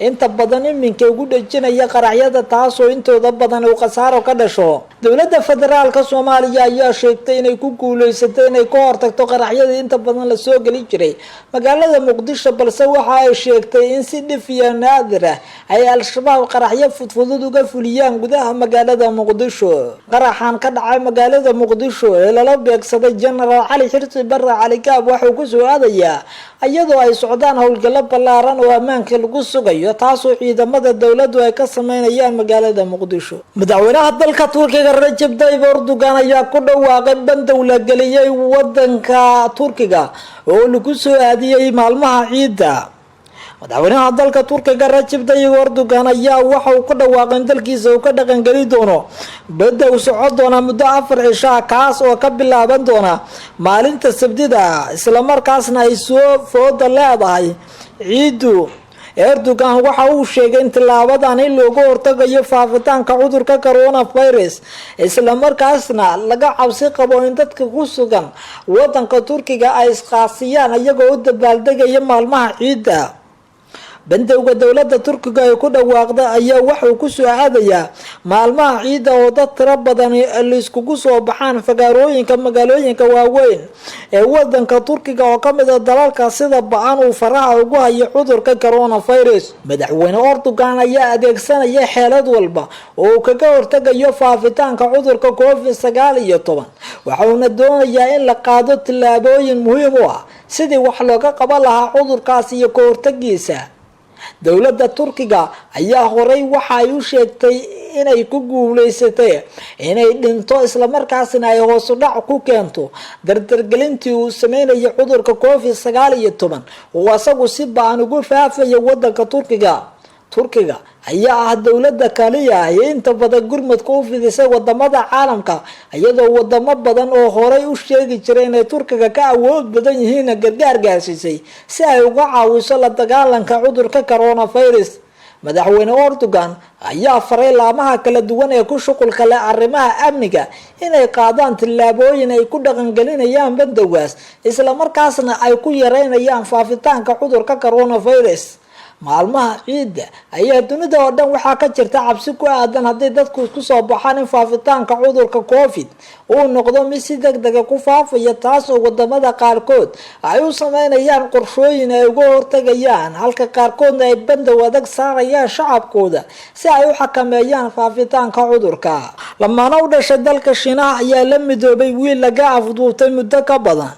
inta badan iminka ugu dhajinaya qaraxyada taasoo intooda badan uu khasaaro ka dhasho. dowladda federaalka Soomaaliya ayaa sheegtay inay ku guuleysatay inay ka hortagto qaraxyadii inta badan la soo gali jiray magaalada muqdisho balse waxa ay sheegtay in si dhif iyo naadir ah ay al-shabaab qaraxyo fudfudud uga fuliyaan gudaha magaalada muqdisho. qaraxan ka dhacay magaalada muqdisho ee lala beegsaday General Cali Xirsi Barre Cali Gaab wuxuu ku soo aadayaa iyadoo ay socdaan howlgallo ballaaran oo ammaanka lagu sugayo taasoo ciidamada dowladdu ay ka sameynayaan magaalada muqdisho. madaxweynaha dalka Turkiga Recep Tayyip Erdogan ayaa ku dhawaaqay bandow la geliyay wadanka Turkiga oo lagu soo aadiyay maalmaha ciida. madaxweynaha dalka Turkiga Recep Tayyip Erdogan ayaa waxa uu ku dhawaaqay dalkiisa uu ka dhaqan gali doono badda uu socod doona muddo 4 cisho kaas oo ka bilaaban doona maalinta Sabtida isla markaasna ay soo fooda leedahay ciidu. Erdogan waxa uu sheegay in tilaabadan looga hortagayo faafitaanka cudurka coronavirus isla markaasna laga cabsi qabo in dadka ku sugan wadanka Turkiga ay isqaasiyaan iyagoo u dabaaldegaya maalmaha ciida. bandowga dowladda Turkiga ay ku dhawaaqday ayaa waxa uu ku soo aadayaa maalmaha ciida oo dad tiro badan la iskugu soo baxaan fagaarooyinka magaalooyinka waaweyn ee wadanka Turkiga oo kamid ah dalalka sida ba'an uu faraha ugu hayo cudurka coronavirus. madaxweyne Erdogan ayaa adeegsanaya xeelad walba oo kaga hortagayo faafitaanka cudurka COVID-19 waxaana doonayaa in la qaado tillaabooyin muhiim u ah sidii wax looga qaban lahaa cudurkaas iyo ka hortagiisa. dowladda Turkiga ayaa horay waxa ay u sheegtay inay ku guuleysatay inay dhinto isla markaasna ay hoos u dhac ku keento dardargelintii uu sameeyay cudurka COVID-19 oo asagu si baan ugu faafay wadanka Turkiga ayaa ah dowladda kaliya ee inta badan gurmadka u fidisay wadamada caalamka iyadoo wadamo badan oo horay u sheegi jiray inay Turkiga ka awood badan yihiin gargaar gaarsiisay si ay uga caawiso la dagaalanka cudurka coronavirus. madaxweyne Erdogan ayaa faray laamaha kala duwan ee ku shuqulka leh arrimaha amniga inay qaadaan tillaabooyin ay ku dhaqan galinayaan bandowgaas isla markaasna ay ku yareynayaan faafitaanka cudurka coronavirus. maalmaha ciida ayaa dunida oo dhan waxaa ka jirta cabsi ku aadan haddii dadku ku soo baxaan in faafitaanka cudurka COVID uu noqdo mid si degdeg ah ku faafaya taas oo wadamada qaarkood ay u sameynayaan qorshooyin ay uga hortagayaan halka qaarkoodna ay bandow adag saarayaan shacabkooda si ay u xakameeyaan faafitaanka cudurka. lamaana u dhashay dalka Shiinaha ayaa la midoobay wiil laga afduubtay muddo ka badan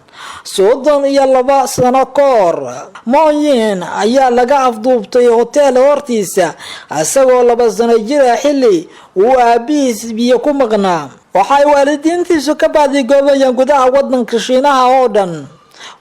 32 sano kahor. Mooyin ayaa laga afduubtay hotel hortiisa asagoo 2 sano jir ah xilli uu aabihiis biyo ku maqnaa. waxay waalidiintiisu ka baadigoobayaan gudaha wadanka Shiinaha oo dhan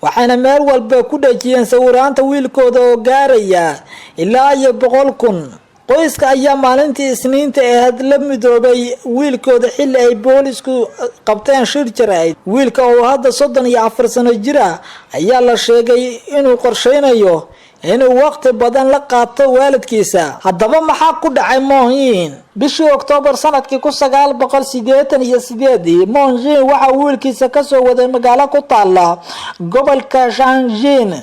waxayna meel walba ku dhajiyeen sawiraanta wiilkooda oo gaaraya ilaa 100,000. qoyska ayaa maalintii Isniinta ahayd la midoobay wiilkooda xilli ay boolisku qabteen shir jaraa'id. wiilka oo hadda 34 sano jir ah ayaa la sheegay inuu qorsheynayo inuu waqti badan la qaato waalidkiisa. haddaba maxaa ku dhacay Mooyin? bishii Oktoobar sanadkii 1988 Mooyin waxa wiilkiisa ka soo waday magaalo ku taala gobolka Shangjin.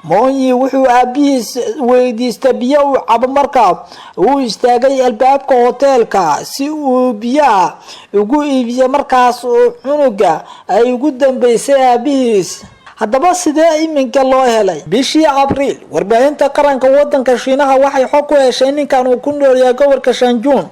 Mooyin wuxuu aabihiis weydiistay biyo uu cabo markaa uu istaagay albaabka hotelka si uu biyaha ugu iibiyo markaas cunuga ay ugu dambeysay aabihiis. haddaba sidee iminka loo helay bishii abriil warbaahinta qaranka wadanka Shiinaha waxay xog ku heshay ninkan uu ku nool yahay gobolka Shanjun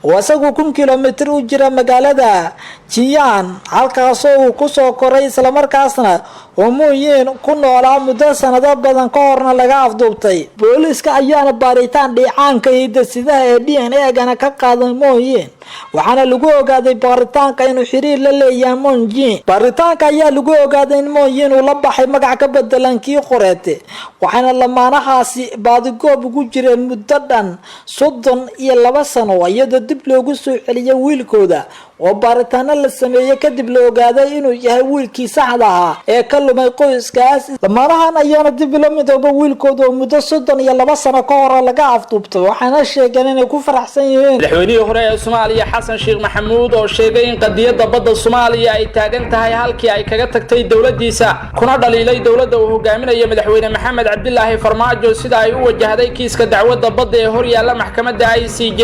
oo isagu 1 kilomitir u jira magaalada Jiyan halkaasoo uu ku soo koray isla markaasna oo mooyeen ku noolaa muddo sanado badan ka horna laga afduubtay booliska ayaana baaritaan dhiicaanka hidasidaha ee DNA-gana ka qaaday mooyeen waxaana lagu ogaaday baaritaanka inuu xiriir la leeyahay Moonjin baaritaanka ayaa lagu ogaaday in Moonjin uu la baxay magac ka bedelan kii qoreete waxaana lamaanahaasi baadigoob ugu jireen muddo dhan 32 sano iyadoo dib loogu soo celiyay wiilkooda oo baaritaano la sameeyay kadib la ogaaday inuu yahay wiilkii saxda ahaa ee ka lumay qoyskaas lamaanahan ayaana dib loo midooba wiilkooda oo muddo 32 sano ka hor laga afduubtay waxaana sheegeen inay ku faraxsan yihiin madaxweynihii hore ee Soomaaliya Xasan Sheekh Maxamuud oo sheegay in qadiyada badda Soomaaliya ay taagan tahay halkii ay kaga tagtay dawladdiisa kuna dhaliilay dawladda uu hogaaminayo madaxweyne Maxamed Cabdullaahi Farmaajo sida ay u wajahday kiiska dacwadda badda ee hor yaalla maxkamadda ICJ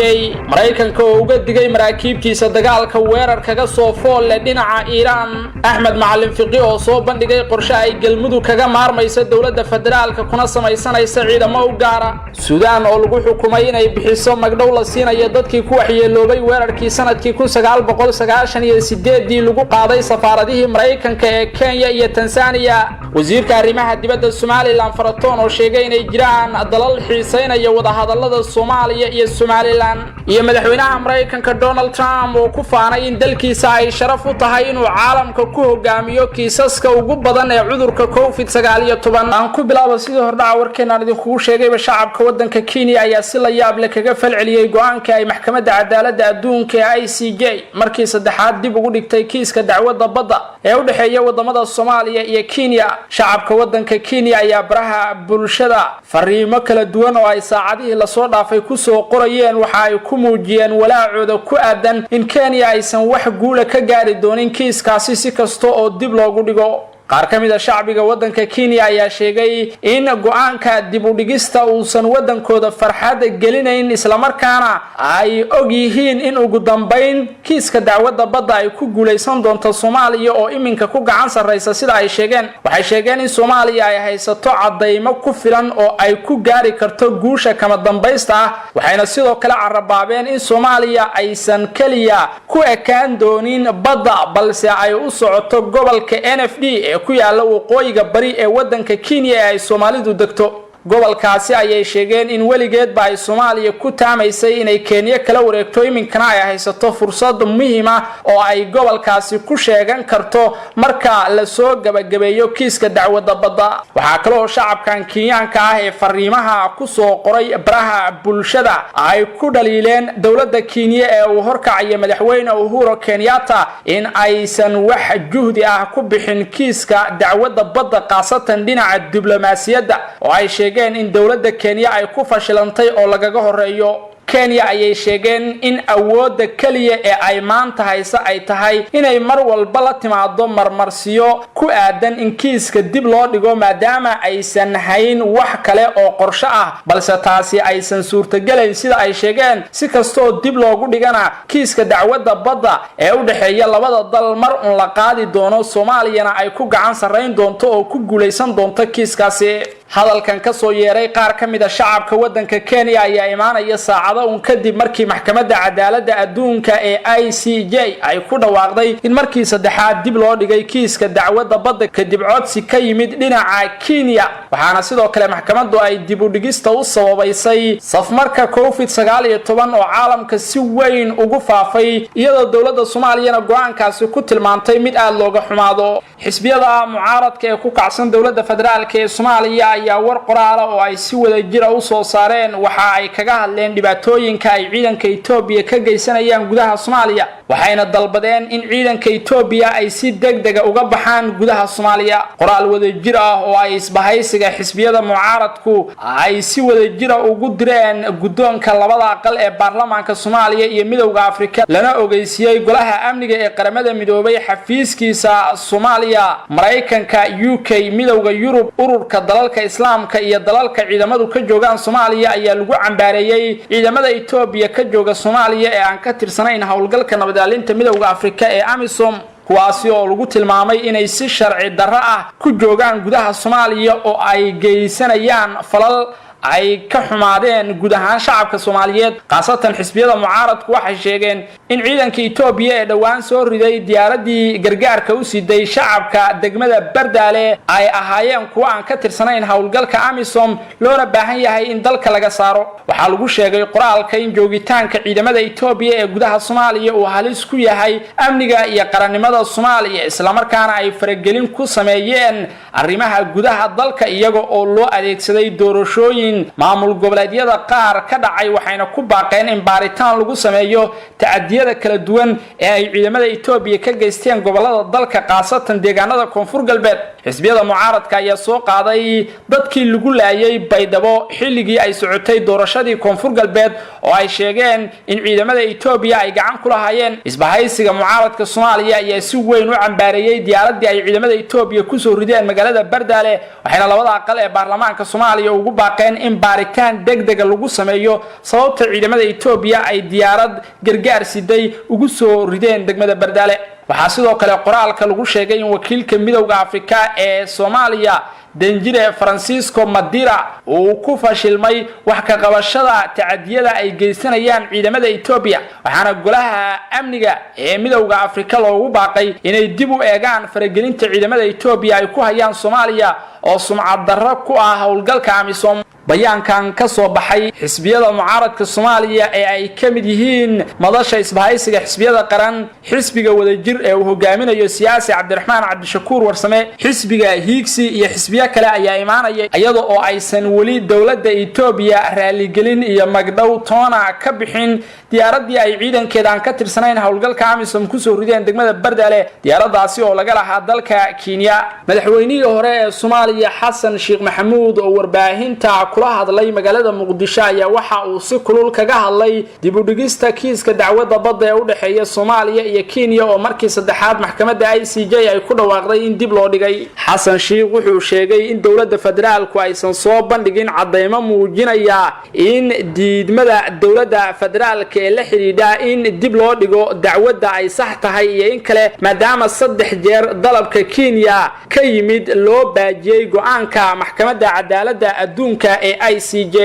Mareykanka oo uga digay maraakiibtiisa dagaalka weerar kaga soo fool leh dhinaca Iiraan Axmed Macalin Fiqi oo soo bandhigay qorshe ay galmudug kaga maarmayso dawladda federaalka kuna samaysanaysa ciidamo u gaara Suudaan oo lagu xukumay inay bixiso magdhow la siinayo dadkii ku waxyeeloobay weerarkii sanadkii 1998 lagu qaaday safaaradihii Mareykanka ee Kenya iyo Tansaaniya wasiirka arrimaha dibadda Somaliland Faraton oo sheegay inay jiraan dalal xiisaynaya wada hadallada Soomaaliya iyo Somaliland iyo madaxweynaha Mareykanka Donald Trump oo ku faanay in dalkiisa ay sharaf u tahay inuu caalamka ku hogaamiyo kiisaska ugu badan ee cudurka COVID-19 aan ku bilaabo sidii hordhaca warkeena idinku sheegay shacabka wadanka Kenya ayaa si la yaab leh kaga falceliyay go'aanka ay maxkamadda cadaaladda adduunka ee ICJ markii saddexaad dib ugu dhigtay kiiska dacwadda badda ee u dhaxeeya wadamada Soomaaliya iyo Kenya shacabka wadanka Kenya ayaa baraha bulshada fariimo kala duwan oo ay saacadihii la soo dhaafay ku soo qorayeen waxa ay ku muujiyeen walaacooda ku aadan in Kenya aysan wax guul ka gaari doonin kiiskaasi si kasto oo dib loogu dhigo qaar ka mid ah shacbiga wadanka Kenya ayaa sheegay in go'aanka dib u dhigista uusan wadankooda farxad gelinayn isla markaana ay og yihiin in ugu dambeyn kiiska dacwadda badda ay ku guuleysan doonto Soomaaliya oo iminka ku gacan sareysa sida ay sheegeen waxay sheegeen in Soomaaliya ay haysato cadeymo ku filan oo ay ku gaari karto guusha kama dambaysta ah waxayna sidoo kale carabaabeen in Soomaaliya aysan kaliya ku ekaan doonin badda balse ay u socoto gobolka NFD ku yaala waqooyiga bari ee wadanka Kenya ee ay Soomaalidu degto gobolkaasi ayay sheegeen in weligeed ba ay Soomaaliya ku taamaysay inay Kenya kala wareegto iminkana ay haysato fursad muhiim ah oo ay gobolkaasi ku sheegan karto marka la soo gabagabeeyo kiiska dacwadda badda waxa kale oo shacabkan Kenyaanka ah ee fariimaha ku soo qoray baraha bulshada ay ku dhaliileen dawladda Kenya ee uu horkacay madaxweyne Uhuru Kenyatta in aysan wax juhdi ah ku bixin kiiska dacwadda badda qaasatan dhinaca diblomaasiyadda oo ay in dawladda Kenya ay ku fashilantay oo lagaga horeeyo Kenya ayay sheegeen in awoodda kaliya ee ay maanta haysa ay tahay inay mar walba la timaado marmarsiyo ku aadan in kiiska dib loo dhigo maadaama aysan hayn wax kale oo qorshe ah balse taasi aysan suurtagelayn sida ay sheegeen si kastoo dib loogu dhigana kiiska dacwadda badda ee u dhaxeeya labada dal mar un la qaadi doono Soomaaliyana ay ku gacan sareyn doonto oo ku guuleysan doonto kiiskaasi hadalkan ka soo yeeray qaar ka mid ah shacabka wadanka Kenya ayaa imaanaya saacado kadib markii maxkamadda cadaaladda adduunka ee ICJ ay ku dhawaaqday in markii saddexaad dib loo dhigay kiiska dacwadda badda kadib codsi ka yimid dhinaca Kenya waxaana sidoo kale maxkamaddu ay dib u dhigista u sababaysay safmarka COVID-19 oo caalamka si weyn ugu faafay iyadoo dawladda Soomaaliyana go'aankaasi ku tilmaantay mid aad looga xumaado xisbiyada mucaaradka ee ku kacsan dawladda federaalka ee Soomaaliya ayaa war qoraal oo ay si wada jir u soo saareen waxa ay kaga hadleen dhibaatooyinka ay ciidanka Itoobiya ka geysanayaan gudaha Soomaaliya waxayna dalbadeen in ciidanka Itoobiya ay si degdeg ah uga baxaan gudaha Soomaaliya qoraal wada jir ah oo ay isbahaysiga xisbiyada mucaaradku ay si wada jir ugu direen guddoonka labada aqal ee baarlamaanka Soomaaliya iyo midowga Afrika lana ogeysiyay golaha amniga ee qaramada midoobay xafiiskiisa Soomaaliya Mareykanka UK midowga Yurub ururka dalalka islaamka iyo dalalka ciidamadu ka joogan Soomaaliya ayaa lagu cambaareeyay ciidamada Itoobiya ka jooga Soomaaliya ee aan ka tirsanayn hawlgalka nabadgelyada midowga Afrika ee AMISOM kuwaasi oo lagu tilmaamay inay si sharci darro ah ku joogaan gudaha Soomaaliya oo ay geysanayaan falal ay ka xumaadeen guud ahaan shacabka Soomaaliyeed qaasatan xisbiyada mucaaradku waxay sheegeen in ciidanka Itoobiya ee dhawaan soo riday diyaaradii gargaarka u siday shacabka degmada Bardaale ay ahaayeen kuwa aan ka tirsanayn hawlgalka AMISOM loona baahan yahay in dalka laga saaro waxa lagu sheegay qoraalka in joogitaanka ciidamada Itoobiya ee gudaha Soomaaliya uu halis ku yahay amniga iyo qarannimada Soomaaliya isla markaana ay faragelin ku sameeyeen arrimaha gudaha dalka iyaga oo loo adeegsaday doorashooyin maamul goboleedyada qaar ka dhacay waxayna ku baaqeen in baaritaan lagu sameeyo tacaddiyada kala duwan ee ay ciidamada Itoobiya ka geysteen gobolada dalka qaasatan deegaanada koonfur galbeed xisbiyada mucaaradka ayaa soo qaaday dadkii lagu laayay Baydhabo xilligii ay socotay doorashadii koonfur galbeed oo ay sheegeen in ciidamada Itoobiya ay gacan ku lahaayeen isbahaysiga mucaaradka Soomaaliya ayaa si weyn u cambaareeyay diyaaradii ay ciidamada Itoobiya ku soo rideen magaalada Bardaale waxayna labada aqal ee baarlamaanka Soomaaliya ugu baaqeen in baaritaan degdeg lagu sameeyo sababta ciidamada Itoobiya ay diyaarad gargaar siday ugu soo rideen degmada Bardaale waxa sidoo kale qoraalka lagu sheegay in wakiilka midowga Afrika ee Soomaaliya danjire Francisco Madira uu ku fashilmay wax ka qabashada tacaddiyada ay geysanayaan ciidamada Itoobiya waxaana golaha amniga ee midowga Afrika loogu baaqay inay dib u eegaan faragelinta ciidamada Itoobiya ay ku hayaan Soomaaliya oo sumcad darro ku ah hawlgalka AMISOM bayaankan ka soo baxay xisbiyada mucaaradka Soomaaliya ee ay ka mid yihiin madasha isbahaysiga xisbiyada qaran xisbiga wadajir ee uu hogaaminayo siyaasi Cabdiraxmaan Cabdishakuur Warsame xisbiga Hiigsi iyo xisbiya kale ayaa imaanaya iyadoo oo aysan wali dawladda Itoobiya raaligelin iyo magdhow toona ka bixin diyaaradii ay ciidankeedan ka tirsanayn hawlgalka AMISOM ku soo rideen degmada Bardaale diyaaradaasi oo laga lahaa dalka Kenya madaxweynihii hore ee Soomaaliya Xasan Sheekh Maxamuud oo warbaahinta kula hadlay magaalada Muqdisho ayaa waxa uu si kulul kaga hadlay dib u dhigista kiiska dacwadda badda ee u dhaxeeya Soomaaliya iyo Kenya oo markii saddexaad maxkamadda ICJ ay ku dhawaaqday in dib loo dhigay Xasan Sheekh wuxuu sheegay in dawladda federaalku aysan soo bandhigin cadeymo muujinaya in diidmada dawladda federaalka ee la xiriidha in dib loo dhigo dacwadda ay sax tahay iyo in kale maadaama saddex jeer dalabka Kenya ka yimid loo baajiyay go'aanka maxkamadda cadaaladda adduunka ee ICJ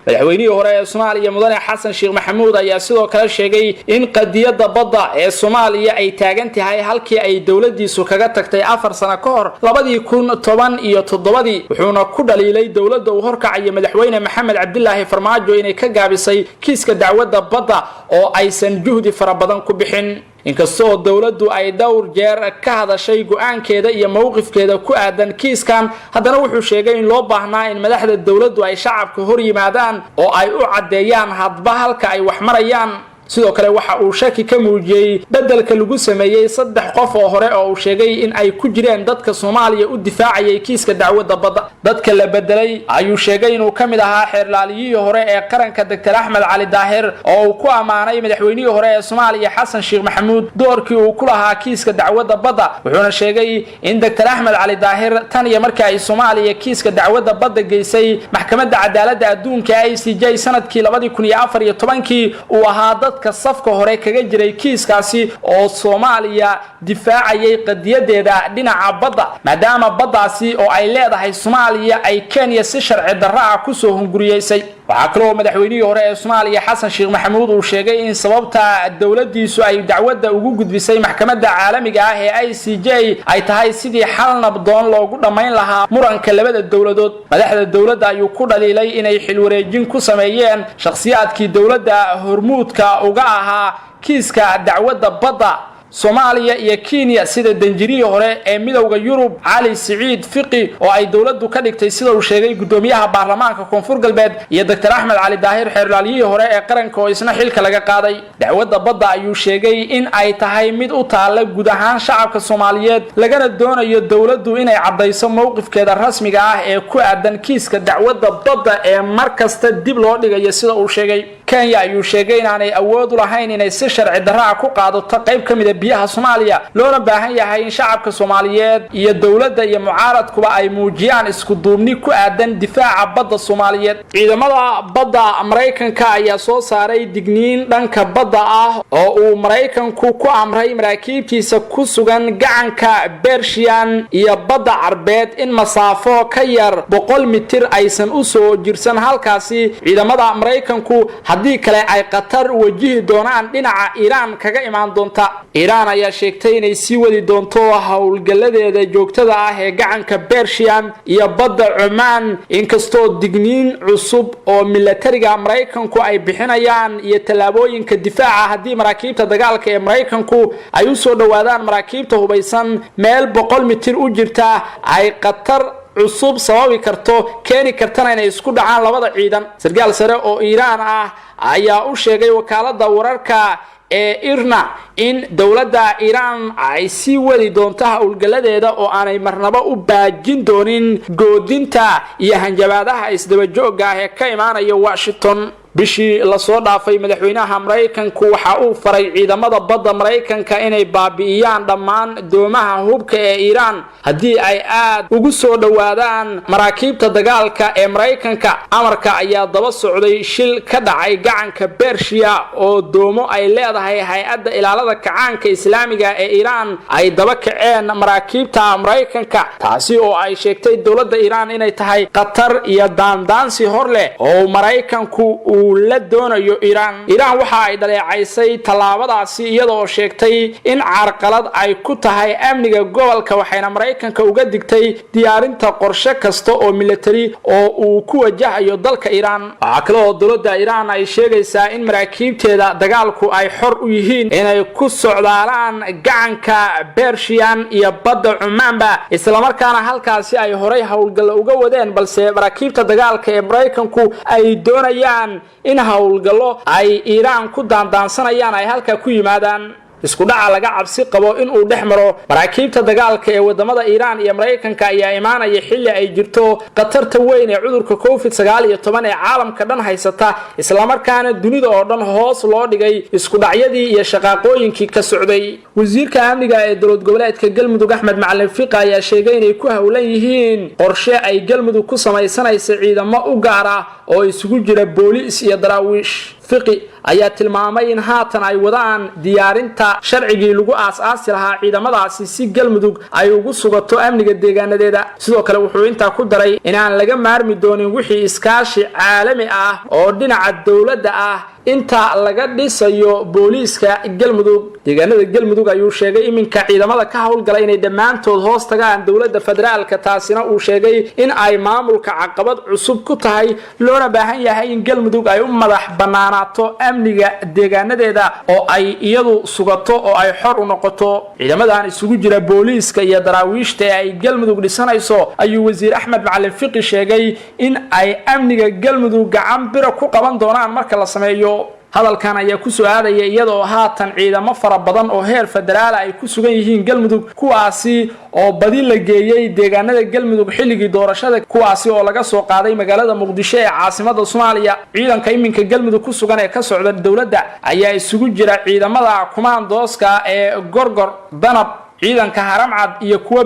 madaxweynihii hore ee Soomaaliya mudane Xasan Sheekh Maxamuud ayaa sidoo kale sheegay in qadiyadda badda ee Soomaaliya ay taagan tahay halkii ay dawladdiisu kaga tagtay 4 sano ka hor 2017 wuxuuna ku dhaliilay dawladda uu horkacay madaxweyne Maxamed Cabdilaahi Farmaajo inay ka gaabisay kiiska dacwadda badda oo aysan juhdi fara badan ku bixin inkastoo dawladdu ay dhowr jeer ka hadashay go'aankeeda iyo mowqifkeeda ku aadan kiiskan haddana wuxuu sheegay in loo baahnaa in madaxda dawladdu ay shacabka hor yimaadaan oo ay u cadeeyaan hadba halka ay wax marayaan sidoo kale waxa uu shaki ka muujiyay bedelka lagu sameeyay 3 qof oo hore oo uu sheegay in ay ku jireen dadka Soomaaliya u difaacayay kiiska dacwadda badda dadka la bedelay ayuu sheegay inuu kamid ahaa xeerlaaliyihii hore ee qaranka Dr. Axmed Cali Daahir oo uu ku amaanay madaxweynihii hore ee Soomaaliya Xasan Sheekh Maxamuud doorkii uu ku lahaa kiiska dacwadda badda wuxuuna sheegay in Dr. Axmed Cali Daahir tan iyo markii ay Soomaaliya kiiska dacwadda badda geysay maxkamadda cadaaladda adduunka ICJ sanadkii 2014 uu ahaa ka safka hore kaga jiray kiiskaasi oo Soomaaliya difaacayay qadiyadeeda dhinaca badda maadaama baddaasi oo ay leedahay Soomaaliya ay Kenya si sharci darro ah ku soo hunguriyeysay waxa kale oo madaxweynihii hore ee Soomaaliya Xasan Sheekh Maxamuud uu sheegay in sababta dawladdiisu ay dacwadda ugu gudbisay maxkamadda caalamiga ah ee ICJ ay tahay sidii xal nabdoon loogu dhamayn lahaa muranka labada dawladood madaxda dawladda ayuu ku dhaliilay inay xil wareejin ku sameeyeen shakhsiyaadkii dawladda hormuudka uga ahaa kiiska dacwadda badda Soomaaliya iyo Kenya sida danjirihii hore ee midowga Yurub Ali Saciid Fiqi oo ay dawladdu ka dhigtay sida uu sheegay gudoomiyaha baarlamaanka koonfur galbeed iyo Dr. Axmed Cali Daahir xeerlaaliyihii hore ee qaranka oo isna xilka laga qaaday dacwadda badda ayuu sheegay in ay tahay mid u taala guud ahaan shacabka Soomaaliyeed lagana doonayo dawladdu inay cadeyso mowqifkeeda rasmiga ah ee ku aadan kiiska dacwadda badda ee markasta dib loo dhigayo sida uu sheegay Kenya ayuu sheegay inaanay awood u lahayn inay si sharci darro ku qaadato qayb kamid ah biyaha Soomaaliya loona baahan yahay in shacabka Soomaaliyeed iyo dawladda iyo mucaaradkuba ay muujiyaan isku duubni ku aadan difaaca badda Soomaaliyeed ciidamada badda Mareykanka ayaa soo saaray digniin dhanka badda ah oo uu Mareykanku ku amray maraakiibtiisa ku sugan gacanka Persian iyo badda Carbeed in masaafo ka yar 100 mitir aysan u soo jirsan halkaasi ciidamada Mareykanku haddii kale ay Qatar wajihi doonaan dhinaca Iran kaga imaan doonta Iran ayaa sheegtay inay sii wadi doonto hawlgaladeeda joogtada ah ee gacanka Persian iyo badda Oman inkastoo digniin cusub oo militariga Mareykanku ay bixinayaan iyo talaabooyinka difaaca haddii maraakiibta dagaalka ee Mareykanku ay u soo dhawaadaan maraakiibta hubaysan meel 100 mitir u jirta ay Qatar cusub sababi karto keeni kartana inay isku dhacaan labada ciidan sargaal sare oo Iran ah ayaa u sheegay wakaalada wararka IRNA in dawladda Iran ay sii wadi doonto hawlgaladeeda oo aanay marnaba u baajin doonin goodinta iyo hanjabaadaha isdaba joogga ah ee ka imaanaya Washington bishii la soo dhaafay madaxweynaha Mareykanku waxa uu faray ciidamada badda Mareykanka inay baabi'iyaan dhammaan doomaha hubka ee Iran haddii ay aad ugu soo dhawaadaan maraakiibta dagaalka ee Mareykanka amarka ayaa daba socday shil ka dhacay gacanka Persia oo doomo ay leedahay hay'adda ilaalada kacaanka Islaamiga ee Iran ay daba kaceen maraakiibta Mareykanka taasi oo ay sheegtay dawladda Iran inay tahay Qatar iyo daandaansi hor leh oo Mareykanku la doonayo Iran waxa ay dhaleecaysay talaabadaasi iyadoo sheegtay in carqalad ay ku tahay amniga gobolka waxayna Mareykanka uga digtay diyaarinta qorshe kasta oo military oo uu ku wajahayo dalka Iran waxa kale oo dawladda Iran ay sheegaysaa in maraakiibteeda dagaalku ay xor u yihiin inay ku socdaalaan gacanka Persian iyo badda Omanba isla markaana halkaasi ay horay hawlgal uga wadeen balse maraakiibta dagaalka ee Mareykanku ay doonayaan in hawlgallo ay Iran ku daandaansanayaan ay halka ku yimaadaan isku dhaca laga cabsi qabo in uu dhexmaro maraakiibta dagaalka ee wadamada Iran iyo Mareykanka ayaa imaanaya xilli ay jirto qatarta weyn ee cudurka COVID-19 ee caalamka dhan haysata isla markaana dunida oo dhan hoos loo dhigay isku dhacyadii iyo shaqaaqooyinkii ka socday wasiirka amniga ee dowlad goboleedka Galmudug Axmed Macalin Fiqa ayaa sheegay inay ku hawlan yihiin qorshe ay Galmudug ku samaysanayso ciidamo u gaar ah oo isugu jira booliis iyo daraawiish Fiqi ayaa tilmaamay in haatan ay wadaan diyaarinta sharcigii lagu aasaasi lahaa ciidamadaasi si Galmudug ay ugu sugato amniga deegaanadeeda sidoo kale wuxuu intaa ku daray in aan laga maarmi doonin wixii iskaashi caalami ah oo dhinaca dawladda ah inta laga dhisayo booliiska Galmudug deegaanada Galmudug ayuu sheegay iminka ciidamada ka hawlgala inay dhamaantood hoos tagaan dawladda federaalka taasina uu sheegay in ay maamulka caqabad cusub ku tahay loona baahan yahay in Galmudug ay u madax banaanaato amniga deegaanadeeda oo ay iyadu sugato oo ay xor u noqoto ciidamadan isugu jira booliiska iyo daraawiishta ay Galmudug dhisanayso ayuu wasiir Axmed Macalin Fiqi sheegay in ay amniga Galmudug gacan biro ku qaban doonaan marka la sameeyo hadalkan ayaa ku soo aadaya iyadoo haatan ciidamo fara badan oo heer federaal ay ku sugan yihiin Galmudug kuwaasi oo badi la geeyay deegaanada Galmudug xilligii doorashada kuwaasi oo laga soo qaaday magaalada Muqdisho ee caasimadda Soomaaliya ciidanka iminka Galmudug ku sugan ee ka socda dawladda ayaa isugu jira ciidamada kumaandooska ee Gorgor Danab ciidanka Haramcad iyo kuwa